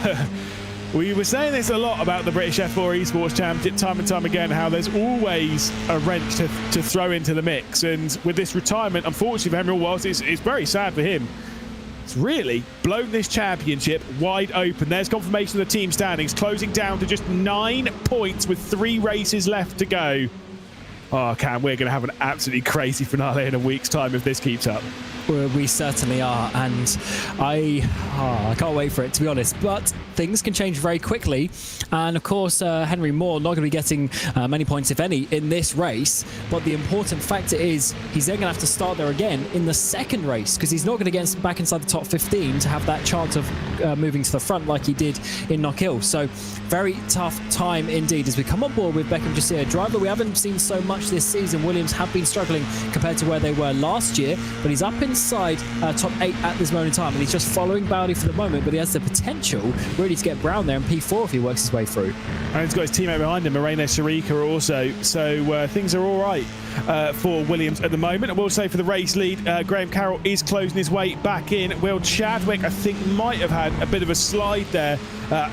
we were saying this a lot about the British F4 Esports Championship time and time again, how there's always a wrench to throw into the mix. And with this retirement, unfortunately for Henry Walls, it's very sad for him. It's really blown this championship wide open. There's confirmation of the team standings, closing down to just 9 points with 3 races left to go. Oh, Cam, we're going to have an absolutely crazy finale in a week's time if this keeps up. We certainly are, and I can't wait for it, to be honest. But things can change very quickly, and of course Henry Moore not going to be getting many points, if any, in this race. But the important factor is he's then going to have to start there again in the 2nd race, because he's not going to get back inside the top 15 to have that chance of moving to the front like he did in Knockhill. So very tough time indeed as we come on board with Beckham Jasir, a driver we haven't seen so much this season. Williams have been struggling compared to where they were last year, but he's up inside top 8 at this moment in time, and he's just following Bowdy for the moment, but he has the potential really to get Brown there in P4 if he works his way through. And he's got his teammate behind him, Moreno Sarica, also, so things are all right for Williams at the moment. I will say for the race lead, Graham Carroll is closing his way back in. Will Chadwick, I think, might have had a bit of a slide there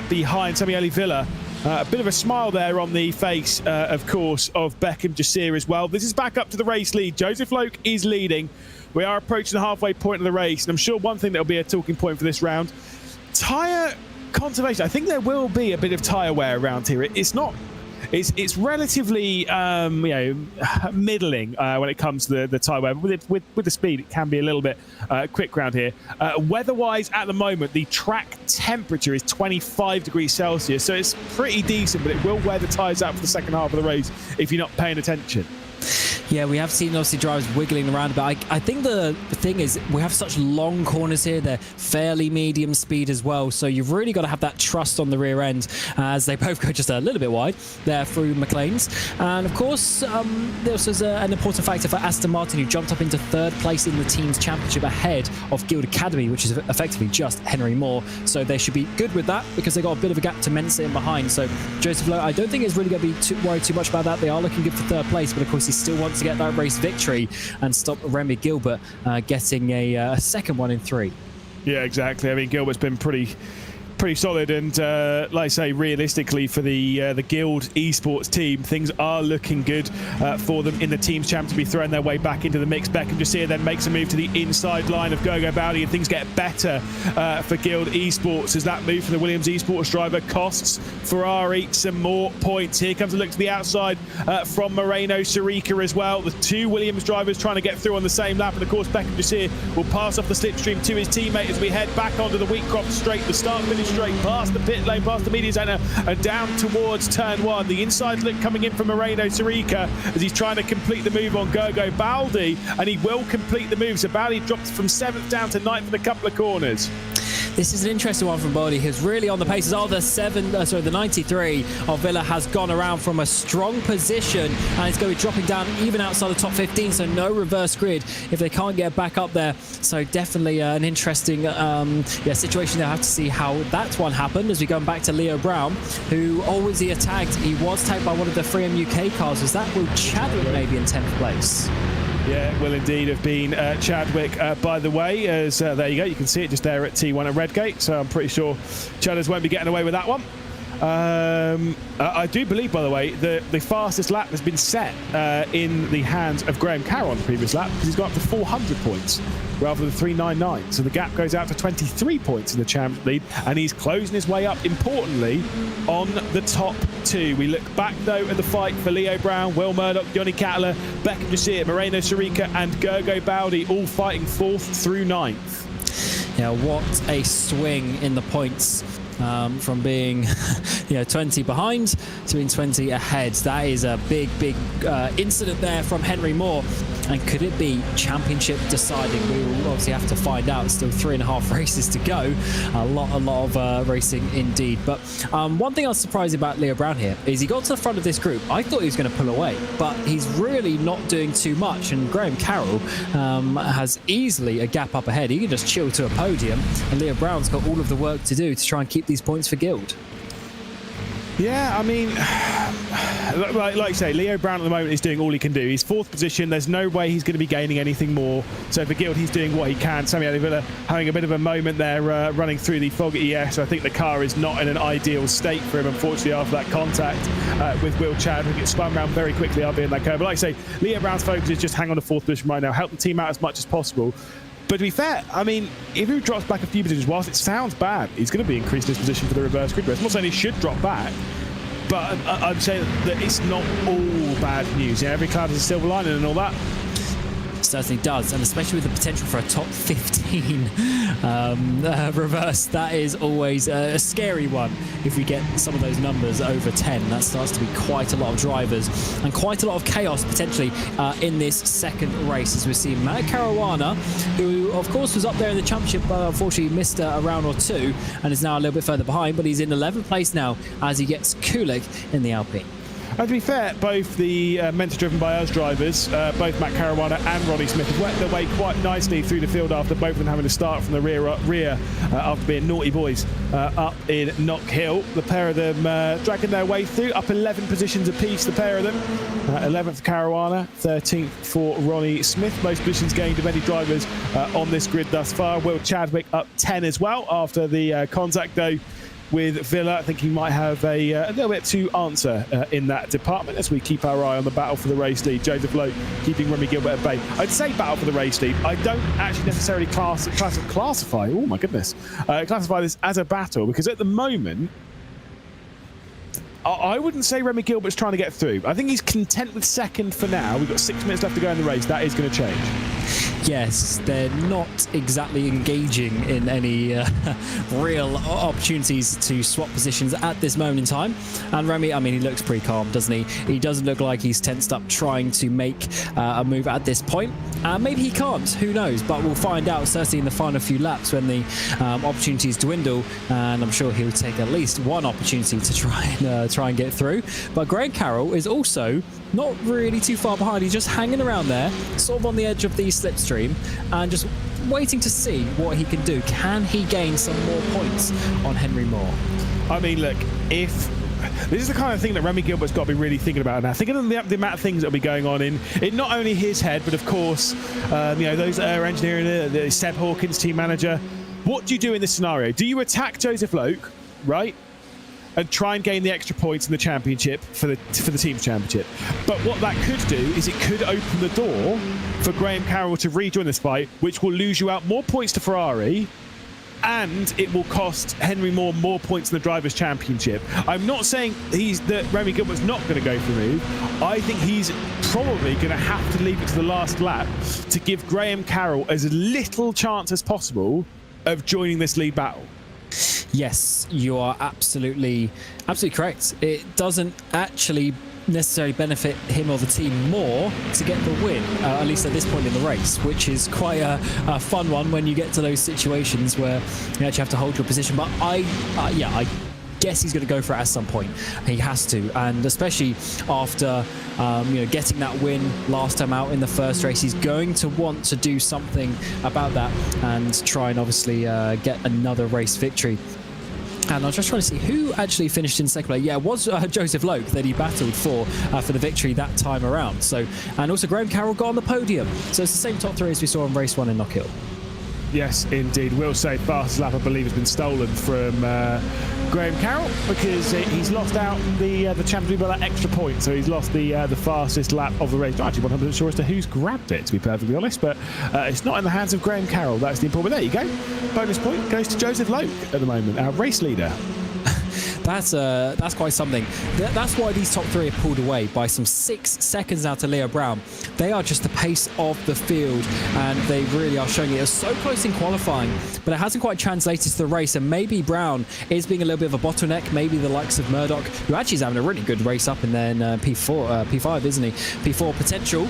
behind Samuele Villa. A bit of a smile there on the face, of course, of Beckham Jasir as well. This is back up to the race lead. Joseph Loke is leading. We are approaching the halfway point of the race, and I'm sure one thing that will be a talking point for this round, tyre conservation. I think there will be a bit of tyre wear around here. It's relatively middling when it comes to the tyre wear. With the speed, it can be a little bit quick around here. Weather-wise, at the moment, the track temperature is 25 degrees Celsius, so it's pretty decent, but it will wear the tyres out for the second half of the race if you're not paying attention. Yeah, we have seen obviously drivers wiggling around a bit. I think the thing is we have such long corners here. They're fairly medium speed as well. So you've really got to have that trust on the rear end as they both go just a little bit wide there through McLaren's. And of course, this was an important factor for Aston Martin, who jumped up into 3rd place in the team's championship ahead of Guild Academy, which is effectively just Henry Moore. So they should be good with that because they got a bit of a gap to Mensa in behind. So Joseph Lowe, I don't think is really going to be worried too much about that. They are looking good for 3rd place, but of course he still wants to get that race victory and stop Remy Gilbert getting a second one in 3. Yeah, exactly. I mean, Gilbert's been pretty solid, and like I say, realistically for the Guild Esports team, things are looking good for them in the team's champ to be throwing their way back into the mix. Beckham just here then makes a move to the inside line of Gogo Bowdy, and things get better for Guild Esports as that move from the Williams Esports driver costs Ferrari some more points. Here comes a look to the outside from Moreno Sirica as well. The 2 Williams drivers trying to get through on the same lap, and of course Beckham just here will pass off the slipstream to his teammate as we head back onto the Wheatcroft straight, the start-finish straight, past the pit lane, past the media centre, and down towards turn 1. The inside look coming in from Moreno Sirica as he's trying to complete the move on Gogo Baldi, and he will complete the move. So Baldi drops from 7th down to 9th in a couple of corners. This is an interesting one from Baldi, who's really on the paces. The 93 of Villa has gone around from a strong position, and it's going to be dropping down even outside the top 15, so no reverse grid if they can't get back up there. So definitely an interesting situation. They'll have to see how that one happened as we go back to Leo Brown, who was he tagged? He was tagged by one of the 3M UK cars. Was that Will Chadwick maybe in 10th place? Yeah, it will indeed have been Chadwick, by the way, as there you go, you can see it just there at T1 at Redgate, so I'm pretty sure Chadders won't be getting away with that one. I do believe, by the way, the fastest lap has been set in the hands of Graham Carroll on the previous lap, because he's got up to 400 points rather than 399. So the gap goes out to 23 points in the championship lead, and he's closing his way up, importantly, on the top 2. We look back, though, at the fight for Leo Brown, Will Murdoch, Johnny Cattler, Beckham Jasir, Moreno Sirica, and Gergo Baldi, all fighting 4th through 9th. Yeah, what a swing in the points. From being 20 behind to being 20 ahead. That is a big incident there from Henry Moore. And could it be championship deciding? We will obviously have to find out. Still 3.5 races to go. A lot of racing indeed. But one thing I was surprised about Leo Brown here is he got to the front of this group. I thought he was going to pull away, but he's really not doing too much. And Graham Carroll has easily a gap up ahead. He can just chill to a podium, and Leo Brown's got all of the work to do to try and keep these points for Guild. Yeah, I mean, like you say, Leo Brown at the moment is doing all he can do. He's 4th position. There's no way he's going to be gaining anything more. So for Guild, he's doing what he can. Sammy Adivilla having a bit of a moment there, running through the fog at ES. I think the car is not in an ideal state for him, unfortunately, after that contact with Will Chadwick. It spun around very quickly, I'll be in that curve. But like I say, Leo Brown's focus is just hang on to 4th position right now, help the team out as much as possible. But to be fair, I mean, if he drops back a few positions, whilst it sounds bad, he's going to be increasing his position for the reverse grid race. I'm not saying he should drop back, but I'm saying that it's not all bad news. Yeah, every cloud has a silver lining and all that. Certainly does, and especially with the potential for a top 15 reverse. That is always a scary one. If we get some of those numbers over 10, that starts to be quite a lot of drivers and quite a lot of chaos potentially in this second race, as we see Matt Caruana, who of course was up there in the championship, but unfortunately missed a round or 2 and is now a little bit further behind, but he's in 11th place now as he gets Kulik in the Alpine. And to be fair, both the mentor driven by us drivers, both Matt Caruana and Ronnie Smith, have worked their way quite nicely through the field after both of them having to start from the rear after being naughty boys up in Knock Hill. The pair of them dragging their way through, up 11 positions apiece, the pair of them. 11th Caruana, 13th for Ronnie Smith. Most positions gained of any drivers on this grid thus far. Will Chadwick up 10 as well after the contact, though, with Villa. I think he might have a little bit to answer in that department as we keep our eye on the battle for the race lead. Joseph Lowe keeping Remy Gilbert at bay. I'd say battle for the race lead. I don't actually necessarily classify, oh my goodness, classify this as a battle, because at the moment, I wouldn't say Remy Gilbert's trying to get through. I think he's content with second for now. We've got 6 minutes left to go in the race. That is going to change. yes, they're not exactly engaging in any real opportunities to swap positions at this moment in time. And Remy, I mean, he looks pretty calm, doesn't he? He doesn't look like he's tensed up trying to make a move at this point. Maybe he can't, who knows? But we'll find out certainly in the final few laps when the opportunities dwindle, and I'm sure he'll take at least one opportunity to try and get through. But Graham Carroll is also not really too far behind. He's just hanging around there, sort of on the edge of the slipstream, and just waiting to see what he can do. Can he gain some more points on Henry Moore? I mean, look, if this is the kind of thing that Remy Gilbert's got to be really thinking about now. Thinking of the amount of things that will be going on in not only his head, but of course, those engineering, the Seb Hawkins team manager. What do you do in this scenario? Do you attack Joseph Loke, right, and try and gain the extra points in the championship for the team's championship? But what that could do is it could open the door for Graham Carroll to rejoin this fight, which will lose you out more points to Ferrari, and it will cost Henry Moore more points in the Drivers' Championship. I'm not saying that Remy Gilbert's not going to go for the move. I think he's probably going to have to leave it to the last lap to give Graham Carroll as little chance as possible of joining this lead battle. Yes, you are absolutely correct. It doesn't actually necessarily benefit him or the team more to get the win, at least at this point in the race, which is quite a fun one when you get to those situations where you actually have to hold your position. But I guess he's going to go for it at some point. He has to, and especially after getting that win last time out in the first race, he's going to want to do something about that and try and obviously get another race victory. And I was just trying to see who actually finished in second place. Yeah, it was Joseph Loke that he battled for the victory that time around. So, and also Graham Carroll got on the podium. So it's the same top three as we saw in race 1 in Knockhill. Yes, indeed. Will say fastest lap, I believe, has been stolen from Graham Carroll because he's lost out the championship by that extra point. So he's lost the fastest lap of the race. Not actually 100% sure as to who's grabbed it, to be perfectly honest, but it's not in the hands of Graham Carroll. That's the important. But there you go. Bonus point goes to Joseph Loke at the moment, our race leader. That's quite something. That's why these top three are pulled away by some 6 seconds now to Leo Brown. They are just the pace of the field, and they really are showing it. It was so close in qualifying, but it hasn't quite translated to the race, and maybe Brown is being a little bit of a bottleneck. Maybe the likes of Murdoch, who actually is having a really good race up in their P5, isn't he? P4 potential.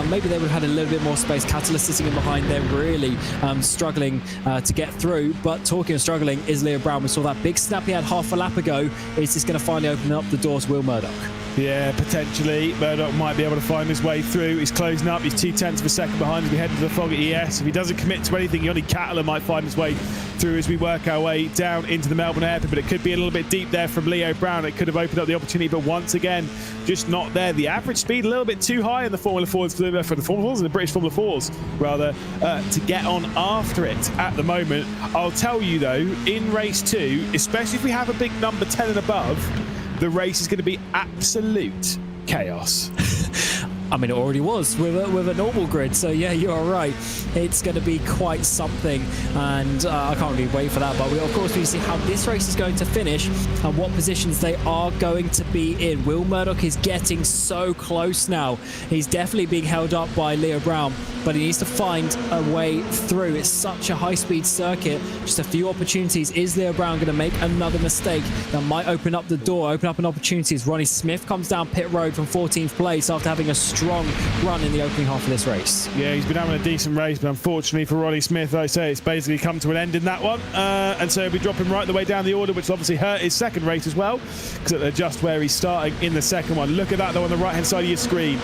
Maybe they would have had a little bit more space. Catalyst sitting in behind, they're really struggling to get through. But talking of struggling is Leo Brown. We saw that big snap he had half a lap ago. Is this going to finally open up the door to Will Murdoch? Yeah, potentially. Murdoch might be able to find his way through. He's closing up. He's 0.2 of a second behind as we head into the fog at ES. If he doesn't commit to anything, Yanni Cattler might find his way through as we work our way down into the Melbourne airport. But it could be a little bit deep there from Leo Brown. It could have opened up the opportunity, but once again, just not there. The average speed a little bit too high in the Formula 4s, for the Formula 4s and the British Formula 4s, rather, to get on after it at the moment. I'll tell you, though, in race 2, especially if we have a big number 10 and above, the race is going to be absolute chaos. I mean, it already was with a normal grid, so yeah, you're right. It's going to be quite something, and I can't really wait for that. But we, of course, we see how this race is going to finish and what positions they are going to be in. Will Murdoch is getting so close now. He's definitely being held up by Leo Brown, but he needs to find a way through. It's such a high-speed circuit. Just a few opportunities. Is Leo Brown going to make another mistake that might open up the door, open up an opportunity as Ronnie Smith comes down pit road from 14th place after having a strong run in the opening half of this race. Yeah, he's been having a decent race, but unfortunately for Ronnie Smith, I say it's basically come to an end in that one. And so he'll be dropping right the way down the order, which will obviously hurt his second race as well, because they're just where he's starting in the second one. Look at that, though, on the right-hand side of your screen.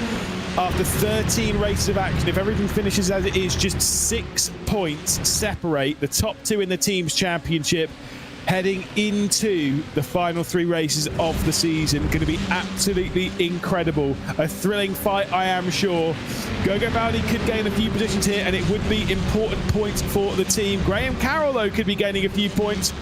After 13 races of action, if everything finishes as it is, just 6 points separate the top 2 in the team's championship, heading into the final 3 races of the season. Going to be absolutely incredible. A thrilling fight, I am sure. Gogo Bowley could gain a few positions here, and it would be important points for the team. Graham Carroll, though, could be gaining a few points.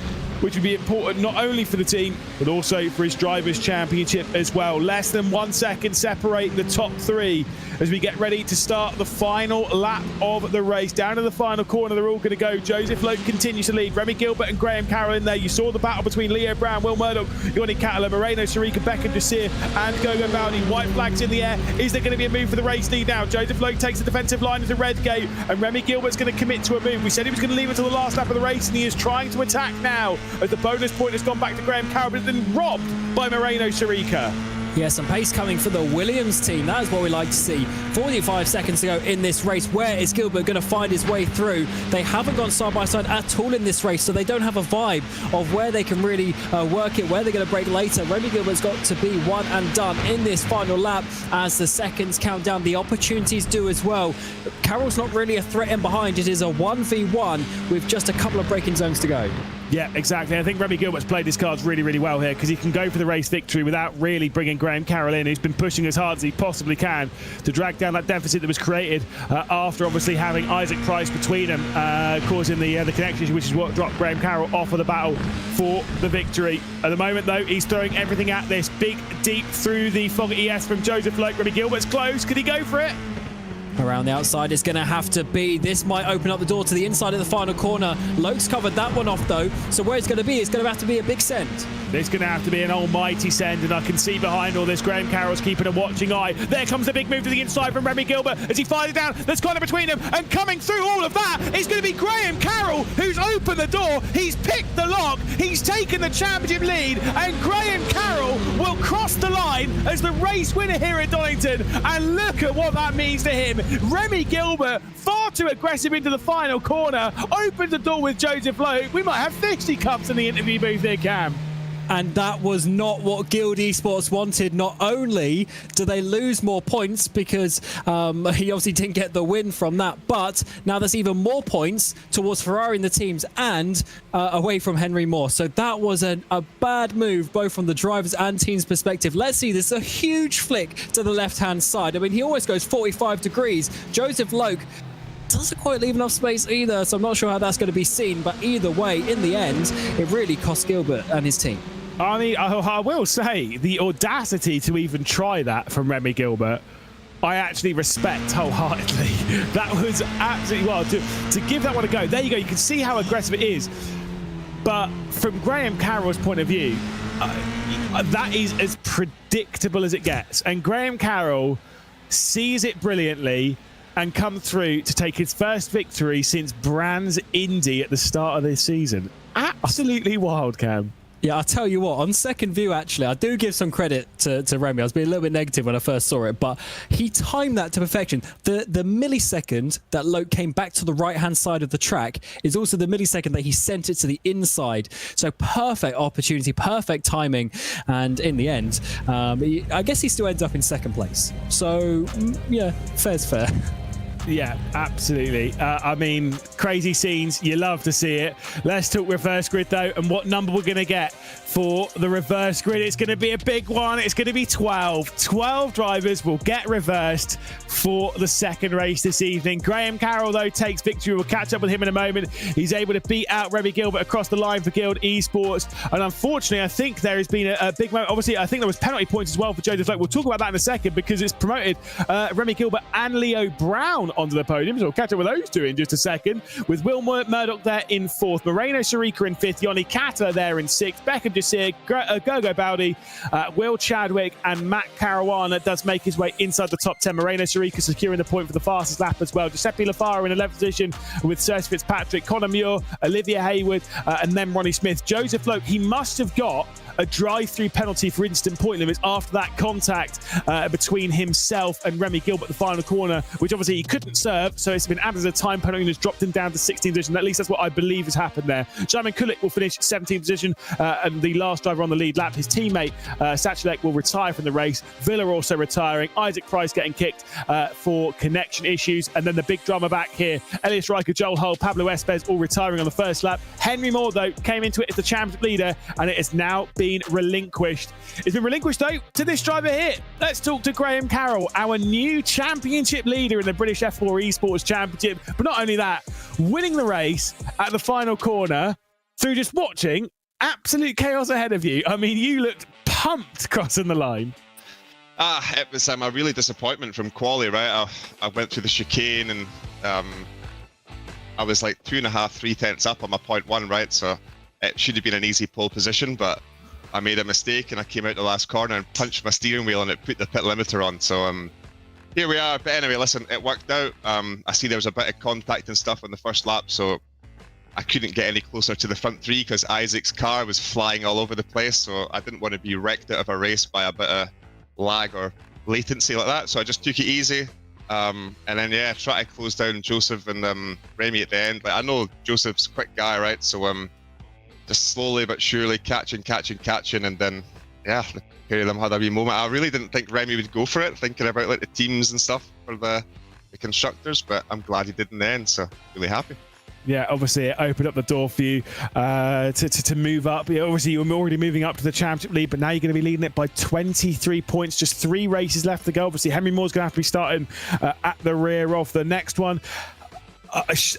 which would be important not only for the team, but also for his Drivers' Championship as well. Less than 1 second separating the top three as we get ready to start the final lap of the race. Down to the final corner, they're all going to go. Joseph Loke continues to lead. Remy Gilbert and Graham Carroll in there. You saw the battle between Leo Brown, Will Murdoch, Yannick Cattler, Moreno, Sarika, Beckham, Jasir, and Gogo Baldi. White flags in the air. Is there going to be a move for the race lead now? Joseph Loke takes the defensive line into red gate, and Remy Gilbert's going to commit to a move. We said he was going to leave until the last lap of the race, and he is trying to attack now as the bonus point has gone back to Graham Carroll, but it's been robbed by Moreno Sarika. Yeah, some pace coming for the Williams team. That is what we like to see. 45 seconds to go in this race. Where is Gilbert going to find his way through? They haven't gone side by side at all in this race, so they don't have a vibe of where they can really work it, where they're going to break later. Remy Gilbert's got to be one and done in this final lap as the seconds count down. The opportunities do as well. Carroll's not really a threat in behind. It is a 1v1 with just a couple of braking zones to go. Yeah, exactly. I think Remy Gilbert's played his cards really, really well here because he can go for the race victory without really bringing Graham Carroll in, who's been pushing as hard as he possibly can to drag down that deficit that was created after obviously having Isaac Price between them, causing the connection, which is what dropped Graham Carroll off of the battle for the victory. At the moment, though, he's throwing everything at this. Big, deep through the fog ES from Joseph Loke. Remy Gilbert's close. Could he go for it? Around the outside it's going to have to be. This might open up the door to the inside of the final corner. Loke's covered that one off though, so where it's going to be, it's going to have to be a big send. There's going to have to be an almighty send, and I can see behind all this Graham Carroll's keeping a watching eye. There comes the big move to the inside from Remy Gilbert as he fires it down. There's corner between them, and coming through all of that is going to be Graham Carroll, who's opened the door. He's picked the lock. He's taken the championship lead, and Graham Carroll will cross the line as the race winner here at Donington. And look at what that means to him. Remy Gilbert, far too aggressive into the final corner, opens the door with Joseph Loke. We might have fisticuffs in the interview booth there, Cam. And that was not what Guild Esports wanted. Not only do they lose more points because he obviously didn't get the win from that, but now there's even more points towards Ferrari and the teams and away from Henry Moore. So that was a bad move, both from the drivers and teams' perspective. Let's see, there's a huge flick to the left-hand side. I mean, he always goes 45 degrees. Joseph Loke doesn't quite leave enough space either, so I'm not sure how that's going to be seen. But either way, in the end, it really cost Gilbert and his team. I mean, I will say the audacity to even try that from Remy Gilbert, I actually respect wholeheartedly. That was absolutely wild. To give that one a go. There you go. You can see how aggressive it is. But from Graham Carroll's point of view, that is as predictable as it gets. And Graham Carroll sees it brilliantly and come through to take his first victory since Brands Indy at the start of this season. Absolutely wild, Cam. Yeah, I'll tell you what, on second view, actually, I do give some credit to Remy. I was being a little bit negative when I first saw it, but he timed that to perfection. The millisecond that Loke came back to the right-hand side of the track is also the millisecond that he sent it to the inside. So perfect opportunity, perfect timing. And in the end, I guess he still ends up in second place. So, yeah, fair's fair. Yeah, absolutely. I mean, crazy scenes. You love to see it. Let's talk reverse grid, though, and what number we're going to get for the reverse grid. It's going to be a big one. It's going to be 12. 12 drivers will get reversed for the second race this evening. Graham Carroll, though, takes victory. We'll catch up with him in a moment. He's able to beat out Remy Gilbert across the line for Guild Esports. And unfortunately, I think there has been a big moment. Obviously, I think there was penalty points as well for Joseph Loke. We'll talk about that in a second because it's promoted Remy Gilbert and Leo Brown onto the podium. So we'll catch up with those two in just a second. With Will Murdoch there in fourth, Moreno Sarika in fifth, Yannick Cattler there in sixth, Beckham Jasir, Gogo Baldi, Will Chadwick, and Matt Caruana does make his way inside the top 10. Moreno Sarika securing the point for the fastest lap as well. Giuseppe Lafaro in 11th position with Serge Fitzpatrick, Connor Muir, Olivia Hayward, and then Ronnie Smith. Joseph Loke, he must have got a drive-through penalty for instant point limits after that contact between himself and Remy Gilbert, the final corner, which obviously he couldn't serve, so it's been added as a time penalty and has dropped him down to 16th position. At least that's what I believe has happened there. Simon Kulik will finish 17th position, and the last driver on the lead lap, his teammate Sachulek, will retire from the race. Villa also retiring. Isaac Price getting kicked for connection issues, and then the big drama back here. Elias Riker, Joel Hull, Pablo Espez all retiring on the first lap. Henry Moore, though, came into it as the championship leader, and it has now been relinquished. It's been relinquished, though, to this driver here. Let's talk to Graham Carroll, our new championship leader in the British F4 Esports Championship. But not only that, winning the race at the final corner through just watching absolute chaos ahead of you. I mean, you looked pumped crossing the line. It was a really disappointment from quali, right? I went through the chicane and I was like 2.5, 3 tenths up on my 0.1, right? So it should have been an easy pole position, but I made a mistake and I came out the last corner and punched my steering wheel and it put the pit limiter on. So here we are. But anyway, listen, it worked out. I see there was a bit of contact and stuff on the first lap, so I couldn't get any closer to the front three because Isaac's car was flying all over the place. So I didn't want to be wrecked out of a race by a bit of lag or latency like that. So I just took it easy. And then, yeah, try to close down Joseph and Remy at the end. Like, I know Joseph's a quick guy, right? So just slowly but surely catching, and then, yeah, the pair of them had a wee moment. I really didn't think Remy would go for it, thinking about like the teams and stuff for the constructors, but I'm glad he did in the end, so really happy. Yeah, obviously it opened up the door for you to move up. Yeah, obviously you were already moving up to the championship lead, but now you're going to be leading it by 23 points. Just 3 races left to go. Obviously Henry Moore's going to have to be starting at the rear of the next one.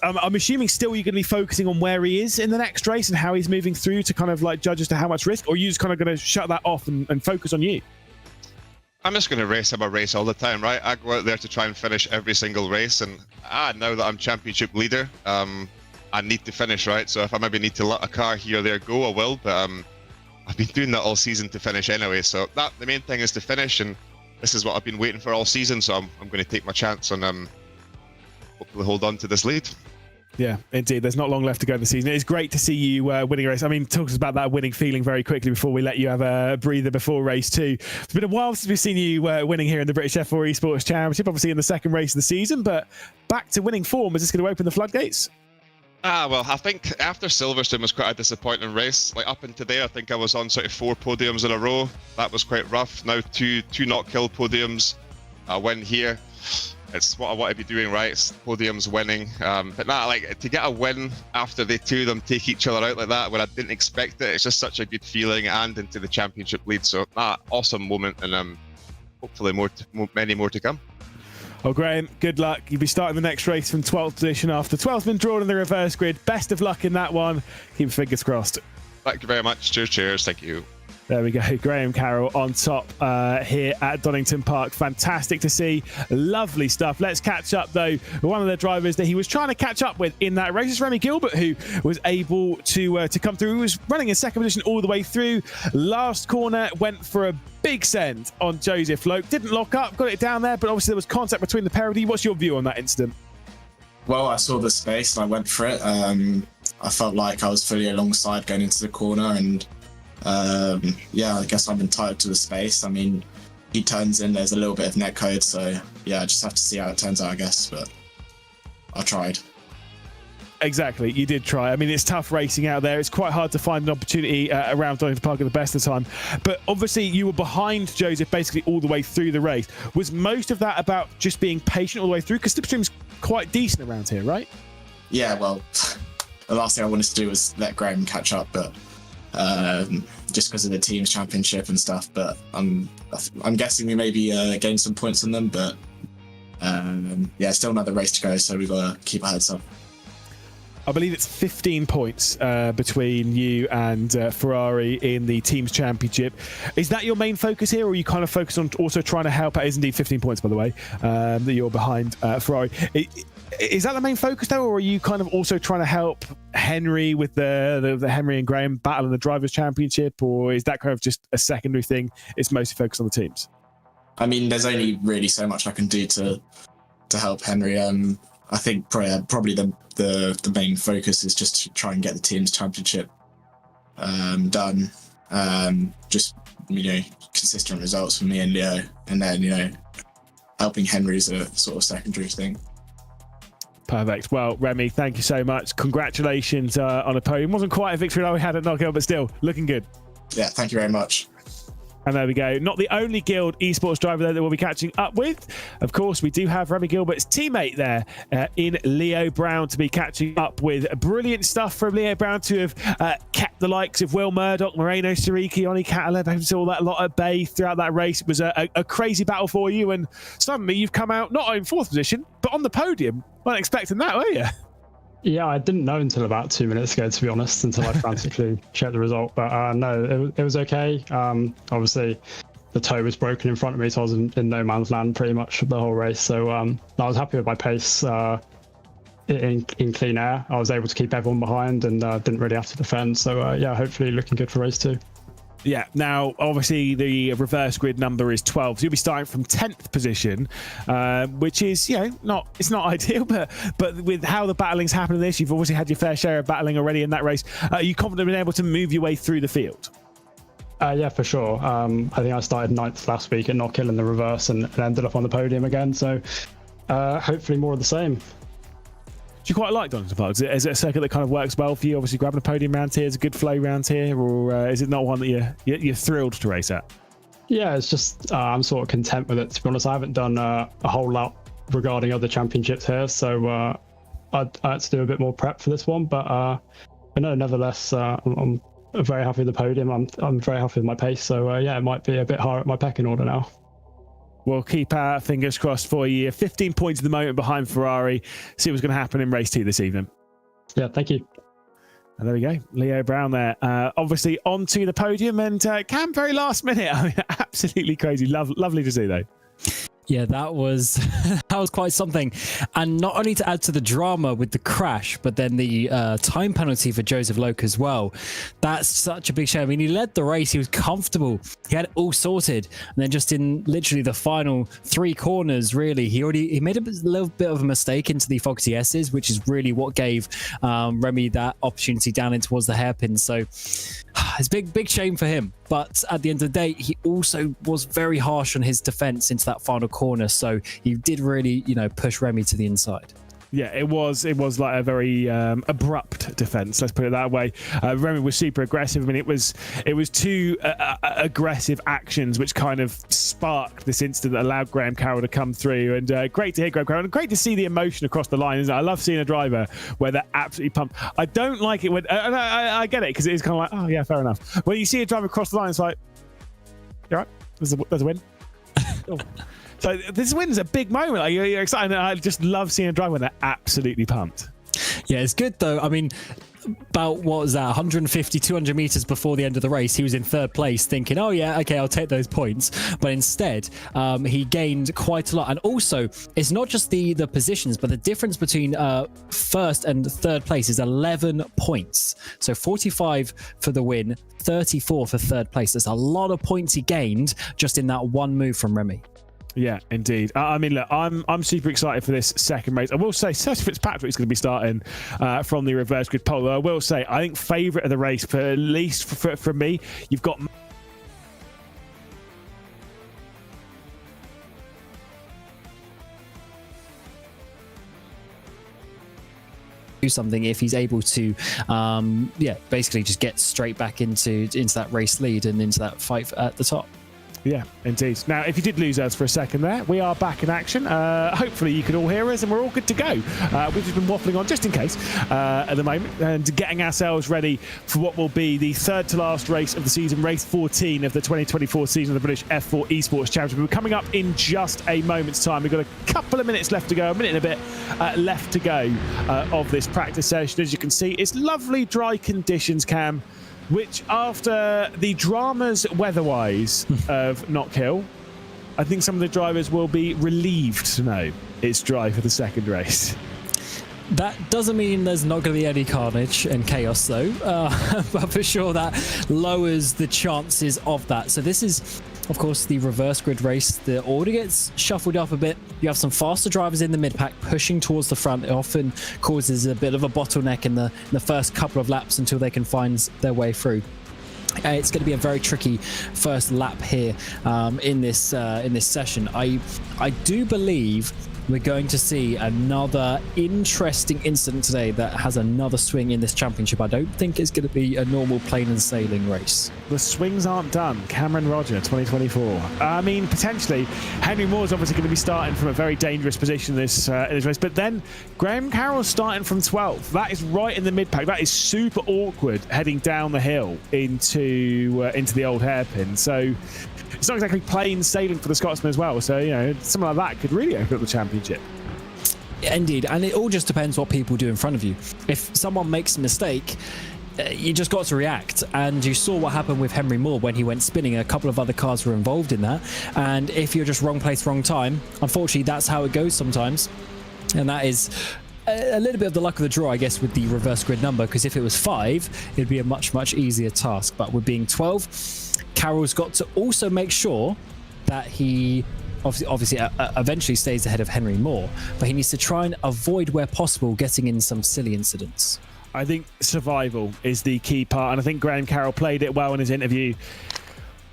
I'm assuming still you're going to be focusing on where he is in the next race and how he's moving through to kind of like judge as to how much risk, or are you just kind of going to shut that off and focus on you? I'm just going to race him a race all the time, right? I go out there to try and finish every single race, and now that I'm championship leader, I need to finish, right? So if I maybe need to let a car here or there go, I will, but I've been doing that all season to finish anyway, so the main thing is to finish, and this is what I've been waiting for all season, so I'm going to take my chance on hopefully hold on to this lead. Yeah, indeed. There's not long left to go this season. It's great to see you winning a race. I mean, talk to us about that winning feeling very quickly before we let you have a breather before race 2. It's been a while since we've seen you winning here in the British F4 Esports Championship, obviously in the second race of the season, but back to winning form. Is this going to open the floodgates? Well, I think after Silverstone was quite a disappointing race. Like up until there, I think I was on sort of 4 podiums in a row. That was quite rough. Now two not kill podiums. I win here. It's what I want to be doing, right? It's podiums, winning. But like to get a win after the two of them take each other out like that when I didn't expect it, it's just such a good feeling, and into the championship lead. So awesome moment, and hopefully many more to come. Well, Graham, good luck. You'll be starting the next race from 12th position after 12th been drawn in the reverse grid. Best of luck in that one. Keep your fingers crossed. Thank you very much. Cheers. Thank you. There we go. Graham Carroll on top here at Donington Park. Fantastic to see. Lovely stuff. Let's catch up, though, with one of the drivers that he was trying to catch up with in that race. It's Remy Gilbert, who was able to come through. He was running in second position all the way through. Last corner, went for a big send on Joseph Loke. Didn't lock up, got it down there, but obviously there was contact between the pair of you. What's your view on that incident? Well, I saw the space and I went for it. I felt like I was fully alongside going into the corner, and yeah, I guess I'm entitled to the space. I mean, he turns in, there's a little bit of net code, so yeah, I just have to see how it turns out, I guess, but I tried. Exactly, you did try. I mean, it's tough racing out there. It's quite hard to find an opportunity around Donington Park at the best of time. But obviously, you were behind Joseph basically all the way through the race. Was most of that about just being patient all the way through? Because slipstream's quite decent around here, right? Yeah, well, the last thing I wanted to do was let Graham catch up, but just because of the team's championship and stuff. But I'm guessing we maybe gained some points on them, but yeah, still another race to go, so we've got to keep our heads up. I believe it's 15 points between you and Ferrari in the team's championship. Is that your main focus here, or are you kind of focused on also trying to help out? It is indeed 15 points, by the way, that you're behind Ferrari. Is that the main focus, though, or are you kind of also trying to help Henry with the Henry and Graham battle in the Drivers' Championship, or is that kind of just a secondary thing? It's mostly focused on the teams. I mean, there's only really so much I can do to help Henry. I think probably the main focus is just to try and get the team's championship done. Just, consistent results for me and Leo, and then, helping Henry is a sort of secondary thing. Perfect. Well, Remy, thank you so much. Congratulations on a podium. Wasn't quite a victory like we had at Knockout, but still looking good. Yeah, thank you very much. And there we go. Not the only Guild esports driver there that we'll be catching up with. Of course, we do have Remy Gilbert's teammate there in Leo Brown to be catching up with. Brilliant stuff from Leo Brown to have kept the likes of Will Murdoch, Moreno, Sariki, Oni Cataleb, all that lot at bay throughout that race. It was a crazy battle for you, and suddenly you've come out not in 4th position, but on the podium. Weren't expecting that, were you? Yeah, I didn't know until about 2 minutes ago, to be honest, until I frantically checked the result. But no, it was okay. Obviously, the toe was broken in front of me, so I was in no man's land pretty much the whole race. So I was happy with my pace in clean air. I was able to keep everyone behind and didn't really have to defend. So yeah, hopefully looking good for race 2. Yeah, now obviously the reverse grid number is 12, so you'll be starting from 10th position, which is, you know, it's not ideal, but with how the battling's happening this, you've obviously had your fair share of battling already in that race. Are you confident in being able to move your way through the field? Yeah, for sure. I think I started 9th last week at Knockhill in the reverse and ended up on the podium again, so hopefully more of the same. Do you quite like Donington Park? Is it a circuit that kind of works well for you? Obviously, grabbing a podium round here is a good flow round here, or is it not one that you're thrilled to race at? Yeah, it's just I'm sort of content with it. To be honest, I haven't done a whole lot regarding other championships here, so I had to do a bit more prep for this one. But no, nevertheless, I'm very happy with the podium. I'm very happy with my pace. So yeah, it might be a bit higher at my pecking order now. We'll keep our fingers crossed for you. 15 points at the moment behind Ferrari. See what's going to happen in race 2 this evening. Yeah, thank you. And there we go, Leo Brown there. Obviously onto the podium, and Cam, very last minute. I mean, absolutely crazy. Lovely to see though. Yeah, that was quite something. And not only to add to the drama with the crash, but then the time penalty for Joseph Loke as well. That's such a big shame. I mean, he led the race. He was comfortable. He had it all sorted. And then just in literally the final 3 corners, really, he made a little bit of a mistake into the Foxy S's, which is really what gave Remy that opportunity down in towards the hairpin. So it's a big shame for him. But at the end of the day, he also was very harsh on his defense into that final corner. So he did really, push Remy to the inside. Yeah, it was like a very abrupt defense. Let's put it that way. Remy was super aggressive. I mean, it was 2 aggressive actions which kind of sparked this incident that allowed Graham Carroll to come through. And great to hear Graham Carroll, and great to see the emotion across the line, isn't it? I love seeing a driver where they're absolutely pumped. I don't like it when I get it, because it's kind of like, oh yeah, fair enough. When you see a driver across the line, it's like, you all right? There's a win. Oh. So this win's a big moment. Like, you're excited. I just love seeing a driver when they're absolutely pumped. Yeah, it's good though. I mean, about what was that, 150, 200 meters before the end of the race, he was in 3rd place thinking, oh yeah, okay, I'll take those points. But instead, he gained quite a lot. And also, it's not just the positions, but the difference between 1st and 3rd place is 11 points. So 45 for the win, 34 for 3rd place. There's a lot of points he gained just in that one move from Remy. Yeah, indeed. I mean, look, I'm super excited for this second race. I will say Sergio Fitzpatrick is going to be starting from the reverse grid pole. I will say, I think favourite of the race, for at least for me, you've got do something if he's able to basically just get straight back into that race lead and into that fight at the top. Yeah, indeed. Now, if you did lose us for a second there, we are back in action. Hopefully you can all hear us and we're all good to go. We've just been waffling on just in case at the moment, and getting ourselves ready for what will be the 3rd to last race of the season, race 14 of the 2024 season of the British F4 Esports Championship. We're coming up in just a moment's time. We've got a couple of minutes left to go, a minute and a bit left to go of this practice session. As you can see, it's lovely dry conditions, Cam, which after the dramas weather-wise of Knockhill, I think some of the drivers will be relieved to know it's dry for the second race. That doesn't mean there's not going to be any carnage and chaos though, but for sure that lowers the chances of that. So this is, of course, the reverse grid race. The order gets shuffled up a bit. You have some faster drivers in the mid-pack pushing towards the front. It often causes a bit of a bottleneck in the first couple of laps until they can find their way through. It's going to be a very tricky first lap here in this session. I do believe we're going to see another interesting incident today that has another swing in this championship. I don't think it's going to be a normal plain and sailing race. The swings aren't done. Cameron Roger, 2024. I mean, potentially, Henry Moore's obviously going to be starting from a very dangerous position in this race, but then Graham Carroll's starting from 12th. That is right in the mid-pack. That is super awkward heading down the hill into the old hairpin. So it's not exactly plain sailing for the Scotsman as well. So, something like that could really open up the championship. Indeed, and it all just depends what people do in front of you. If someone makes a mistake, you just got to react, and you saw what happened with Henry Moore when he went spinning. A couple of other cars were involved in that, and if you're just wrong place, wrong time, unfortunately that's how it goes sometimes, and that is a little bit of the luck of the draw, I guess, with the reverse grid number, because if it was 5, it'd be a much easier task. But with being 12, Carroll's got to also make sure that he obviously eventually stays ahead of Henry Moore, but he needs to try and avoid, where possible, getting in some silly incidents. I think survival is the key part, and I think Graham Carroll played it well in his interview.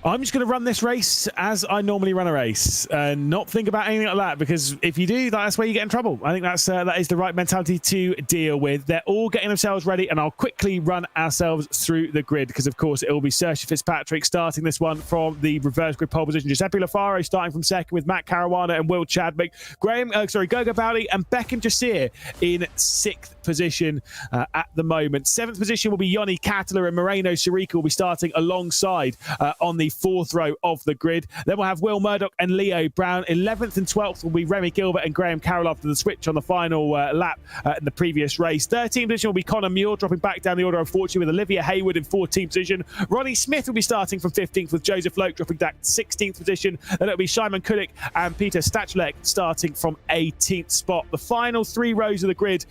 I'm just going to run this race as I normally run a race and not think about anything like that, because if you do, that's where you get in trouble. I think that is the right mentality to deal with. They're all getting themselves ready, and I'll quickly run ourselves through the grid, because of course it will be Sergio Fitzpatrick starting this one from the reverse grid pole position. Giuseppe Lafaro starting from second with Matt Caruana and Will Chadwick. Gogo Bowley and Beckham Jasir in 6th position at the moment. 7th position will be Yanni Cattler, and Moreno Sirica will be starting alongside on the 4th row of the grid. Then we'll have Will Murdoch and Leo Brown. 11th and 12th will be Remy Gilbert and Graham Carroll after the switch on the final lap in the previous race. 13th position will be Connor Muir, dropping back down the order, unfortunately, with Olivia Hayward in 14th position. Ronnie Smith will be starting from 15th, with Joseph Loke dropping back 16th position. Then it'll be Simon Kulik and Peter Stachlek starting from 18th spot. The final 3 rows of the grid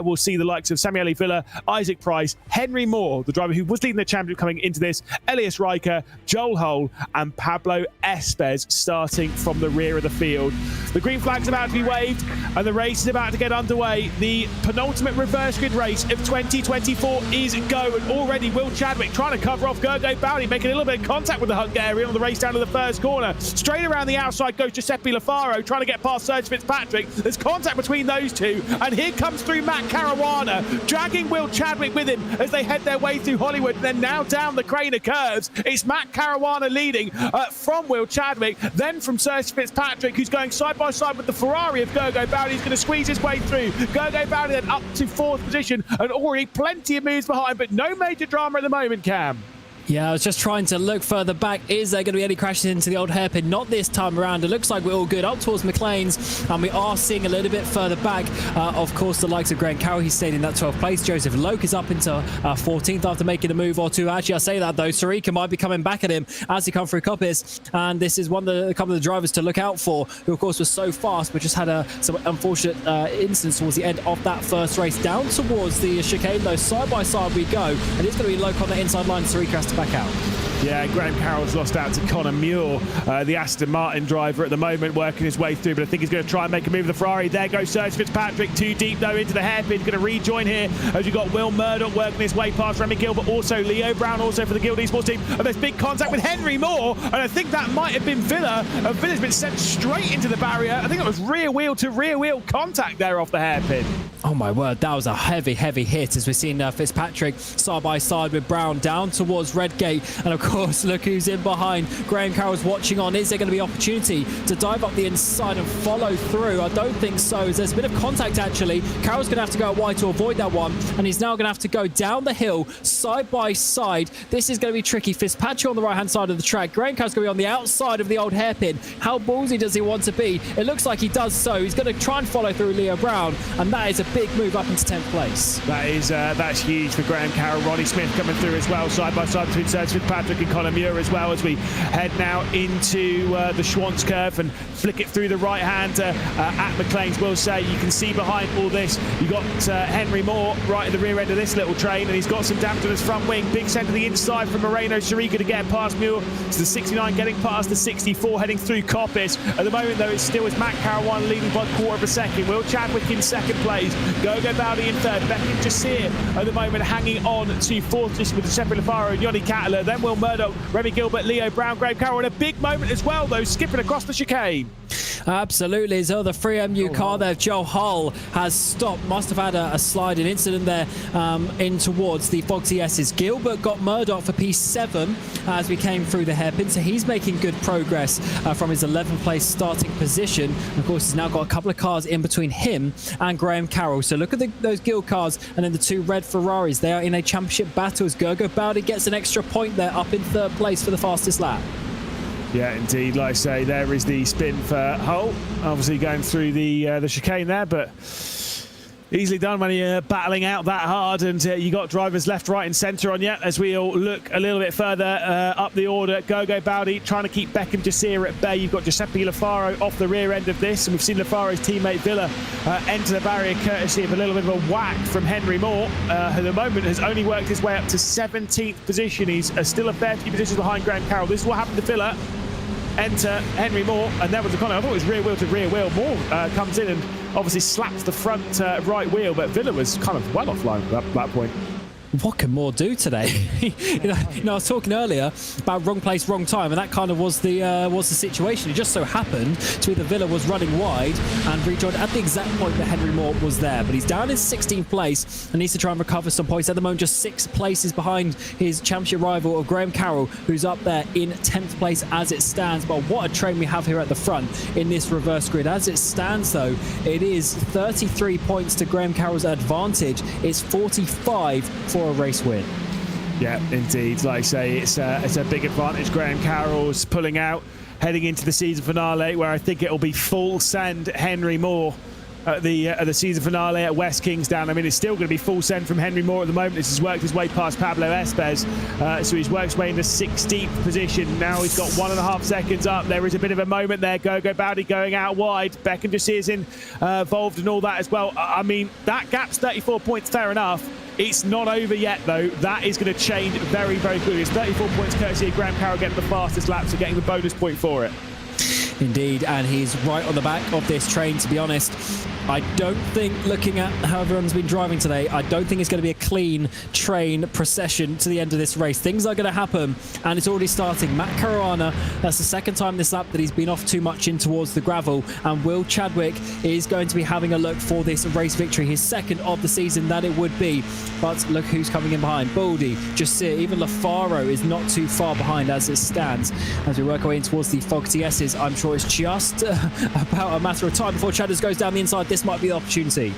will see the likes of Samuele Villa, Isaac Price, Henry Moore, the driver who was leading the championship coming into this, Elias Riker, Joel Hull and Pablo Espes starting from the rear of the field. The green flag's about to be waved and the race is about to get underway. The penultimate reverse grid race of 2024 is go, and already Will Chadwick trying to cover off Gogo Bowley, making a little bit of contact with the Hungarian on the race down to the first corner. Straight around the outside goes Giuseppe Lafaro, trying to get past Sergio Fitzpatrick. There's contact between those two, and here comes through Matt Caruana, dragging Will Chadwick with him as they head their way through Hollywood. And then now down the Craner curves, it's Matt Caruana leading from Will Chadwick, then from Sergio Fitzpatrick, who's going side by side with the Ferrari of Gogo Bowley. He's going to squeeze his way through. Gogo Bowley then up to 4th position, and already plenty of moves behind, but no major drama at the moment, Cam. Yeah, I was just trying to look further back. Is there going to be any crashes into the old hairpin? Not this time around. It looks like we're all good up towards McLean's, and we are seeing a little bit further back. Of course, the likes of Graham Carroll, he's stayed in that 12th place. Joseph Loke is up into 14th after making a move or two. Actually, I say that though, Sirica might be coming back at him as he comes through Coppice, and this is a couple of the drivers to look out for, who of course was so fast, but just had some unfortunate incidents towards the end of that first race. Down towards the chicane though, side by side we go, and it's going to be Loke on the inside line. Sirica has to back out. Yeah, Graham Carroll's lost out to Connor Muir, the Aston Martin driver at the moment, working his way through, but I think he's going to try and make a move with the Ferrari. There goes Sergio Fitzpatrick, too deep though into the hairpin. Going to rejoin here as you've got Will Murdoch working his way past Remy Gilbert, also Leo Brown, also for the Guild Esports team. And there's big contact with Henry Moore, and I think that might have been Villa. Villa's been sent straight into the barrier. I think it was rear wheel to rear wheel contact there off the hairpin. Oh my word, that was a heavy hit as we've seen Fitzpatrick side by side with Brown down towards Redgate, and of course look who's in behind. Graham Carroll's watching on. Is there going to be opportunity to dive up the inside and follow through? I don't think so. There's a bit of contact actually. Carroll's going to have to go wide to avoid that one, and he's now going to have to go down the hill side by side. This is going to be tricky. Fitzpatrick on the right hand side of the track. Graham Carroll's going to be on the outside of the old hairpin. How ballsy does he want to be? It looks like he does so. He's going to try and follow through Leo Brown, and that is a big move up into 10th place. That's huge for Graham Carroll. Ronnie Smith coming through as well, side by side between Sergio Fitzpatrick and Connor Muir as well, as we head now into the Schwantz curve and flick it through the right hand at McLean's. Will say you can see behind all this you've got Henry Moore right at the rear end of this little train, and he's got some damage on his front wing. Big send to the inside from Moreno Sirica to get past Muir to the 69, getting past the 64, heading through Coppice. At the moment though, it still is Matt Caruana leading by 1/4 of a second. Will Chadwick in 2nd place, Gogo Bowley in 3rd, Beckham Jasir at the moment hanging on to 4th just with Giuseppe Lafaro and Yanni Cattler. Then Will Murdoch, Remy Gilbert, Leo Brown, Graham Carroll, and a big moment as well though, skipping across the chicane. Absolutely. So the 3MU car there, Joe Hull has stopped. Must have had a sliding incident there in towards the Foxy S's. Gilbert got Murdoch for P7 as we came through the hairpin, so he's making good progress from his 11th place starting position. And of course, he's now got a couple of cars in between him and Graham Carroll. So look at those Guild cars and then the 2 red Ferraris. They are in a championship battle as Gogo Bowley gets an extra point there, up in 3rd place for the fastest lap. Yeah, indeed. Like I say, there is the spin for Hull. Obviously going through the chicane there, but easily done when you're battling out that hard, and you got drivers left, right and centre on you. As we all look a little bit further up the order, Gogo Baldi trying to keep Beckham Jasir at bay. You've got Giuseppe Lafaro off the rear end of this, and we've seen Lafaro's teammate Villa enter the barrier courtesy of a little bit of a whack from Henry Moore, who at the moment has only worked his way up to 17th position. He's still a fair few positions behind Graham Carroll. This is what happened to Villa. Enter Henry Moore, and that was a I thought it was rear wheel to rear wheel. Moore comes in and obviously slaps the front right wheel, but Villa was kind of well offline at that point. What can Moore do today? you know, I was talking earlier about wrong place, wrong time, and that kind of was the situation. It just so happened to be that Villa was running wide and rejoined at the exact point that Henry Moore was there. But he's down in 16th place and needs to try and recover some points. At the moment, just 6 places behind his championship rival of Graham Carroll, who's up there in 10th place as it stands. But what a train we have here at the front in this reverse grid. As it stands, though, it is 33 points to Graham Carroll's advantage. It's 45 for a race win. Yeah, indeed. Like I say, it's a big advantage. Graham Carroll's pulling out, heading into the season finale, where I think it'll be full send Henry Moore at the season finale at West Kingsdown. I mean, it's still going to be full send from Henry Moore at the moment. This has worked his way past Pablo Espes, so he's worked his way into 16th position. Now he's got 1.5 seconds up. There is a bit of a moment there. Gogo Baldi going out wide. Beckham Jasir's involved and all that as well. I mean, that gap's 34 points, fair enough. It's not over yet, though. That is going to change very, very quickly. It's 34 points courtesy of Graham Carroll getting the fastest lap, so getting the bonus point for it. Indeed, and he's right on the back of this train, to be honest. I don't think, looking at how everyone's been driving today, I don't think it's going to be a clean train procession to the end of this race. Things are going to happen, and it's already starting. Matt Caruana, that's the second time this lap that he's been off too much in towards the gravel, and Will Chadwick is going to be having a look for this race victory, his second of the season that it would be. But look who's coming in behind. Baldi, Jasir, even Lafaro is not too far behind as it stands. As we work our way in towards the Fog TSs, I'm sure it's just about a matter of time before Chadders goes down the inside. This might be the opportunity.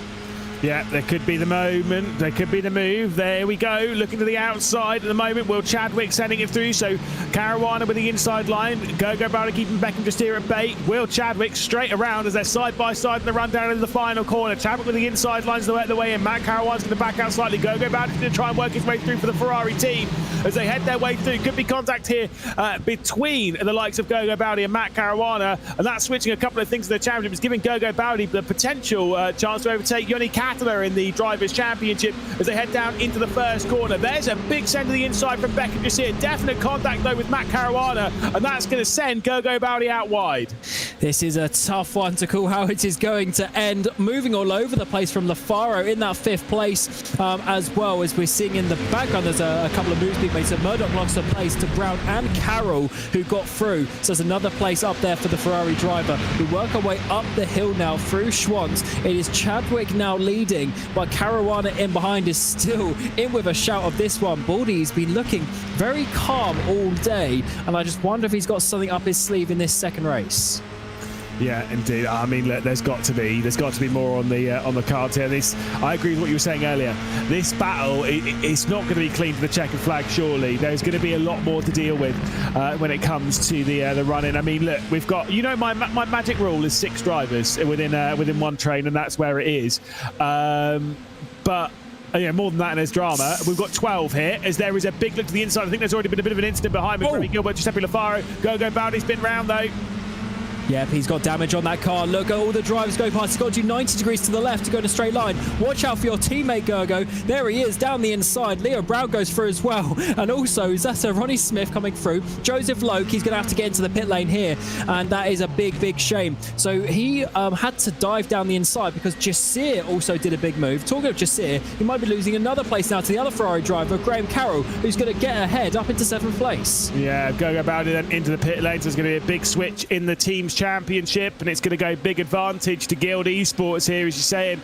Yeah, there could be the moment. There could be the move. There we go. Looking to the outside at the moment. Will Chadwick sending it through. So Caruana with the inside line. Gogo Baldi keeping Beckham Jasir at bay. Will Chadwick straight around as they're side by side in the run down into the final corner. Chadwick with the inside lines the way in. Matt Caruana's going to back out slightly. Gogo Baldi's going to try and work his way through for the Ferrari team as they head their way through. Could be contact here between the likes of Gogo Baldi and Matt Caruana. And that's switching a couple of things in the championship. It's giving Gogo Baldi the potential chance to overtake Yoni Kattler in the Drivers' Championship as they head down into the first corner. There's a big send to the inside from Beckham Jasir. Definite contact, though, with Matt Caruana, and that's going to send Gogo Baldi out wide. This is a tough one to call how it is going to end. Moving all over the place from Lafaro in that 5th place, as well as we're seeing in the background. There's a couple of moves being made. So Murdoch lost a place to Brown and Carroll, who got through. So there's another place up there for the Ferrari driver. We work our way up the hill now through Schwantz. It is Chadwick now leading, but Caruana in behind is still in with a shout of this one. Baldi's been looking very calm all day, and I just wonder if he's got something up his sleeve in this second race. Yeah, indeed. I mean, look, there's got to be more on the cards here. I agree with what you were saying earlier. This battle, it's not going to be clean to the checkered flag. Surely there's going to be a lot more to deal with when it comes to the run-in. I mean, look, we've got, my magic rule is 6 drivers within one train, and that's where it is. But yeah, more than that, and there's drama. We've got 12 here, as there is a big look to the inside. I think there's already been a bit of an incident behind with Remy Gilbert, Giuseppe Lafaro. Gogo Baldi's been round though. Yep, he's got damage on that car. Look at all the drivers go past. He's got to do 90 degrees to the left to go in a straight line. Watch out for your teammate, Gogo. There he is, down the inside. Leo Brown goes through as well. And also, is that Ronnie Smith coming through? Joseph Loke, he's going to have to get into the pit lane here. And that is a big, big shame. So he had to dive down the inside because Jasir also did a big move. Talking of Jasir, he might be losing another place now to the other Ferrari driver, Graham Carroll, who's going to get ahead up into 7th place. Yeah, Gogo Baldi then into the pit lane. So there's going to be a big switch in the team's championship. And it's going to go big advantage to Guild Esports here, as you're saying,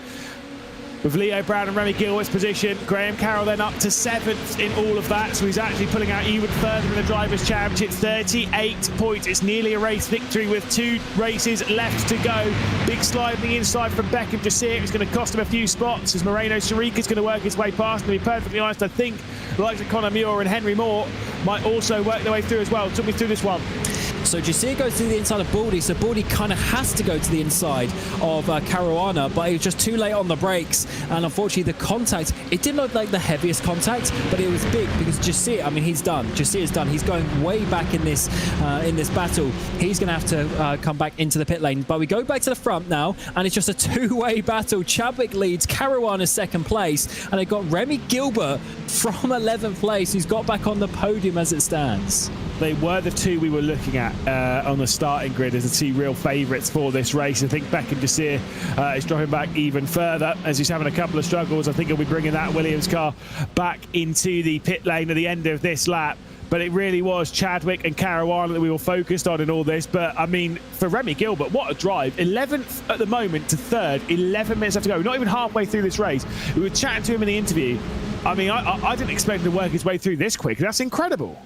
with Leo Brown and Remy Gilbert's position. Graham Carroll then up to 7th in all of that, so he's actually pulling out even further in the Drivers' Championship. 38 points. It's nearly a race victory with 2 races left to go. Big slide on the inside from Beckham Jasir. It's going to cost him a few spots as Moreno Sharika's going to work his way past. And to be perfectly honest, I think the likes of Conor Muir and Henry Moore might also work their way through as well. Took me through this one. So Jasir goes to the inside of Baldy, so Baldy kind of has to go to the inside of Caruana, but he was just too late on the brakes, and unfortunately the contact, it didn't look like the heaviest contact, but it was big because Jasir, I mean, he's done. Jasir is done. He's going way back in this battle. He's going to have to come back into the pit lane, but we go back to the front now, and it's just a two-way battle. Chadwick leads, Caruana second place, and they've got Remy Gilbert from 11th place, who's got back on the podium as it stands. They were the two we were looking at on the starting grid as the two real favourites for this race. I think Beckham Jasir is dropping back even further as he's having a couple of struggles. I think he'll be bringing that Williams car back into the pit lane at the end of this lap. But it really was Chadwick and Caruana that we were focused on in all this. But, I mean, for Remy Gilbert, what a drive. 11th at the moment to 3rd, 11 minutes left to go. We're not even halfway through this race. We were chatting to him in the interview. I mean, I didn't expect him to work his way through this quick. That's incredible.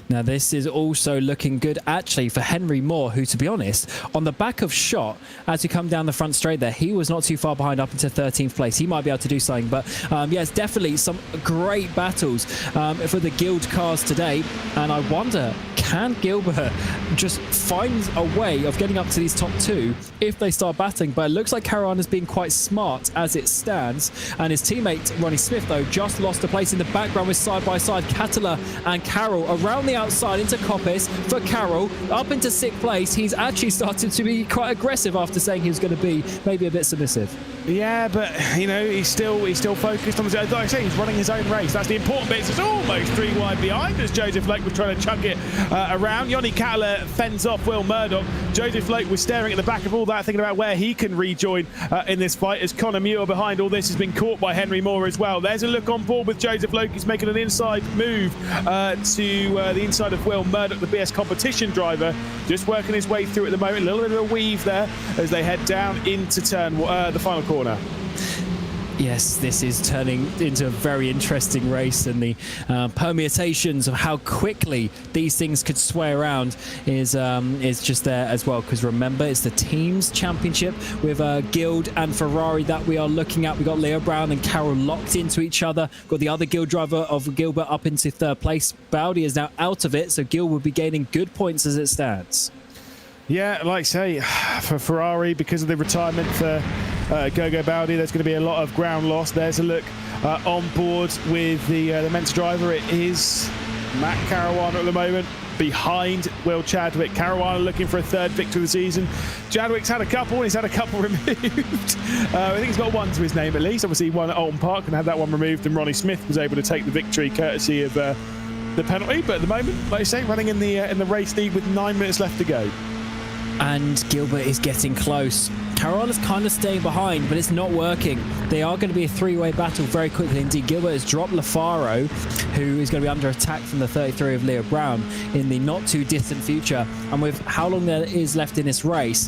Now, this is also looking good, actually, for Henry Moore, who, to be honest, on the back of shot, as you come down the front straight there, he was not too far behind up into 13th place. He might be able to do something. But, yeah, it's definitely some great battles for the Guild cars today. And I wonder, can Gilbert just find a way of getting up to these top two if they start battling? But it looks like Caruana's being quite smart as it stands. And his teammate, Ronnie Smith, though, just lost a place in the background with side-by-side Catala and Carroll around the outside into Coppice for Carroll up into 6th place. He's actually started to be quite aggressive after saying he was going to be maybe a bit submissive. Yeah, but you know, he's still focused on the. Like I say, he's running his own race. That's the important bit. It's almost 3 wide behind as Joseph Lake was trying to chunk it around. Yanni Catala fends off Will Murdoch. Joseph Lake was staring at the back of all that, thinking about where he can rejoin in this fight. As Connor Muir behind all this has been caught by Henry Moore as well. There's a look on board with Joseph Lake. He's making an inside move to the inside of Will Murdoch, the BS competition driver, just working his way through at the moment. A little bit of a weave there as they head down into turn the final corner. Yes, this is turning into a very interesting race, and the permutations of how quickly these things could sway around is just there as well. Because remember, it's the teams championship with Guild and Ferrari that we are looking at. We got Leo Brown and Carroll locked into each other. Got the other Guild driver of Gilbert up into 3rd place. Bowdy is now out of it, so Guild will be gaining good points as it stands. Yeah, like I say, for Ferrari, because of the retirement for Gogo Bowdy, there's going to be a lot of ground lost. There's a look on board with the men's driver. It is Matt Caruana at the moment, behind Will Chadwick. Caruana looking for a 3rd victory of the season. Chadwick's had a couple, and he's had a couple removed. I think he's got one to his name at least. Obviously, one at Alton Park and had that one removed, and Ronnie Smith was able to take the victory courtesy of the penalty. But at the moment, like I say, running in the race lead with 9 minutes left to go. And Gilbert is getting close. Caruana's kind of staying behind, but it's not working. They are going to be a 3-way battle very quickly indeed. Gilbert has dropped Lafaro, who is going to be under attack from the 33 of Leo Brown in the not too distant future. And with how long there is left in this race,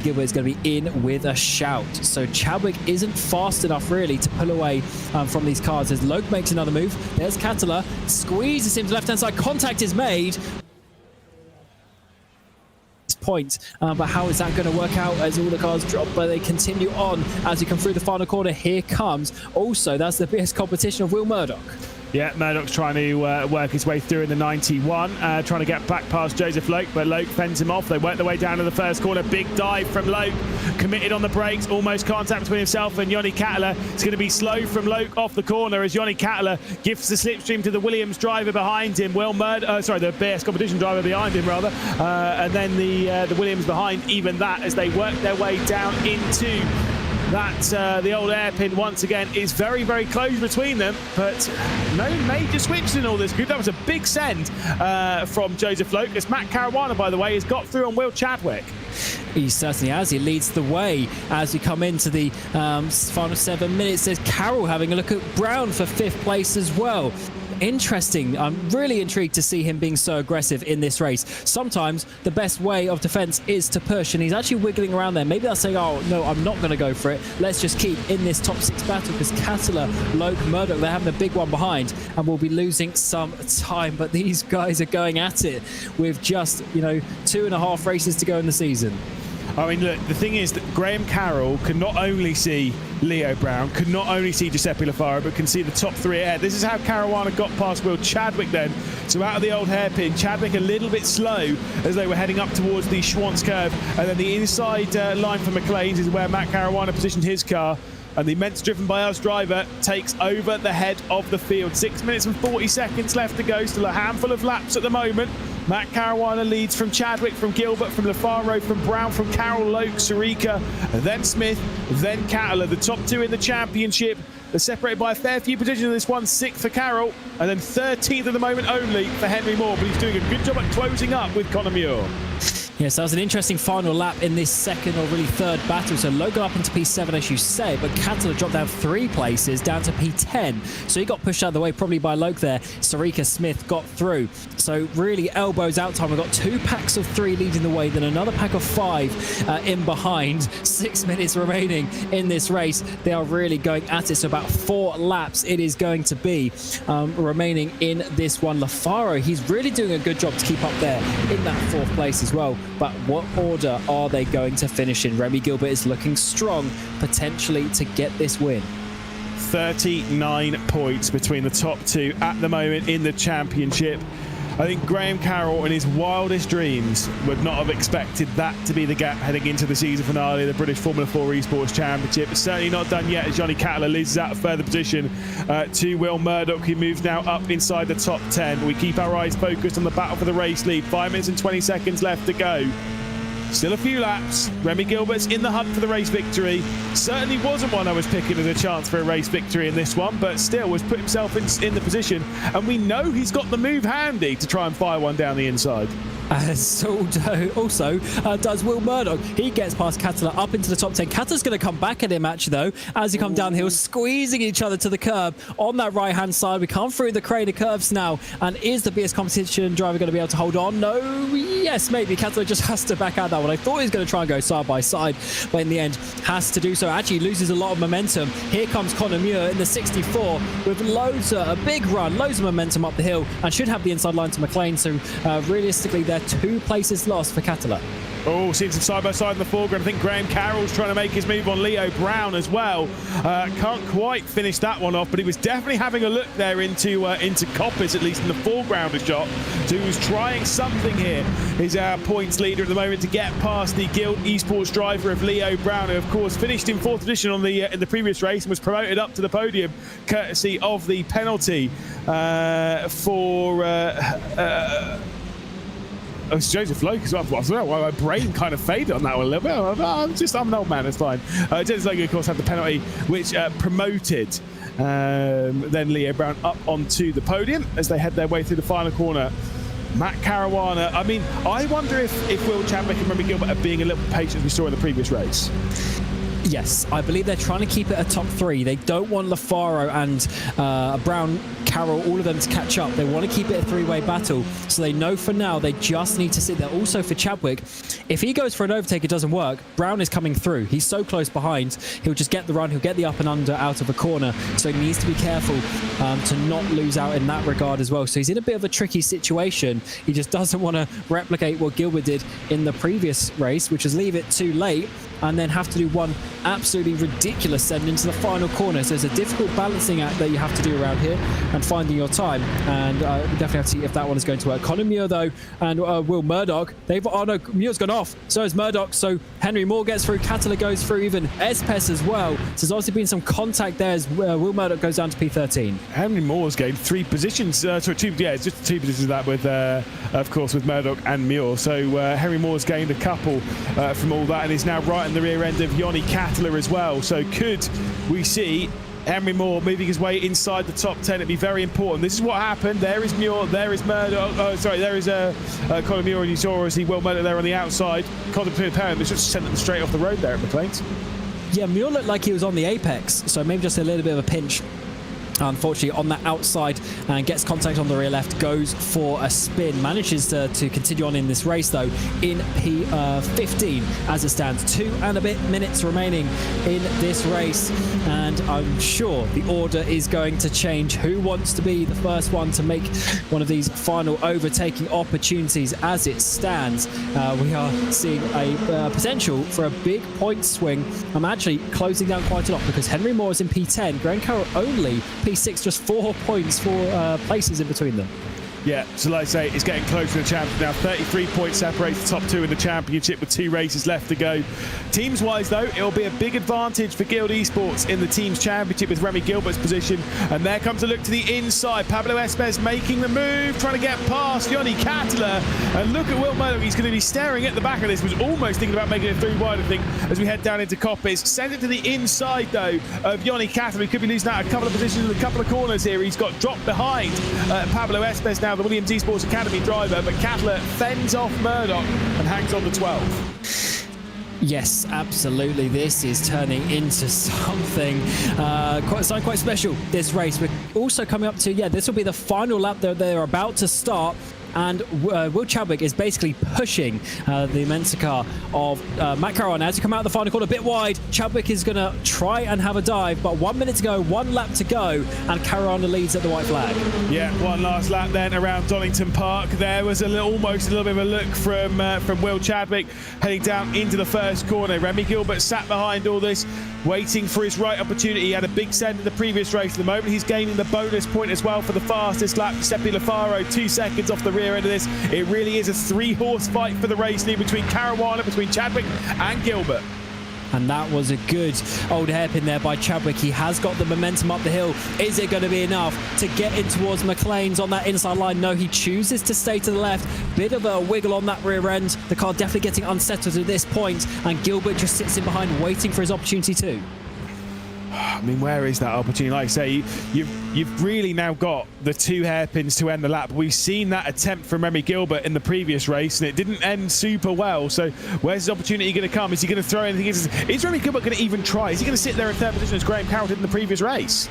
Gilbert is going to be in with a shout. So Chadwick isn't fast enough really to pull away from these cars as Loke makes another move. There's Catala, squeezes him to left-hand side. Contact is made. Point, but how is that going to work out as all the cars drop? But they continue on as you come through the final corner. Here comes also, that's the BS competition of Will Murdoch. Yeah, Murdoch's trying to work his way through in the 91, trying to get back past Joseph Loke, but Loke fends him off. They work their way down to the first corner. Big dive from Loke, committed on the brakes, almost contact between himself and Yanni Catala. It's going to be slow from Loke off the corner as Yanni Catala gives the slipstream to the Williams driver behind him. The BS competition driver behind him, rather. And then the Williams behind, even that, as they work their way down into that the old airpin once again. Is very, very close between them, but no major switches in all this group. That was a big send from Joseph Loke, as Matt Caruana, by the way, has got through on Will Chadwick. He certainly has. He leads the way as we come into the final 7 minutes. There's Carroll having a look at Brown for 5th place as well. Interesting. I'm really intrigued to see him being so aggressive in this race. Sometimes the best way of defense is to push, and he's actually wiggling around there. Maybe they'll say, oh, no, I'm not going to go for it. Let's just keep in this top 6 battle, because Catala, Loke, Murdoch, they're having a big one behind, and we'll be losing some time. But these guys are going at it with just, 2.5 races to go in the season. I mean, look, the thing is that Graham Carroll can not only see Leo Brown, can not only see Giuseppe Lafaro, but can see the top three ahead. This is how Caruana got past Will Chadwick then. So out of the old hairpin, Chadwick a little bit slow as they were heading up towards the Schwantz curve. And then the inside line for McLean's is where Matt Caruana positioned his car. And the immense driven by us driver takes over the head of the field. 6 minutes and 40 seconds left to go. Still a handful of laps at the moment. Matt Caruana leads from Chadwick, from Gilbert, from Lafaro, from Brown, from Carroll, Loke, Sarika, then Smith, then Cattler. The top two in the championship. They're separated by a fair few positions in this one. 6th for Carroll, and then 13th at the moment only for Henry Moore. But he's doing a good job at closing up with Conor Muir. Yes, that was an interesting final lap in this second or really third battle. So Logan up into P7, as you say, but Cattler dropped down 3 places, down to P10. So he got pushed out of the way, probably by Loke there. Sarika Smith got through. So really elbows out time. We've got 2 packs of 3 leading the way, then another pack of 5 in behind. 6 minutes remaining in this race. They are really going at it. So about 4 laps it is going to be remaining in this one. Lafaro, he's really doing a good job to keep up there in that 4th place as well. But what order are they going to finish in? Remy Gilbert is looking strong, potentially to get this win. 39 points between the top 2 at the moment in the championship. I think Graham Carroll, in his wildest dreams, would not have expected that to be the gap heading into the season finale of the British Formula 4 Esports Championship. It's certainly not done yet as Johnny Cattler loses out a further position to Will Murdoch, who moves now up inside the top 10. We keep our eyes focused on the battle for the race lead. 5 minutes and 20 seconds left to go. Still a few laps. Remy Gilbert's in the hunt for the race victory. Certainly wasn't one I was picking as a chance for a race victory in this one, but still has put himself in the position. And we know he's got the move handy to try and fire one down the inside. Also does Will Murdoch. He gets past Cattler up into the top 10. Cattler's going to come back at him, actually, though, as he comes downhill, squeezing each other to the curb on that right-hand side. We come through the crater curves now, and is the BS competition driver going to be able to hold on? No, yes, maybe. Cattler just has to back out that one. I thought he was going to try and go side by side, but in the end has to do so. Actually loses a lot of momentum. Here comes Conor Muir in the 64 with a big run, loads of momentum up the hill, and should have the inside line to McLean. So realistically, they're 2 places lost for Cattler. Oh, seems some side-by-side in the foreground. I think Graham Carroll's trying to make his move on Leo Brown as well. Can't quite finish that one off, but he was definitely having a look there into Coppers, at least in the foreground of shot. So he was trying something here. He's our points leader at the moment to get past the Guild Esports driver of Leo Brown, who, of course, finished in 4th position on the in the previous race and was promoted up to the podium courtesy of the penalty for... Oh, it's Joseph Loke as well. I don't know why my brain kind of faded on that one a little bit. I'm an old man, it's fine. Joseph Loke, of course, had the penalty, which promoted then Leo Brown up onto the podium as they head their way through the final corner. Matt Caruana, I mean, I wonder if Will Chadwick and Remy Gilbert are being a little patient as we saw in the previous race. Yes, I believe they're trying to keep it a top 3. They don't want Lafaro and Brown, Carroll, all of them to catch up. They want to keep it a 3-way battle. So they know for now they just need to sit there. Also for Chadwick, if he goes for an overtake, it doesn't work. Brown is coming through. He's so close behind. He'll just get the run. He'll get the up and under out of a corner. So he needs to be careful to not lose out in that regard as well. So he's in a bit of a tricky situation. He just doesn't want to replicate what Gilbert did in the previous race, which is leave it too late and then have to do one absolutely ridiculous send into the final corner. So it's a difficult balancing act that you have to do around here and finding your time. And we definitely have to see if that one is going to work. Conor Muir, though, and Will Murdoch, oh no, Muir's gone off. So is Murdoch. So Henry Moore gets through. Cattler goes through, even Espes as well. So there's obviously been some contact there as Will Murdoch goes down to P13. Henry Moore's gained 3 positions. It's just 2 positions of that with, of course, with Murdoch and Muir. So Henry Moore's gained a couple from all that and is now right in the rear end of Johnny Cattler as well. So could we see Henry Moore moving his way inside the top 10? It'd be very important. This is what happened. There is Muir, there is Murdoch. There is Conor Muir, and you saw as he Will Murdoch there on the outside. Contemplating parent, they just sent them straight off the road there at McLean's. Yeah, Muir looked like he was on the apex, so maybe just a little bit of a pinch unfortunately on that outside and gets contact on the rear left, goes for a spin, manages to continue on in this race though in P15 as it stands. 2 and a bit minutes remaining in this race, and I'm sure the order is going to change. Who wants to be the first one to make one of these final overtaking opportunities? As it stands, we are seeing a potential for a big point swing. I'm actually closing down quite a lot because Henry Moore is in P10, Graham Carroll only P6, just 4 points for places in between them. Yeah, so like I say, it's getting close to the championship now. 33 points separates the top 2 in the championship with 2 races left to go. Teams-wise, though, it'll be a big advantage for Guild Esports in the team's championship with Remy Gilbert's position. And there comes a look to the inside. Pablo Espes making the move, trying to get past Yanni Kattler. And look at Will Murdoch. He's going to be staring at the back of this. Was almost thinking about making it through wide, I think, as we head down into Coppers. Send it to the inside, though, of Yanni Kattler. He could be losing out a couple of positions in a couple of corners here. He's got dropped behind Pablo Espes now, the Williams Esports Academy driver, but Kattler fends off Murdoch and hangs on to 12. Yes, absolutely. This is turning into something quite special, this race. We're also coming up to, this will be the final lap that they're about to start. And Will Chadwick is basically pushing the Mensa car of Matt Caruana as he come out of the final corner a bit wide. Chadwick is going to try and have a dive, but 1 minute to go, 1 lap to go, and Caruana leads at the white flag. Yeah, one last lap then around Donington Park. There was almost a little bit of a look from Will Chadwick heading down into the first corner. Remy Gilbert sat behind all this, waiting for his right opportunity. He had a big send in the previous race. At the moment, he's gaining the bonus point as well for the fastest lap. Giuseppe Lafaro, 2 seconds off the rear end of this. It really is a 3-horse fight for the race lead between Caruana, between Chadwick and Gilbert. And that was a good old hairpin there by Chadwick. He has got the momentum up the hill. Is it going to be enough to get in towards McLean's on that inside line? No, he chooses to stay to the left. Bit of a wiggle on that rear end. The car definitely getting unsettled at this point, and Gilbert just sits in behind waiting for his opportunity too. I mean, where is that opportunity? Like I say, you've really now got the 2 hairpins to end the lap. We've seen that attempt from Remy Gilbert in the previous race, and it didn't end super well. So where's his opportunity going to come? Is he going to throw anything? Is Remy Gilbert going to even try? Is he going to sit there in 3rd position as Graham Carroll did in the previous race?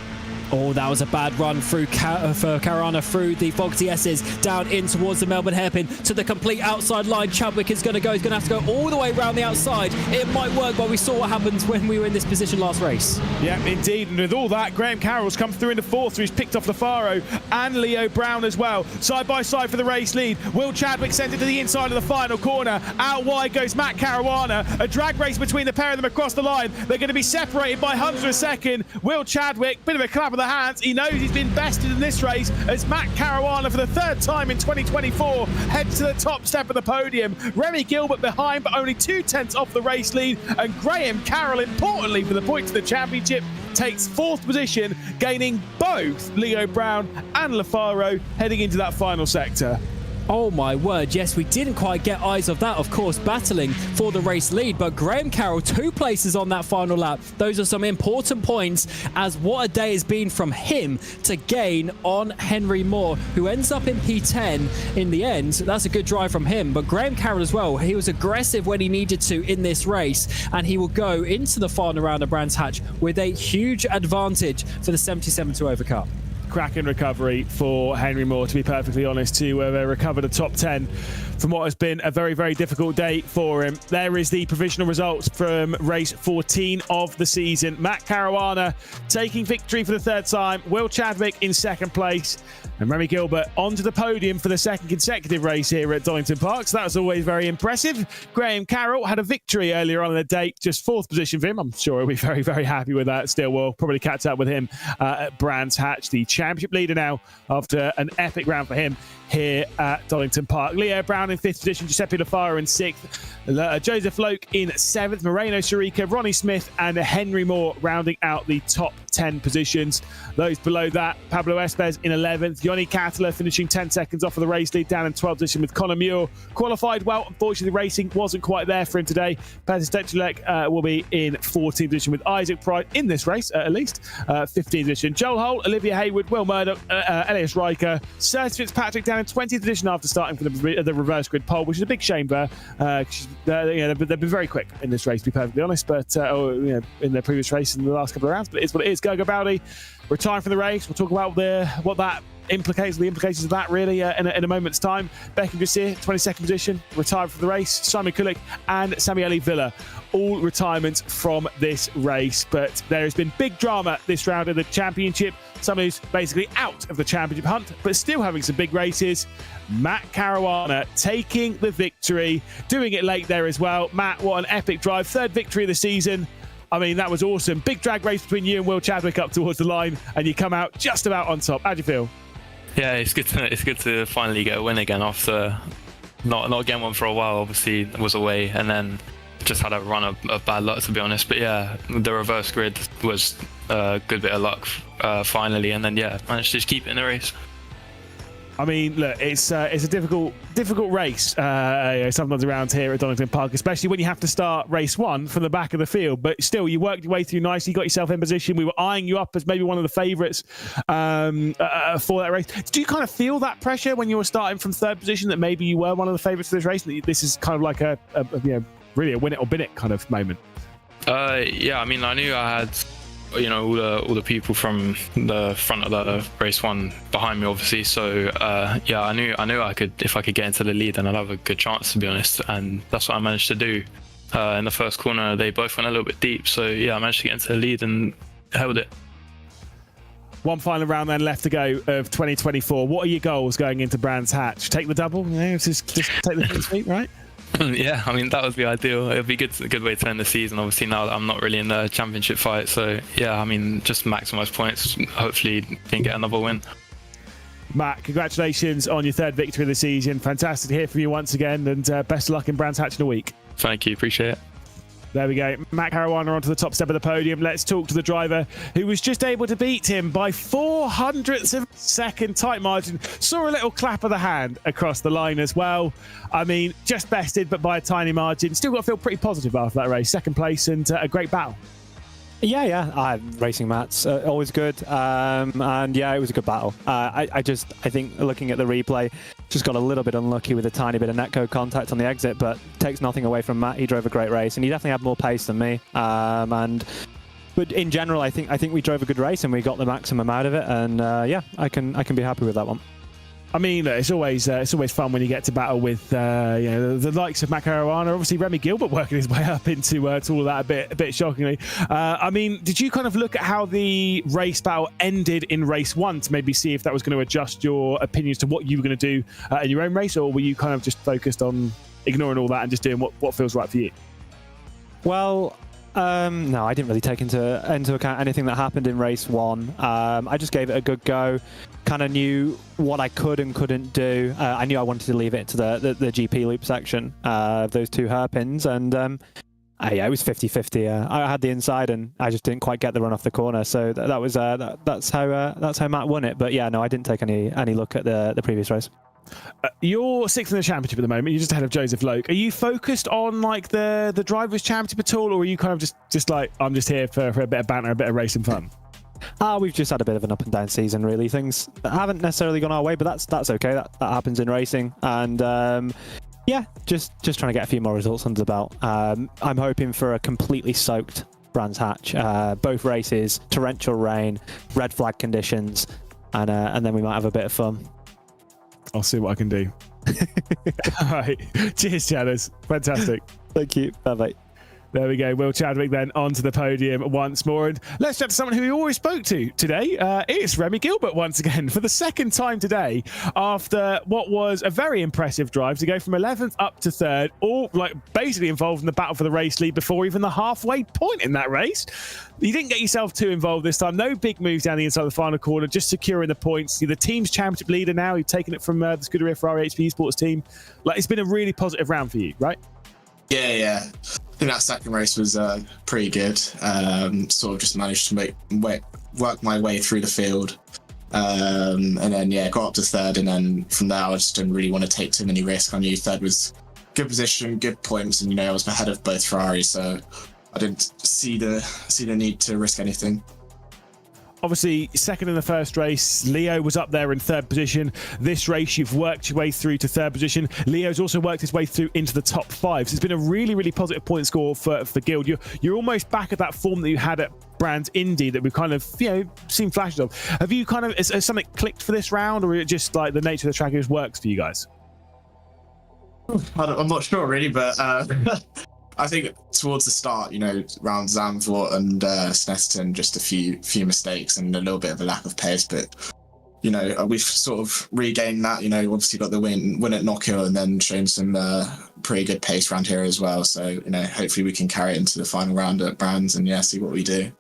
Oh, that was a bad run through for Caruana through the Fogarty S's, down in towards the Melbourne hairpin to the complete outside line. Chadwick is going to go. He's going to have to go all the way around the outside. It might work, but we saw what happened when we were in this position last race. Yeah, indeed. And with all that, Graham Carroll's come through into 4th, so he's picked off Lafaro and Leo Brown as well. Side by side for the race lead. Will Chadwick sends it to the inside of the final corner. Out wide goes Matt Caruana. A drag race between the pair of them across the line. They're going to be separated by hundreds of a second. Will Chadwick, bit of a clap of the hands. He knows he's been bested in this race as Matt Caruana, for the 3rd time in 2024, heads to the top step of the podium. Remy Gilbert behind, but only 2/10 off the race lead. And Graham Carroll, importantly for the points of the championship, takes 4th position, gaining both Leo Brown and Lafaro heading into that final sector. Oh my word, yes, we didn't quite get eyes of that, of course, battling for the race lead, but Graham Carroll 2 places on that final lap. Those are some important points, as what a day has been from him to gain on Henry Moore, who ends up in P10 in the end. That's a good drive from him, but Graham Carroll as well, he was aggressive when he needed to in this race, and he will go into the final round of Brands Hatch with a huge advantage for the 77-2 Cup. Cracking recovery for Henry Moore, to be perfectly honest, to recover the top 10 from what has been a very, very difficult day for him. There is the provisional results from race 14 of the season. Matt Caruana taking victory for the 3rd time. Will Chadwick in 2nd place. And Remy Gilbert onto the podium for the 2nd consecutive race here at Donington Park. So that was always very impressive. Graham Carroll had a victory earlier on in the day, just 4th position for him. I'm sure he'll be very, very happy with that. Still, we'll probably catch up with him at Brands Hatch, the championship leader now after an epic round for him here at Donington Park. Leo Brown in 5th position, Giuseppe Lafaro in 6th, Joseph Loke in 7th, Moreno Sharika, Ronnie Smith and Henry Moore rounding out the top 10 positions. Those below that, Pablo Espes in 11th, Yanni Kattler finishing 10 seconds off of the race lead, down in 12th position with Connor Muir. Qualified well, unfortunately the racing wasn't quite there for him today. Peter Stechulek will be in 14th position with Isaac Pride in this race, at least 15th position. Joel Holt, Olivia Hayward, Will Murdoch, Elias Riker, Sir Fitzpatrick down in 20th position after starting for the reverse grid pole, which is a big shame there. They've been very quick in this race, to be perfectly honest, but in their previous race in the last couple of rounds. But it's what it is. Gogo Bowdy retiring from the race. We'll talk about what that implications of that really in a moment's time. Beckham Gracier, 22nd position, retired from the race. Simon Kulik and Samuele Villa, all retirements from this race. But there has been big drama this round of the championship. Someone who's basically out of the championship hunt, but still having some big races. Matt Caruana taking the victory, doing it late there as well. Matt, what an epic drive. 3rd victory of the season. I mean, that was awesome. Big drag race between you and Will Chadwick up towards the line, and you come out just about on top. How do you feel? Yeah, it's good to finally get a win again after not getting one for a while. Obviously, I was away, and then just had a run of bad luck, to be honest. But yeah, the reverse grid was a good bit of luck finally, and then managed to just keep it in the race. I mean, look, it's a difficult race sometimes around here at Donington Park, especially when you have to start race 1 from the back of the field. But still, you worked your way through nicely, got yourself in position. We were eyeing you up as maybe one of the favourites for that race. Did you kind of feel that pressure when you were starting from 3rd position, that maybe you were one of the favourites for this race? That this is kind of like really a win it or bin it kind of moment? Yeah, I mean, I knew I had all the people from the front of the race 1 behind me, obviously. So I knew I could, if I could get into the lead, then I'd have a good chance, to be honest. And that's what I managed to do. In the first corner, they both went a little bit deep. So yeah, I managed to get into the lead and held it. One final round then left to go of 2024. What are your goals going into Brands Hatch? Take the double? Just take the clean sweep, right? Yeah, I mean, that would be ideal. It would be a good way to end the season, obviously, now that I'm not really in the championship fight. So yeah, I mean, just maximise points. Hopefully can get another win. Matt, congratulations on your 3rd victory of the season. Fantastic to hear from you once again, and best of luck in Brands Hatch in a week. Thank you, appreciate it. There we go. Matt Caruana onto the top step of the podium. Let's talk to the driver who was just able to beat him by 0.04 of a second, tight margin. Saw a little clap of the hand across the line as well. I mean, just bested, but by a tiny margin. Still got to feel pretty positive after that race. 2nd place and a great battle. Yeah. Racing Matt's always good, and yeah, it was a good battle. I think looking at the replay, just got a little bit unlucky with a tiny bit of netcode contact on the exit, but takes nothing away from Matt. He drove a great race, and he definitely had more pace than me. But in general, I think we drove a good race and we got the maximum out of it, and I can be happy with that one. I mean, it's always fun when you get to battle with the likes of Matt Caruana. Obviously, Remy Gilbert working his way up into all of that a bit shockingly. I mean, did you kind of look at how the race battle ended in race 1 to maybe see if that was going to adjust your opinions to what you were going to do in your own race, or were you kind of just focused on ignoring all that and just doing what feels right for you? Well, no, I didn't really take into account anything that happened in race 1. I just gave it a good go. Kind of knew what I could and couldn't do. I knew I wanted to leave it to the GP loop section of those 2 hairpins, and it was 50-50. I had the inside, and I just didn't quite get the run off the corner. So that's how Matt won it. But yeah, no, I didn't take any look at the previous race. You're 6th in the championship at the moment. You're just ahead of Joseph Loke. Are you focused on like the drivers' championship at all, or are you kind of just like, I'm just here for a bit of banter, a bit of racing fun? We've just had a bit of an up and down season, really. Things haven't necessarily gone our way, but that's okay. That happens in racing, and just trying to get a few more results under the belt. I'm hoping for a completely soaked Brands Hatch. Both races, torrential rain, red flag conditions, and then we might have a bit of fun. I'll see what I can do. All right. Cheers, Chadders. Fantastic. Thank you. Bye-bye. There we go. Will Chadwick then onto the podium once more. And let's chat to someone who we already spoke to today. It's Remy Gilbert once again for the 2nd time today, after what was a very impressive drive to go from 11th up to 3rd, all like basically involved in the battle for the race lead before even the halfway point in that race. You didn't get yourself too involved this time. No big moves down the inside of the final corner, just securing the points. You're the team's championship leader now. You've taken it from the Scuderia Ferrari HP Esports team. Like, it's been a really positive round for you, right? Yeah. I think that 2nd race was pretty good. Sort of just managed to work my way through the field. And then, got up to 3rd. And then from there, I just didn't really want to take too many risks. I knew 3rd was good position, good points. And, I was ahead of both Ferraris. So I didn't see the need to risk anything. obviously second in the first race. Leo was up there in third position. This race, you've worked your way through to third position. Leo's also worked his way through into the top 5. So it's been a really, really positive point score for Guild. You're almost back at that form that you had at Brands Indy that we've kind of, seen flashes of. Have you kind of, has something clicked for this round, or is it just like the nature of the track just works for you guys? I'm not sure really, but I think towards the start, around Zandvoort and Snetterton, just a few mistakes and a little bit of a lack of pace. But we've sort of regained that. Obviously got the win at Knockhill and then shown some pretty good pace around here as well. So hopefully we can carry it into the final round at Brands and see what we do.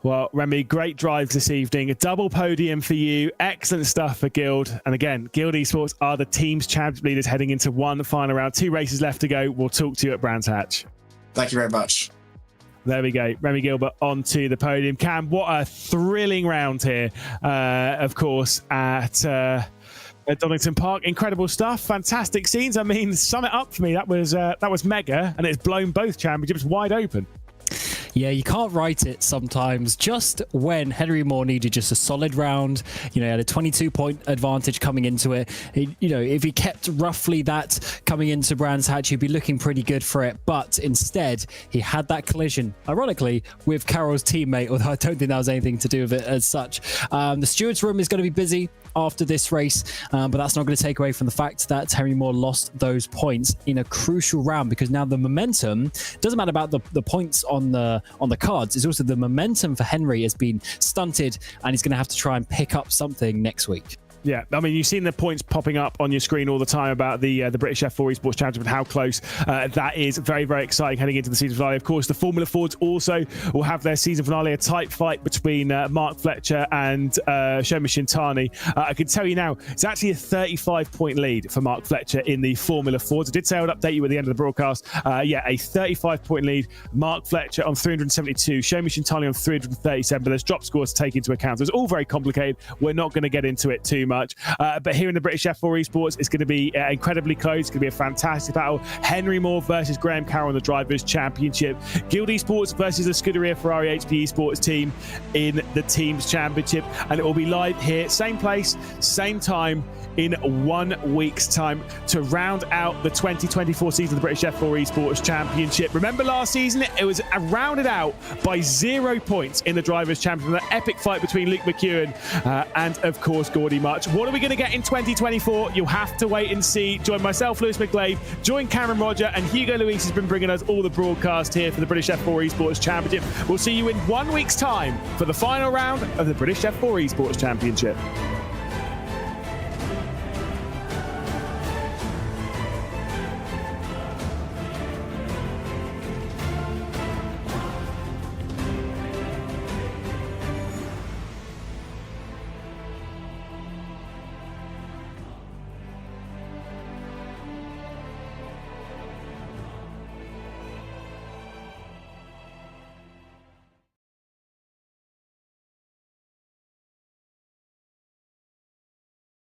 Well, Remy, great drives this evening. A double podium for you. Excellent stuff for Guild. And again, Guild Esports are the team's championship leaders heading into one final round. 2 races left to go. We'll talk to you at Brands Hatch. Thank you very much. There we go. Remy Gilbert onto the podium. Cam, what a thrilling round here, of course, at Donington Park. Incredible stuff. Fantastic scenes. I mean, sum it up for me. That was mega, and it's blown both championships wide open. Yeah, you can't write it sometimes. Just when Henry Moore needed just a solid round, he had a 22-point advantage coming into it. If he kept roughly that coming into Brands Hatch, he'd be looking pretty good for it. But instead, he had that collision, ironically, with Carroll's teammate, although I don't think that was anything to do with it as such. The stewards' room is going to be busy after this race, but that's not going to take away from the fact that Henry Moore lost those points in a crucial round, because now the momentum doesn't matter about the points on the cards. It's also the momentum for Henry has been stunted, and he's going to have to try and pick up something next week. Yeah, I mean, you've seen the points popping up on your screen all the time about the British F4 Esports Championship and how close that is. Very, very exciting heading into the season finale. Of course, the Formula Fords also will have their season finale, a tight fight between Mark Fletcher and Shomi Shintani. I can tell you now, it's actually a 35-point lead for Mark Fletcher in the Formula Fords. I did say I would update you at the end of the broadcast. A 35-point lead. Mark Fletcher on 372, Shomi Shintani on 337, but there's drop scores to take into account. So it's all very complicated. We're not going to get into it too much. But here in the British F4 Esports, it's going to be incredibly close. It's going to be a fantastic battle. Henry Moore versus Graham Carroll in the Drivers' Championship. Guild Esports versus the Scuderia Ferrari HP Esports team in the Teams Championship. And it will be live here, same place, same time, in 1 week's time to round out the 2024 season of the British F4 Esports Championship. Remember last season, it was rounded out by 0 points in the Drivers' Championship. An epic fight between Luke McEwen and, of course, Gordy March. What are we going to get in 2024? You'll have to wait and see. Join myself, Lewis McGlade, join Cameron Roger, and Hugo Luis has been bringing us all the broadcast here for the British F4 Esports Championship. We'll see you in 1 week's time for the final round of the British F4 Esports Championship.